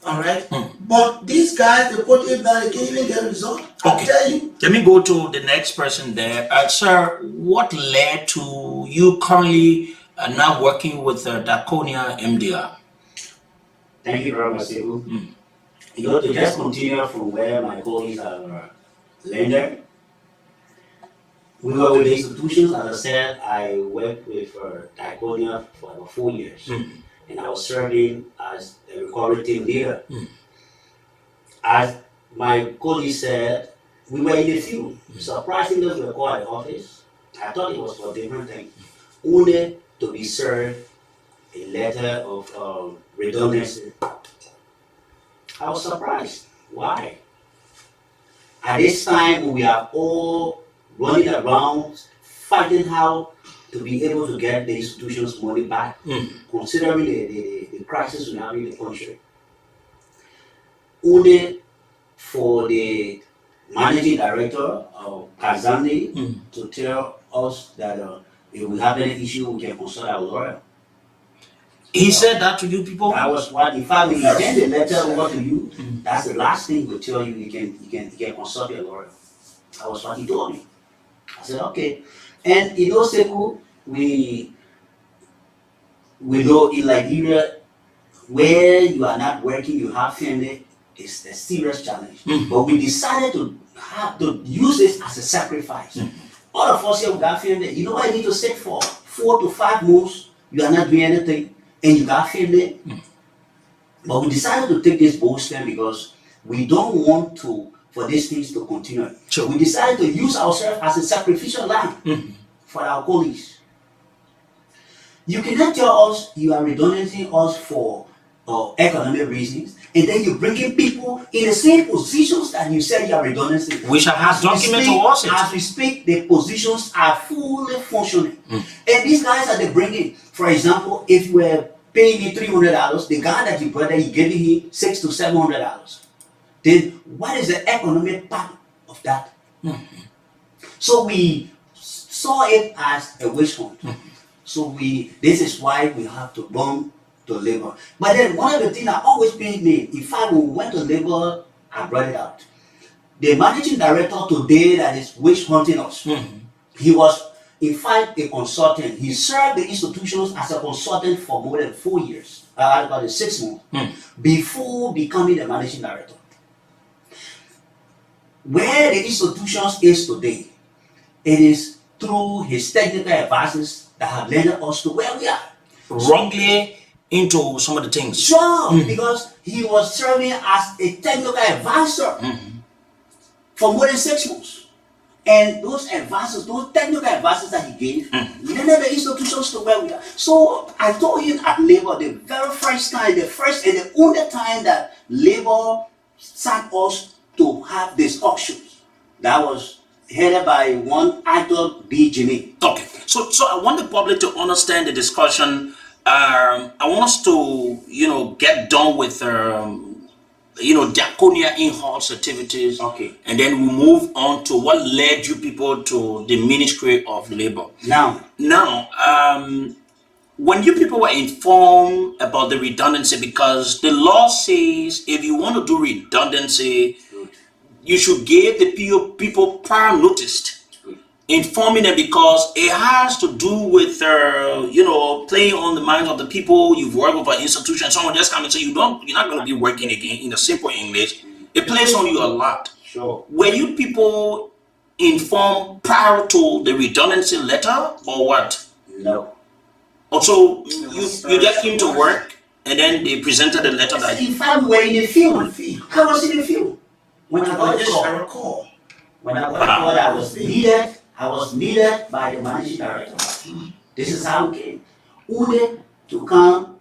All right, but these guys, they put it that they can't even get a result. I tell you. Let me go to the next person there. Sir, what led to you currently now working with Daconia MDR? Thank you very much, Sebu. You know, to just continue from where my colleagues have landed, we were with the institutions. As I said, I worked with Daconia for about 4 years. And I was serving as a recovery team leader. As my colleague said, we were in the field. Surprisingly, we were called at the office. I thought it was for different things. Only to be served a letter of redundancy. I was surprised. Why? At this time, we are all running around, fighting how to be able to get the institution's money back, considering the crisis we have in the country. Only for the managing director of Kazandi to tell us that if we have any issue, we can consult our lawyer. He said that to you people? That was what, in fact, we send the letter over to you. That's the last thing we tell you, you can consult your lawyer. That was what he told me. I said, okay. And in those circles, we know in Liberia, where you are not working, you have family, it's a serious challenge. But we decided to use this as a sacrifice. All of us here with our family, you know what you need to sit for 4 to 5 months, you are not doing anything, and you got family. But we decided to take this bold step because we don't want for these things to continue. So we decided to use ourselves as a sacrificial lamb for our colleagues. You cannot tell us you are redundanting us for economic reasons, and then you're bringing people in the same positions that you said you are redundanting. Which I have documented towards it. As we speak, the positions are fully functioning. And these guys that they bring in, for example, if you were paying me $300, the guy that you brought there, you gave him $600 to $700. Then what is the economic part of that? So we saw it as a witch hunt. So this is why we have to run to labor. But then one of the things that always paid me, in fact, when we went to labor, I brought it out. The managing director today that is witch hunting us, he was in fact a consultant. He served the institutions as a consultant for more than 4 years, about 6 months, before becoming the managing director. Where the institutions is today, it is through his technical advisors that have led us to where we are. Wrongly into some of the things. Sure, because he was serving as a technical advisor for more than 6 months. And those advisors, those technical advisors that he gave, led the institutions to where we are. So I told him at labor, the very first time, the first and the only time that labor sent us to have these auctions, that was headed by one actor, B. Jimmy. Okay, so I want the public to understand the discussion. I want us to, get done with, Daconia in-house activities. Okay. And then we move on to what led you people to the Ministry of Labor. Now, when you people were informed about the redundancy, because the law says if you want to do redundancy, you should give the people prior notice, informing them, because it has to do with playing on the minds of the people you've worked with an institution. Someone just come and say you're not going to be working again. In the simple English, it plays on you a lot. Sure. Were you people informed prior to the redundancy letter or what? No. Also, you just came to work and then they presented the letter that In fact, we were in the field. I was in the field. When I got the I call, recall. when I got the call, I was needed by the managing director. This is how it came. Ude to come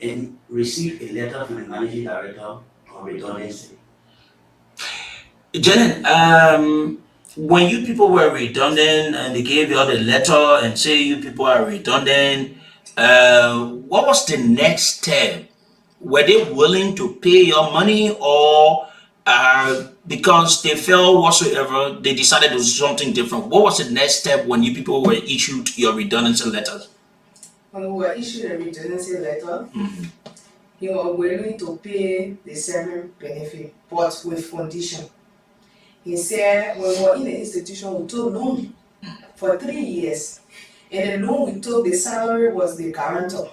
and receive a letter from the managing director of redundancy. Janet, when you people were redundant and they gave you all the letter and say you people are redundant, what was the next step? Were they willing to pay your money or because they felt whatsoever, they decided to do something different? What was the next step when you people were issued your redundancy letters? When we were issued a redundancy letter, he was willing to pay the severance benefit, but with condition. He said when we were in the institution, we took loan for 3 years. And the loan we took, the salary was the guarantor.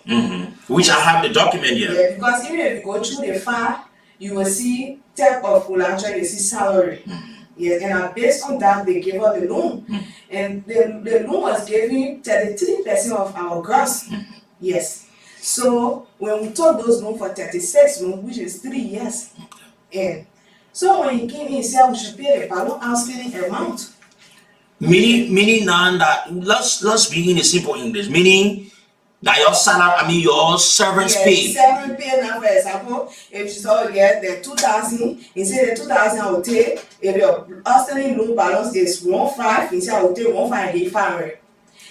Which I have the document here. Yeah, because even if you go through the file, you will see type of collateral, you see salary. Yes, and based on that, they gave us the loan. And the loan was giving 33% of our gross. Yes. So when we took those loans for 36 loans, which is 3 years. And so when he came in, he said we should pay the balloon outstanding amount. Meaning now that let's be in a simple English, meaning that your salary, your servants pay. Severance pay now, for example, if you saw get the 2,000, he said the 2,000 I will take. If your outstanding loan balance is 1,500, he said I will take 1,500.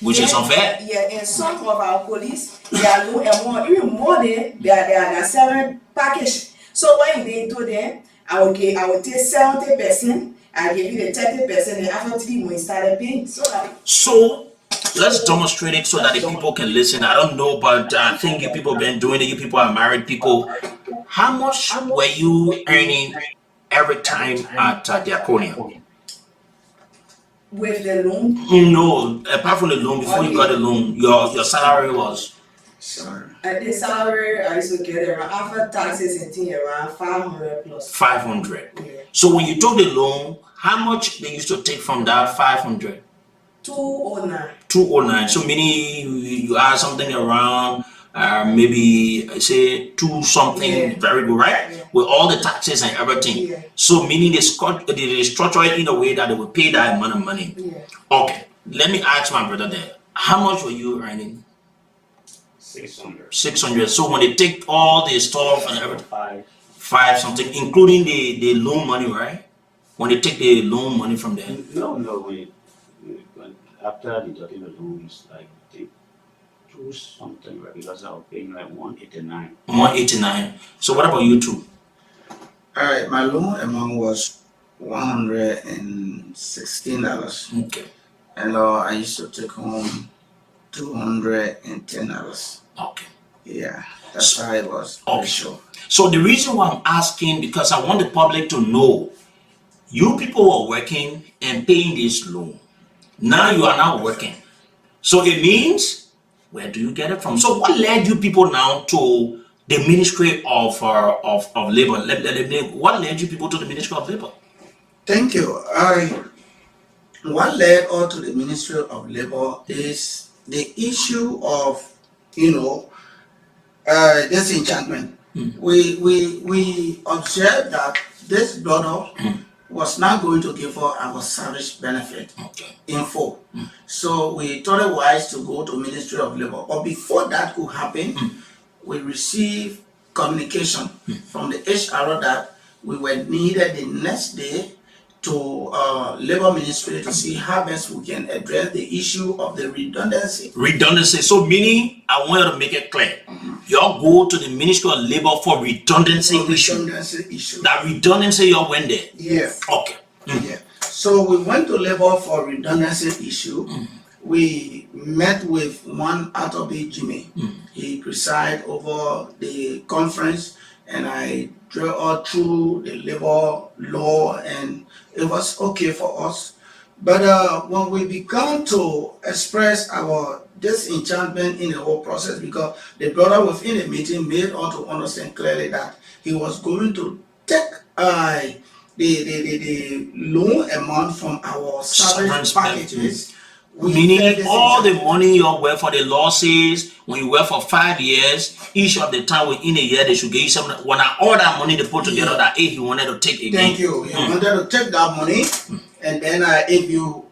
Which is unfair. Yeah, and some of our police, their loan amount even more than their severance package. So when they told them, I will take 70%. I give you the 30%, and after 3 months, started paying. So let's demonstrate it so that the people can listen. I don't know, but I think you people been doing it. You people are married people. How much were you earning every time at Diaconia? With the loan? No, apart from the loan, before you got the loan, your salary was? The salary I used to get around after taxes and things around 500 plus. 500. Yeah. So when you took the loan, how much they used to take from that 500? 209. 209. So meaning you add something around maybe say 2 something, very good, right? Yeah. With all the taxes and everything. Yeah. So meaning they structure it in a way that they will pay that amount of money. Yeah. Okay. Let me ask my brother there. How much were you earning? 600. 600. So when they take all the stuff and everything, 5 something, including the loan money, right? When they take the loan money from there. No. When after deducting the loans, like they do something, right? Because I was paying like 189. 189. So what about you two? All right, my loan amount was $116. Okay. And I used to take home $210. Okay. Yeah, that's how it was. Okay. Sure. So the reason why I'm asking, because I want the public to know, you people were working and paying this loan. Now you are not working. So it means, where do you get it from? So what led you people now to the Ministry of Labor? What led you people to the Ministry of Labor? Thank you. What led us to the Ministry of Labor is the issue of, disenchantment. We observed that this brother was not going to give us our service benefit in full. So we thought it wise to go to Ministry of Labor. But before that could happen, we received communication from the HR that we were needed the next day to Labor Ministry to see how best we can address the issue of the redundancy. Redundancy. So meaning, I wanted to make it clear. Y'all go to the Ministry of Labor for redundancy issue. That redundancy, y'all went there? Yes. Okay. Yeah. So we went to Labor for redundancy issue. We met with one Arthur B. Jimmy. He presided over the conference, and I drew all through the labor law, and it was okay for us. But when we began to express our disenchantment in the whole process, because the brother within the meeting made us to understand clearly that he was going to take the loan amount from our Severance service packages. Meaning all the money you work for the losses, when you work for 5 years, each of the time within a year they should give you some, when all that money they put together, that he wanted to take again. Thank you. He wanted to take that money, and then if you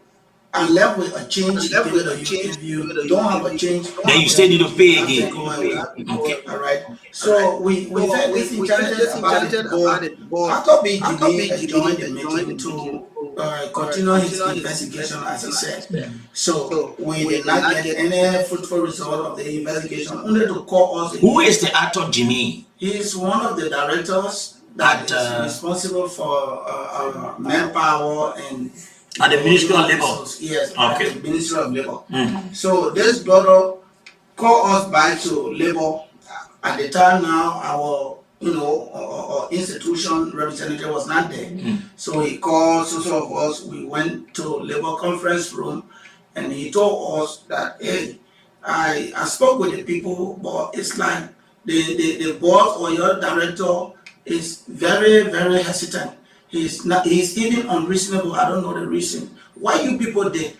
are left with a change, if you don't have a change, then you still need to pay again. Okay. All right. So we felt disenchanted about it, but after BGB joined the meeting to continue his investigation, as he said. So we did not get any fruitful result of the investigation, only to call us. Who is the actor Jimmy? He is one of the directors that is responsible for manpower and at the Ministry of Labor. Yes, okay. At the Ministry of Labor. So this brother called us back to Labor. At the time now, our our institution representative was not there. So he called some of us. We went to Labor conference room, and he told us that, hey, I spoke with the people, but it's like the boss or your director is very, very hesitant. He's even unreasonable. I don't know the reason. Why you people there?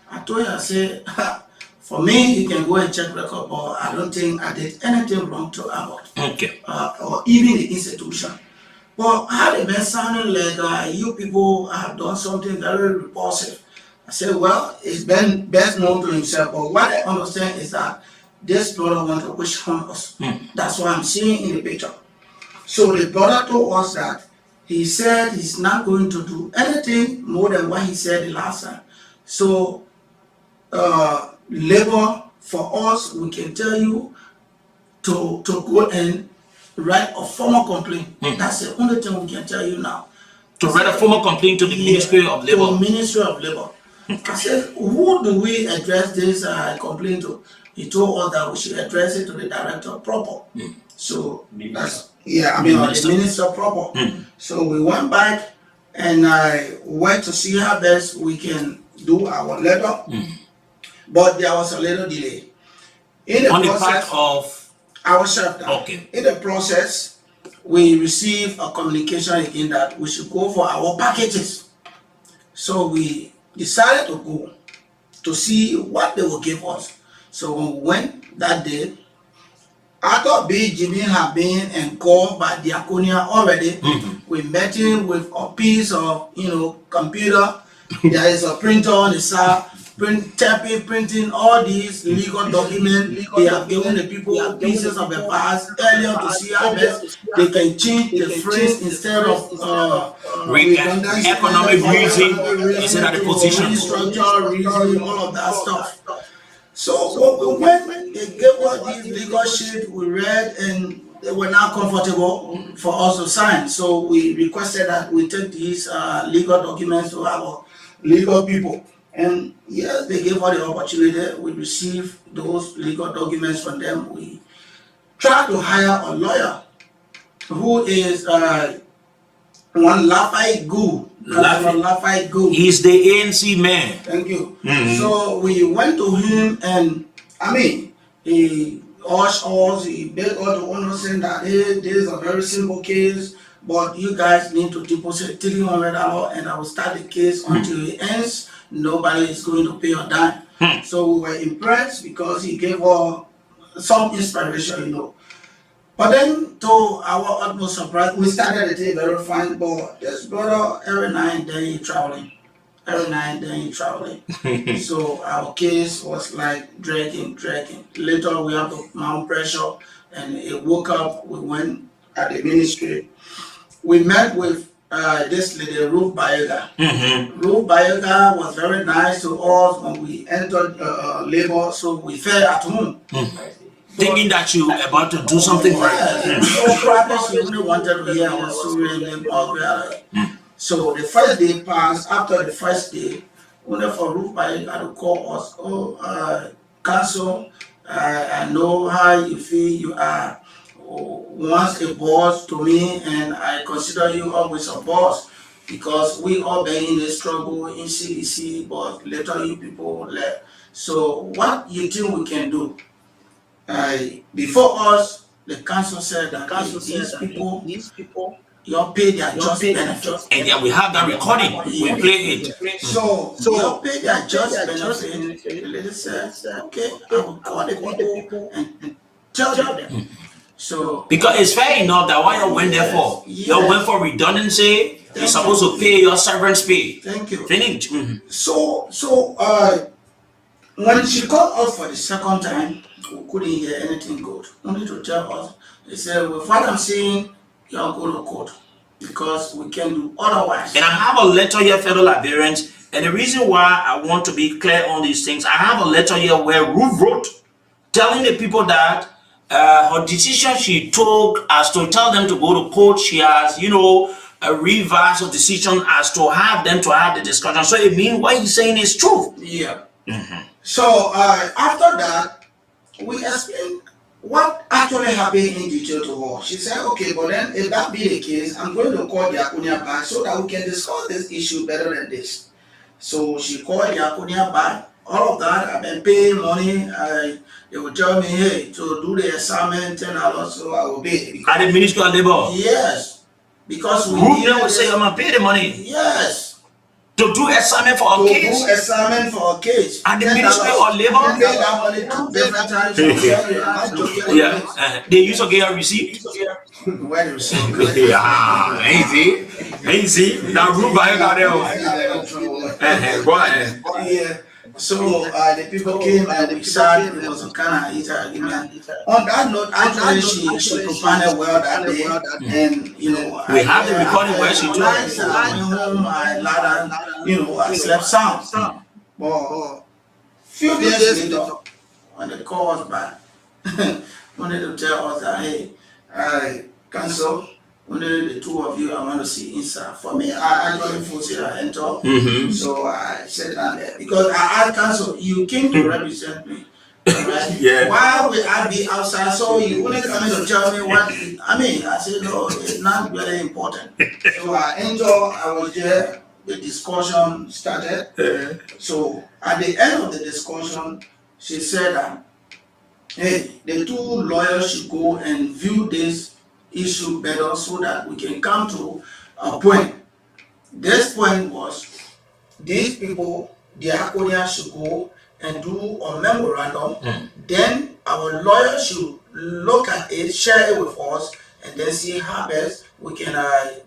I told him, I said, for me, you can go and check record, but I don't think I did anything wrong to Abbott. Okay. Or even the institution. But I had been sounding like you people have done something very repulsive. I said, well, it's been best known to himself, but what I understand is that this brother wants to question us. That's what I'm seeing in the picture. So the brother told us that he said he's not going to do anything more than what he said the last time. So Labor, for us, we can tell you to go and write a formal complaint. That's the only thing we can tell you now. To write a formal complaint to the Ministry of Labor. To the Ministry of Labor. I said, who do we address this complaint to? He told us that we should address it to the director proper. So that's the minister proper. So we went back and I went to see how best we can do our letter. But there was a little delay. In the process of our shutdown. Okay. In the process, we received a communication again that we should go for our packages. So we decided to go to see what they will give us. So when we went that day, after BGB had been engulfed by Diaconia already, we met him with a piece of computer. There is a printer on the side, printing all these legal documents. They have given the people pieces of the past earlier to see how best they can change the phrase instead of economic reason instead of the position. Structural reason, all of that stuff. So when they gave us these legal sheet, we read and they were not comfortable for us to sign. So we requested that we take these legal documents to our legal people. And yes, they gave us the opportunity. We received those legal documents from them. We tried to hire a lawyer who is one Lafayette Gu. Lafayette Gu. He's the ANC man. Thank you. So we went to him and he urged us, he begged us to understand that hey, this is a very simple case, but you guys need to deposit $300 and I will start the case until it ends. Nobody is going to pay a dime. So we were impressed because he gave us some inspiration, But then, to our utmost surprise, we started the day very fine, but this brother, every night and day traveling. So our case was like dragging. Later, we had to mount pressure, and it woke up. We went at the ministry. We met with this lady, Ruth Bayoga. Ruth Bayoga was very nice to us when we entered labor, so we felt at home. Thinking that you were about to do something right. So probably she only wanted to hear our story and So the first day passed. After the first day, only for Ruth Bayoga to call us, council, I know how you feel. You are once a boss to me, and I consider you always a boss because we all been in a struggle in CDC, but later you people left. So what you think we can do? Before us, the council said that these people your pay their just benefit. And yeah, we have that recording. We play it. So your pay their just benefit. The lady said, okay, I will call the people and tell them. So because it's fair enough that what you went there for, you went for redundancy. You're supposed to pay your servants' pay. Thank you. Finish. So when she called us for the second time, we couldn't hear anything good. Only to tell us, they said, well, what I'm saying, you're going to court because we can do otherwise. And I have a letter here, fellow Liberians, and the reason why I want to be clear on these things, I have a letter here where Ruth wrote, telling the people that her decision she took as to tell them to go to court, she has, a reverse of decision as to have them to have the discussion. So it means what he's saying is true. Yeah. So after that, we explained what actually happened in detail to her. She said, okay, but then if that be the case, I'm going to call the Akunia back so that we can discuss this issue better than this. So she called the Akunia back. All of that, I've been paying money. They will tell me, hey, to do the assignment, $10, so I will pay. At the Ministry of Labor? Yes. Because we need will say, I'm going to pay the money. Yes. To do assignment for a case? To do assignment for a case. At the Ministry of Labor? Pay that money to different times. They used to get a receipt? Where the receipt? Yeah, ain't see? Now, group by got there. Go ahead. Yeah. So the people came and we sat. It was a kind of argument. On that note, actually, she propounded well that day, and we have the recording where she told us. I went home, I lied, I slept sound. But few days later, when the call was back, wanted to tell us that hey, I cancel. Only the two of you I want to see inside. For me, I actually foresee I enter. So I said that because I cancel. You came to represent me. Right? Yeah. Why would I be outside? So you only come to tell me what I mean. I said no, it's not very important. So I enter. I was there. The discussion started. So at the end of the discussion, she said that hey, the two lawyers should go and view this issue better so that we can come to a point. This point was these people, the Akonians should go and do a memorandum. Then our lawyer should look at it, share it with us, and then see how best we can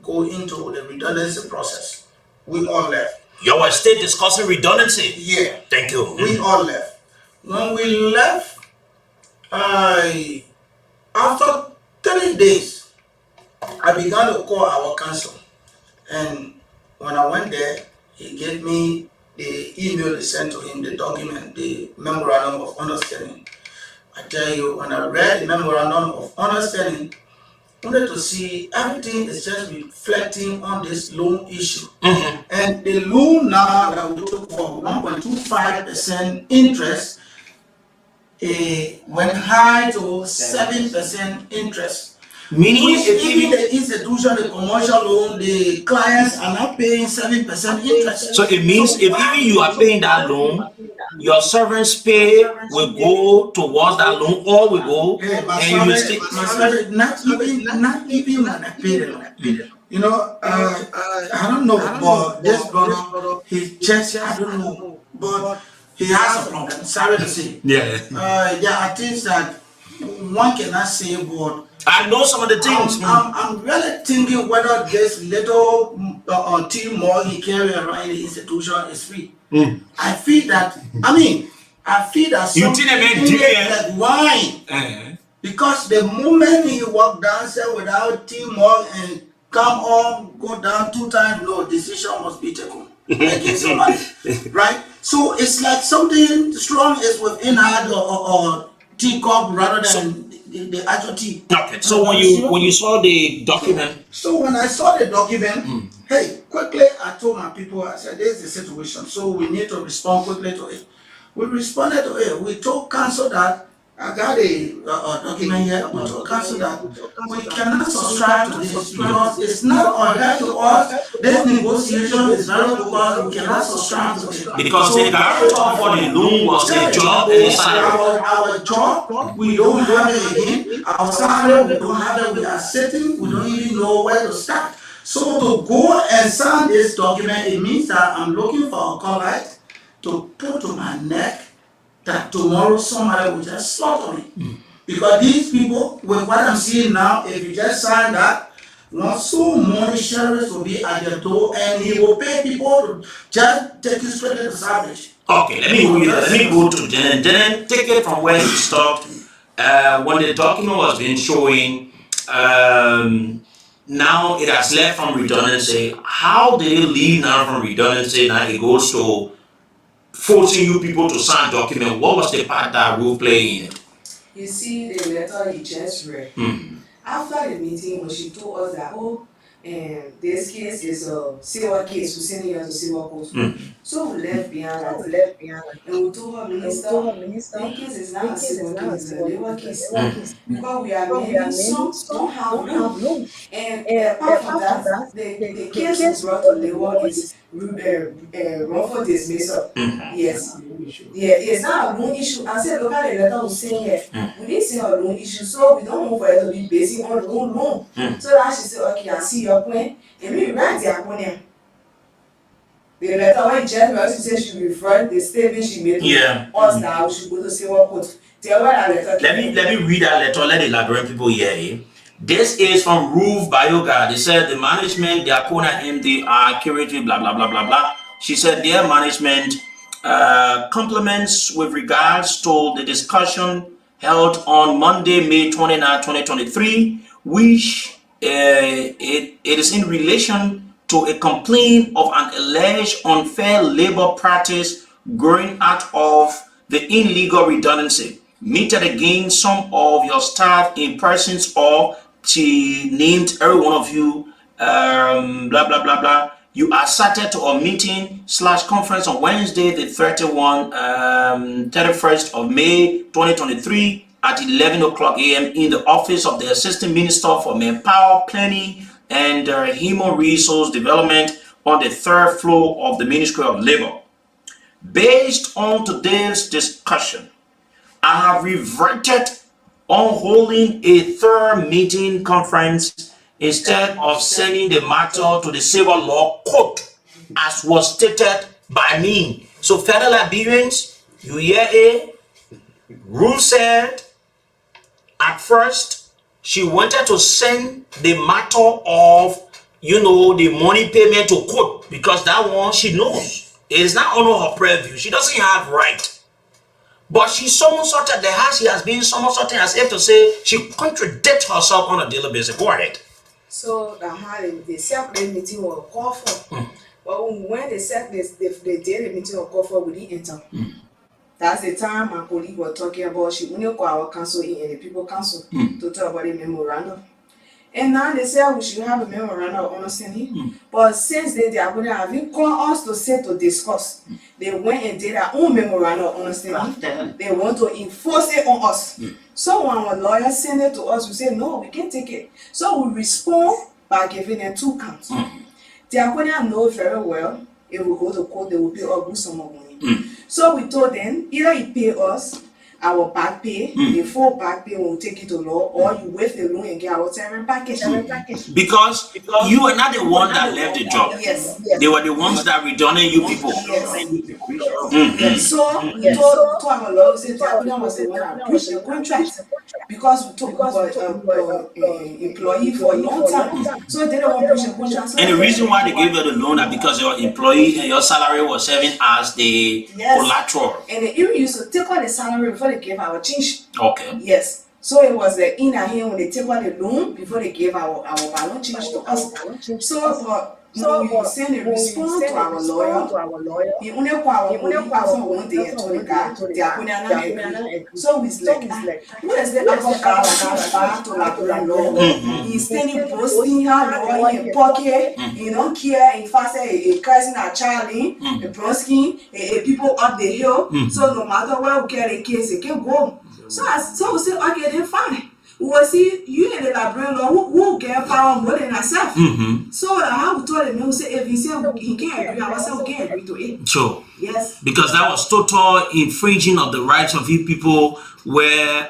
go into the redundancy process. We all left. You were still discussing redundancy? Yeah. Thank you. We all left. When we left, after 3 days, I began to call our counsel, and when I went there, he gave me the email they sent to him, the document, the memorandum of understanding. I tell you, when I read the memorandum of understanding, I wanted to see everything is just reflecting on this loan issue. And the loan now that we took for 1.25% interest, went high to 7% interest. Meaning, even the institution, the commercial loan, the clients are not paying 7% interest. So it means if even you are paying that loan, your servants' pay will go towards that loan, or will go, and you will stay. Not even when I pay them. I don't know, but this brother, his chest, I don't know, but he has a problem. Sorry to say. Yeah. There are things that one cannot say, but I know some of the things. I'm really thinking whether this little team more he carry around in the institution is free. I feel that. You think like wine. Because the moment he walk downstairs without teamwork and come home, go down 2 times, no decision must be taken against somebody, right? So it's like something strong is within her or teacup rather than the actual tea. Okay. So when you saw the document. So when I saw the document, hey, quickly I told my people, I said, this is the situation. So we need to respond quickly to it. We responded to it. We told council that I got a document here with your council that we cannot subscribe to this because it's not unheard to us. This negotiation is very because we cannot subscribe to it. Because the guarantor for the loan was a job and a salary. Our job, we don't have it again. Our salary, we don't have it. We are sitting, we don't even know where to start. So to go and sign this document, it means that I'm looking for a colite to put to my neck that tomorrow somebody will just slaughter me. Because these people, with what I'm seeing now, if you just sign that, not so many sheriffs will be at your door and he will pay people to just take you straight to the savage. Okay, let me go to then take it from where he stopped. When the document was being showing, now it has left from redundancy. How did it leave now from redundancy? Now it goes to forcing you people to sign document. What was the part that will play in it? You see the letter he just read. After the meeting, when she told us that, this case is a civil case, we send it to civil court. So we left behind and we told her minister, the case is not a civil case, it's a labor case. Because we are maybe some don't have loan. And apart from that, the case we brought to labor is wrongful dismissal. Yes. Yeah, it's not a loan issue. I said, look at the letter we sent here. We didn't say a loan issue, so we don't want for it to be based on loan. So that she said, okay, I see your point. And we write the acronym. The letter when January she said she referred the statement she made to us that we should go to civil court. Tell her that letter. Let me read that letter. Let the Liberian people hear it. This is from Ruth Bayoga. They said the management, the Akona MD are accurate, blah blah blah blah blah. She said their management compliments with regards to the discussion held on Monday, May 29, 2023, which it is in relation to a complaint of an alleged unfair labor practice growing out of the illegal redundancy meted against some of your staff in persons, or she named every one of you, blah blah blah blah. You are cited to a meeting / conference on Wednesday, the 31st of May 2023 at 11 o'clock a.m. in the office of the Assistant Minister for Manpower, Planning and Human Resource Development on the 3rd floor of the Ministry of Labor. Based on today's discussion, I have reverted on holding a 3rd meeting conference instead of sending the matter to the civil law court as was stated by me. So fellow Liberians, you hear a rule said at first she wanted to send the matter of the money payment to court because that one she knows it is not under her purview. She doesn't have right. But she somersaulted the house. She has been somersaulting as if to say she contradicts herself on a daily basis. Go ahead. So the separate meeting was called for. But when the daily meeting was called for, we didn't enter. That's the time my colleague was talking about. She only called our council in and the people council to talk about the memorandum. And now they say we should have a memorandum of understanding. But since they are going to have called us to sit to discuss, they went and did their own memorandum of understanding. They want to enforce it on us. So when our lawyer sent it to us, we say no, we can't take it. So we respond by giving them 2 counts. They are going to know very well if we go to court, they will pay a good sum of money. So we told them either you pay us our back pay, the full back pay will take it to law, or you waive the loan and get our severance package. Because you were not the one that left the job. Yes. They were the ones that redundant you people. Yes. So we told our lawyer, we said Takuda was the one that breached the contract because we took employee for a long time. So they don't want to breach the contract. And the reason why they gave you the loan is because your employee and your salary was serving as the collateral. And they even used to take out the salary before they gave our change. Okay. Yes. So it was the in and here when they take out the loan before they gave our balance change to us. So we send a response to our lawyer. He only call our person one day to the guy. They are going to agree. So it's like, who is the advocate to Liberian law? He's standing posting her law in pocket. He don't care. In fact, a cousin, a child, a bronskin, a people up the hill. So no matter where we get a case, it can go. So we say, okay, then fine. We will see you in the Liberian law who get power more than ourselves. So how we told him, we say if he said he can't agree, I will say we can't agree to it. Sure. Yes. Because that was total infringing of the rights of you people, where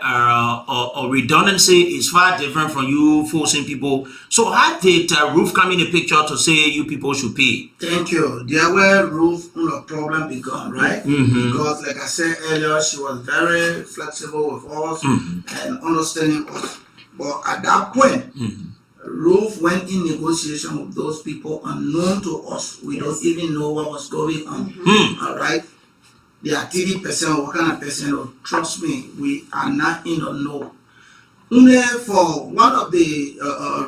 redundancy is far different from you forcing people. So how did Ruth come in the picture to say you people should pay? Thank you. There were Ruth no problem begun, right? Because like I said earlier, she was very flexible with us and understanding us. But at that point, Ruth went in negotiation with those people unknown to us. We don't even know what was going on. All right. They are 30%, what kind of percent? Oh, trust me, we are not in the know. Only for one of the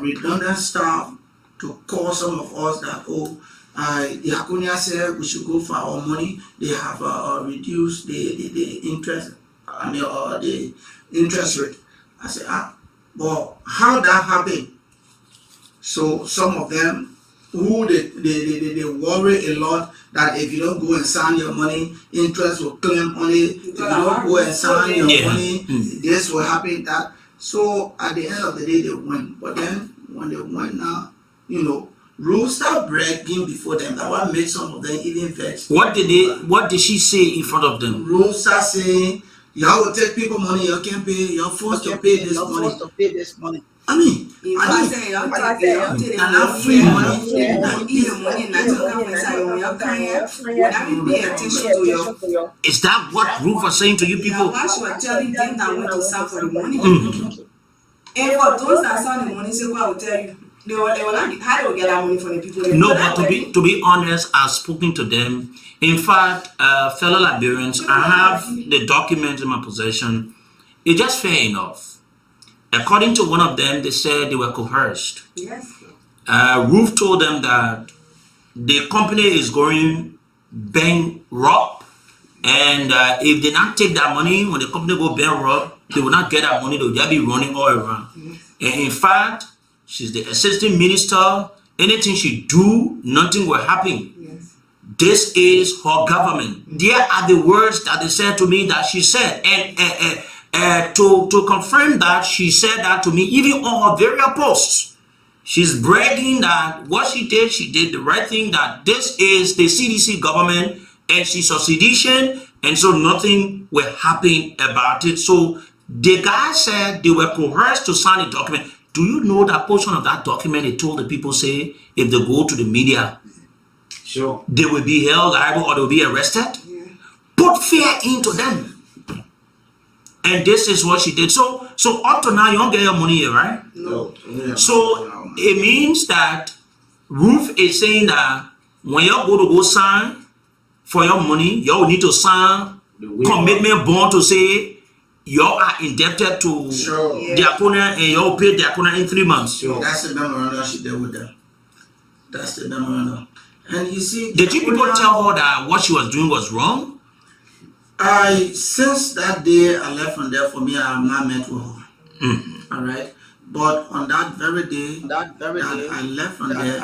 redundant staff to call some of us that, the Hakonia said we should go for our money. They have reduced the interest, the interest rate. I said, but how that happened? So some of them who they worry a lot that if you don't go and sign your money, interest will claim only. If you don't go and sign your money, this will happen. That so at the end of the day they win. But then when they win now, rules start bragging before them. That what makes some of them even vex. What did she say in front of them? Rules start saying, y'all will take people money, you can't pay, you're forced to pay this money. I mean, free money. Is that what Ruth was saying to you people? Yeah, she was telling them that went to sign for the money. And for those that sign the money, say what I will tell you. They will not, how they will get that money from the people. No, but to be honest, I've spoken to them. In fact, fellow Liberians, I have the documents in my possession. It's just fair enough. According to one of them, they said they were coerced. Yes. Ruth told them that the company is going bankrupt, and if they not take that money, when the company go bankrupt, they will not get that money. They will just be running all around. And in fact, she's the assistant minister. Anything she do, nothing will happen. Yes. This is her government. There are the words that they said to me that she said, and to confirm that she said that to me, even on her various posts, she's bragging that what she did the right thing, that this is the CDC government and she's a sedition, and so nothing will happen about it. So the guy said they were coerced to sign a document. Do you know that portion of that document they told the people, say, if they go to the media, sure, they will be held liable or they'll be arrested? Yeah. Put fear into them. And this is what she did. So up to now, you don't get your money here, right? No. So it means that Ruth is saying that when you go sign for your money, you need to sign commitment bond to say you are indebted to the opponent and you pay the opponent in 3 months. Sure. That's the memorandum she did with them. That's the memorandum. And you see, did you people tell her that what she was doing was wrong? Since that day I left from there, for me, I have not met with her. All right. But on that very day, I left from there,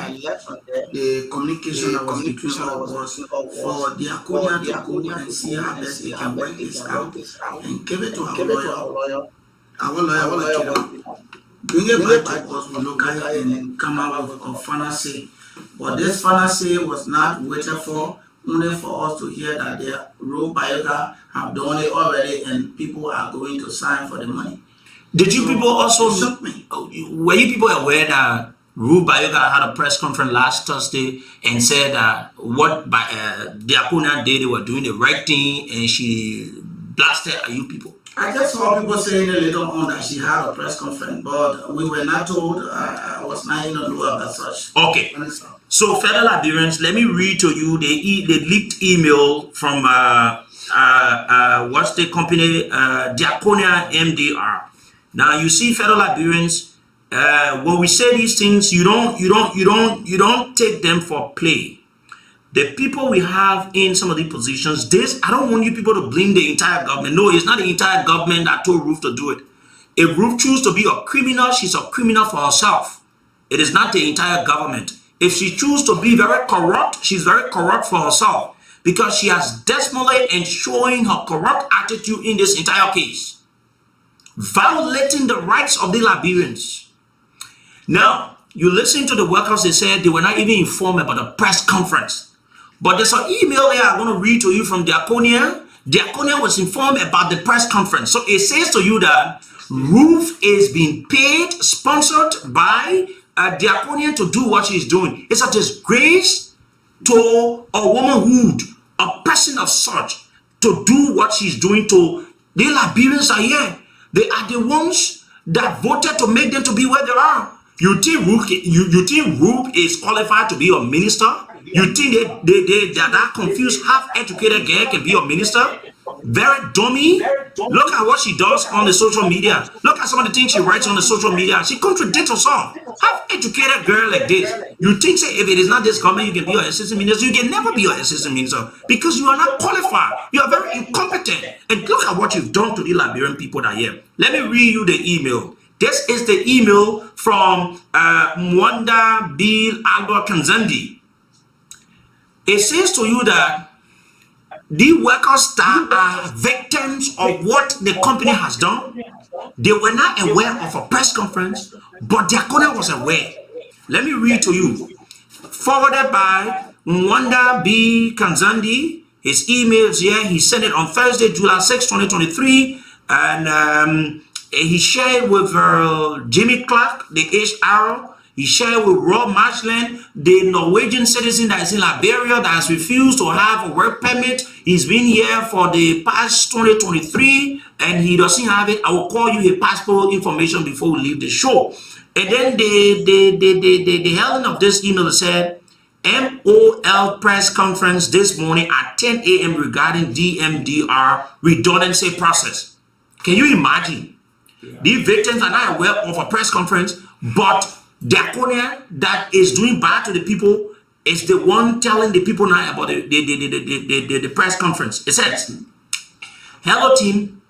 the communication that was between us was for the Akonia to go and see how best they can work this out and give it to our lawyer. Our lawyer will bring it back to us, we look at it and come out with a final say. But this final say was not waited for, only for us to hear that the Roe Bioga have done it already and people are going to sign for the money. Did you people also, were you people aware that Roe Bioga had a press conference last Thursday and said that what the opponent did, they were doing the right thing, and she blasted at you people? I just saw people saying later on that she had a press conference, but we were not told. I was not in the know about such. Okay. So, fellow Liberians, let me read to you the leaked email from what's the company, Diaconia MDR. Now, you see, fellow Liberians, when we say these things, you don't take them for play. The people we have in some of these positions, I don't want you people to blame the entire government. No, it's not the entire government that told Ruth to do it. If Ruth chooses to be a criminal, she's a criminal for herself. It is not the entire government. If she chooses to be very corrupt, she's very corrupt for herself, because she has desperately ensuring her corrupt attitude in this entire case. violating the rights of the Liberians. Now, you listen to the workers, they said they were not even informed about the press conference. But there's an email here I'm going to read to you from Diaconia. Diaconia was informed about the press conference. So it says to you that Ruth is being paid, sponsored by Diaconia to do what she's doing. It's a disgrace to a womanhood, a person of such, to do what she's doing to the Liberians are here. They are the ones that voted to make them to be where they are. You think Ruth is qualified to be a minister? You think that confused, half-educated girl can be a minister? Very dummy. Look at what she does on the social media. Look at some of the things she writes on the social media. She contradicts herself. Half-educated girl like this. You think, say, if it is not this government, you can be an assistant minister. You can never be an assistant minister because you are not qualified. You are very incompetent. And look at what you've done to the Liberian people that are here. Let me read you the email. This is the email from Mwanda Bill Albert Kanzandi. It says to you that the workers that are victims of what the company has done, they were not aware of a press conference, but Diaconia was aware. Let me read to you. Forwarded by Mwanda B. Kanzandi. His email is here. He sent it on Thursday, July 6, 2023. And he shared with Jimmy Clark, the HR. He shared with Rob Marshland, the Norwegian citizen that is in Liberia that has refused to have a work permit. He's been here for the past 2023 and he doesn't have it. I will call you his passport information before we leave the show. And then the headline of this email said, MOL press conference this morning at 10 a.m. regarding DMDR redundancy process. Can you imagine? Yeah. The victims are not aware of a press conference, but Diaconia that is doing bad to the people is the one telling the people now about the press conference. It says, hello team,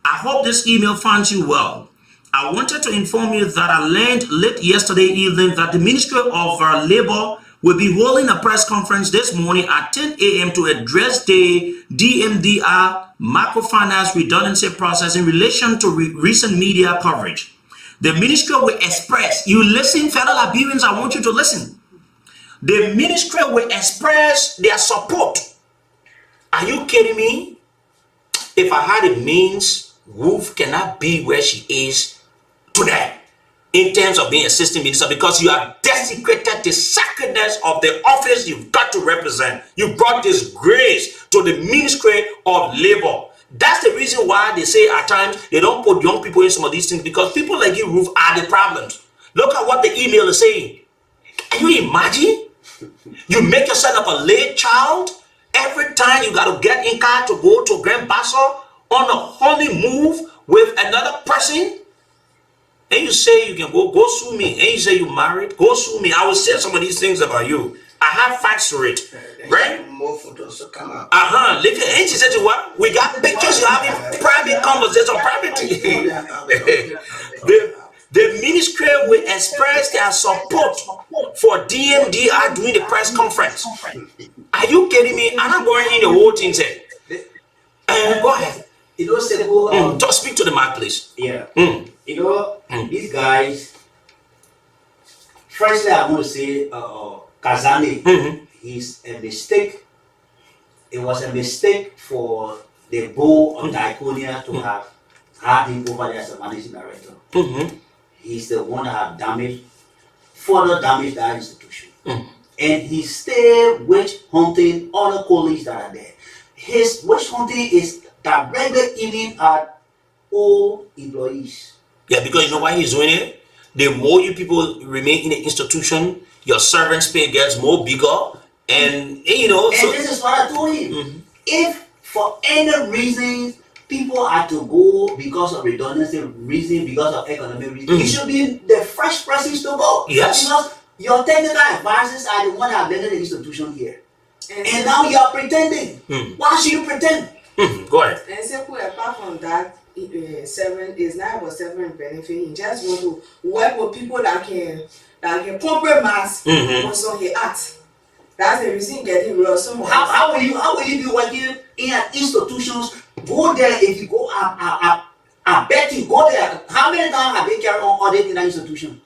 I hope this email finds you well. I wanted to inform you that I learned late yesterday evening that the Ministry of Labor will be holding a press conference this morning at 10 a.m. to address the DMDR microfinance redundancy process in relation to recent media coverage. The ministry will express, you listen, fellow Liberians, I want you to listen. The ministry will express their support. Are you kidding me? If I had a means, Ruth cannot be where she is today in terms of being assistant minister because you have desecrated the sacredness of the office you've got to represent. You brought disgrace to the Ministry of Labor. That's the reason why they say at times they don't put young people in some of these things because people like you, Ruth, are the problems. Look at what the email is saying. Can you imagine? You make yourself a late child. Every time you got to get in car to go to Grand Basso on a holy move with another person. And you say you can go sue me. And you say you married, go sue me. I will say some of these things about you. I have facts to it, right? More photos to come out. And she said to what? We got pictures. You having private conversation, private. The ministry will express their support for DMDR doing the press conference. Are you kidding me? I'm not going in the whole thing. Go ahead. You know, say just speak to the mic, please. Yeah. You know, these guys. Firstly, I want to say, Kazani is a mistake. It was a mistake for the board of Diaconia to have had him over there as a managing director. He's the one that have further damaged that institution. And he still witch hunting other colleagues that are there. His witch hunting is directly aiming at all employees. Yeah, because you know why he's doing it? The more you people remain in the institution, your servants pay gets more bigger, and you know. And so, this is what I told him. If for any reason people are to go because of redundancy reason, because of economic reason, it should be the first persons to go. Yes. Because your technical advisors are the one that have led the institution here, and now you are pretending. Why should you pretend? Go ahead. And so apart from that. 7 is not about 7 benefit. He just want to work with people that can compromise also he act. That's the reason getting real. How will you be working in institutions? Go there if you go up I bet you go there. How many times have they carried on audit in that institution?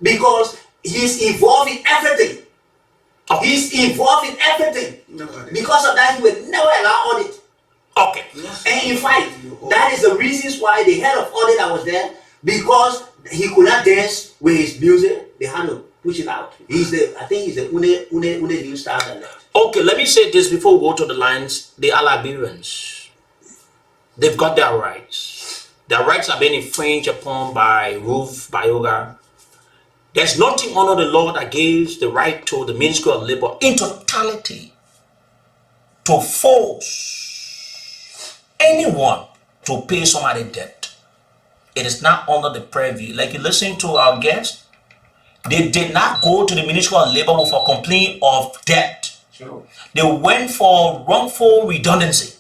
Because he's involved in everything. He's involved in everything. Because of that, he will never allow audit. Okay. And in fact, that is the reasons why the head of audit that was there, because he could not dance with his music, they had to push it out. I think he's the Une new star that left. Okay, let me say this before we go to the lines. They are Liberians. They've got their rights. Their rights are being infringed upon by Ruth Bayoga. There's nothing under the law that gives the right to the Ministry of Labor in totality to force anyone to pay somebody debt. It is not under the purview. Like you listen to our guests, they did not go to the Ministry of Labor with a complaint of debt. Sure. They went for wrongful redundancy.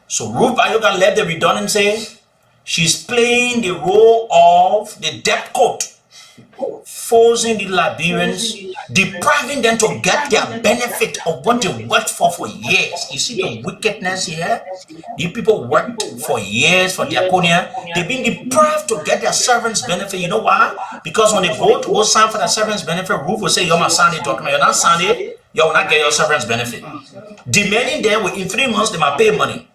So Ruth Bayoga left the redundancy. She's playing the role of the debt court, forcing the Liberians, depriving them to get their benefit of what they worked for years. You see the wickedness here? These people worked for years for Diaconia. They've been deprived to get their servants' benefit. You know why? Because when they go sign for their servants' benefit, Ruth will say, you're my Sunday document. You're not Sunday, you will not get your servants' benefit. Demanding them within 3 months, they might pay money,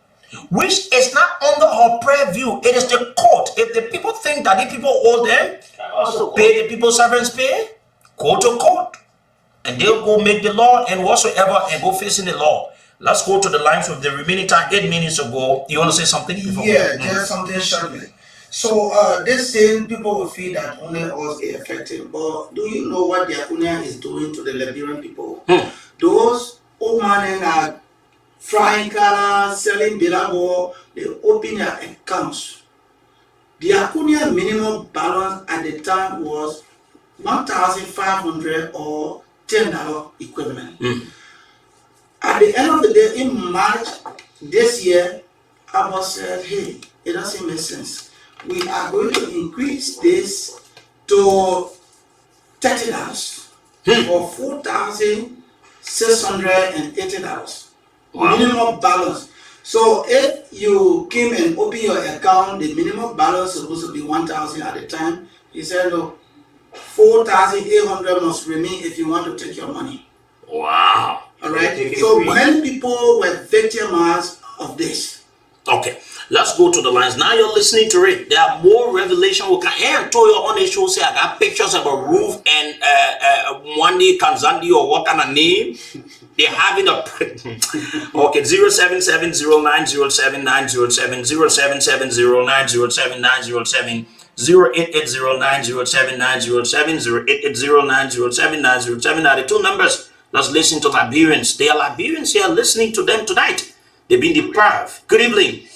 which is not under her purview. It is the court. If the people think that the people owe them, pay the people servants pay, go to court, and they'll go make the law and whatsoever and go facing the law. Let's go to the lines with the remaining time, 8 minutes ago. You want to say something? Yeah, just something shortly. So this thing, people will feel that only us is affected. But do you know what the Akunia is doing to the Liberian people? Those old men are frying colors, selling birago, they open their accounts. The Akunia minimum balance at the time was 1,500 or $10 equivalent. At the end of the day, in March this year, Abbas said, hey, it doesn't make sense. We are going to increase this to $30 for $4,680. Wow. Minimum balance. So if you came and open your account, the minimum balance is supposed to be 1,000 at the time. He said, no, 4,800 must remain if you want to take your money. Wow. All right. So when people were victimized of this. Okay. Let's go to the lines. Now you're listening to it. There are more revelation. We can hear and told you on the show. Say I got pictures of a roof and Mwandi Kanzandi or what kind of name. They're having a okay. 07709079070 07709079070 08809079070 are the two numbers. Let's listen to Liberians. They are Liberians here listening to them tonight. They've been deprived. Good evening.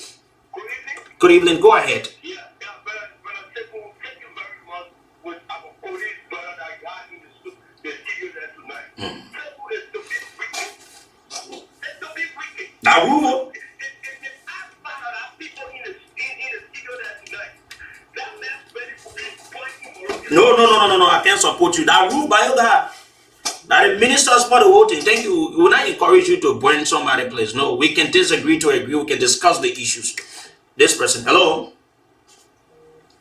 Good evening. Go ahead. Yeah, but thank you very much with our police brother that got in the studio there tonight. It's to be wicked. It's to be wicked. Now, If I find out people in the studio there tonight, that man's ready for me pointing. No. I can't support you. That rule by that. That the ministers for the whole thing. Thank you. We will not encourage you to burn somebody place. No, we can disagree to agree. We can discuss the issues. This person, hello.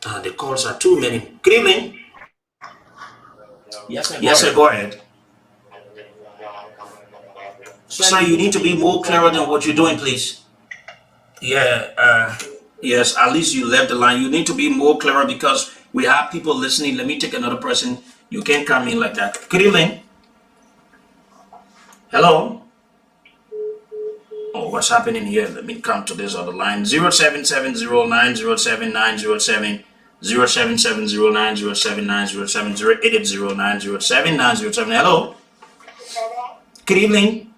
The calls are too many. Good evening. Yes, sir. Go ahead. Sir, you need to be more clearer than what you're doing, please. Yeah. Yes. At least you left the line. You need to be more clearer because we have people listening. Let me take another person. You can't come in like that. Good evening. Hello. Oh, what's happening here? Let me come to this other line. 07709079070 07709079070 08809079070. Hello. Good evening.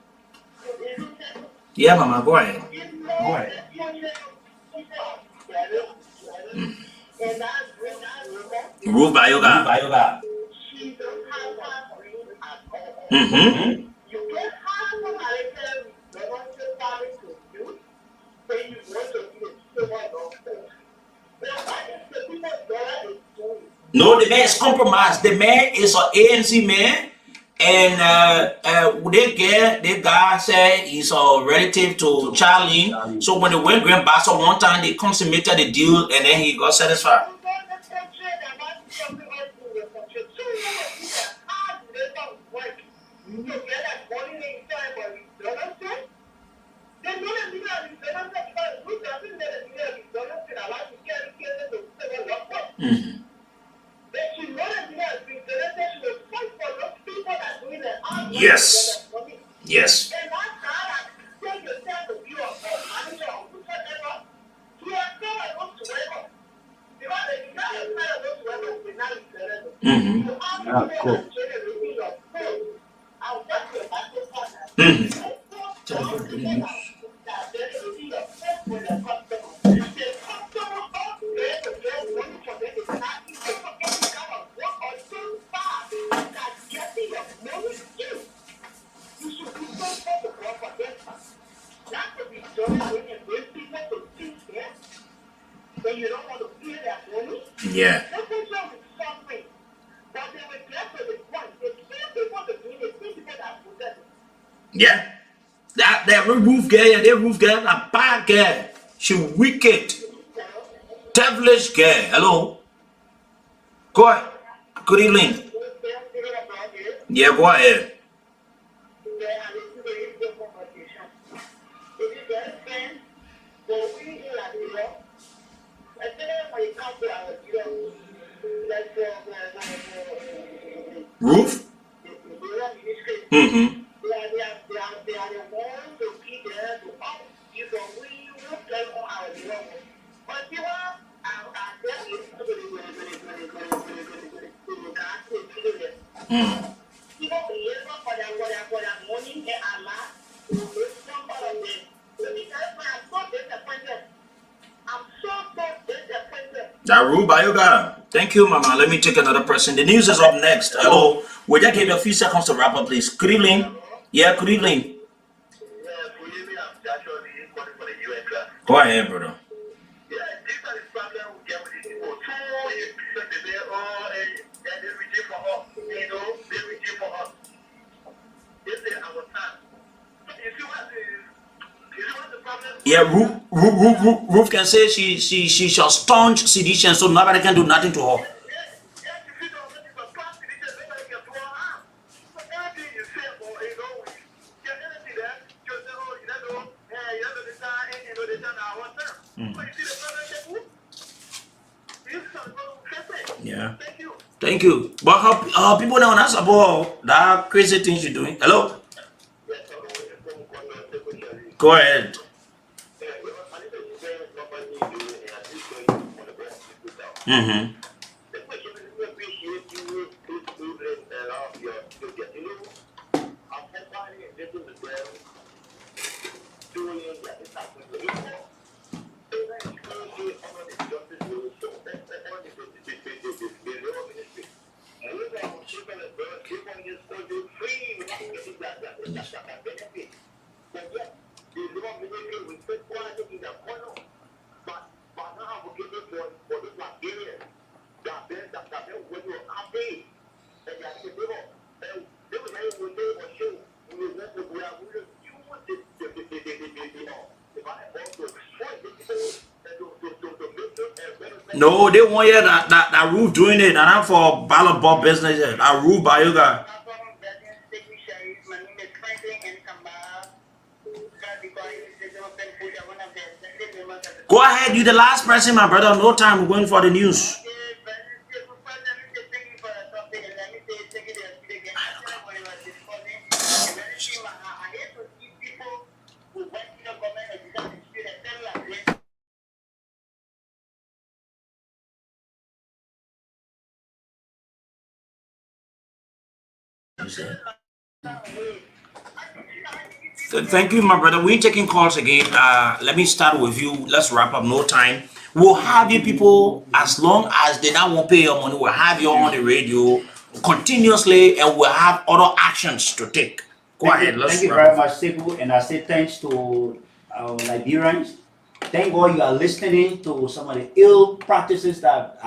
Yeah, Mama, go ahead. Ruth Bayoga. No, the man is compromised. The man is an ANC man. And they guy said he's a relative to Charlie. So when they went Grand Bassa one time, they consummated the deal and then he got satisfied. Mhm. Yes. Yes. Mm-hmm. Cool. Yeah. Yeah. That roof girl, that roof girl, a bad girl. She wicked, devilish girl. Hello. Go ahead. Good evening. Yeah, go ahead. Roof? Mm-hmm. Mm. That rule by yoga. Thank you, Mama. Let me take another person. The news is up next. Hello. Would you give you a few seconds to wrap up, please? Good evening. Yeah, good evening. Go ahead, brother. Yeah, Ruth can say she shall staunch sedition, so nobody can do nothing to her. Yeah. Thank you. But how people don't ask about that crazy things you're doing? Hello? Go ahead. Mm-hmm. No, they want you that roof doing it, and I'm for ballot bob business. That roof by you guys. Go ahead, you the last person, my brother. No time, we're going for the news. Thank you, my brother. We're taking calls again. Let me start with you. Let's wrap up. No time. We'll have you people as long as they not won't pay your money. We'll have you on the radio continuously, and we'll have other actions to take. Go ahead. Thank you very much, Sekou, and I say thanks to our Liberians. Thank God you are listening to some of the ill practices that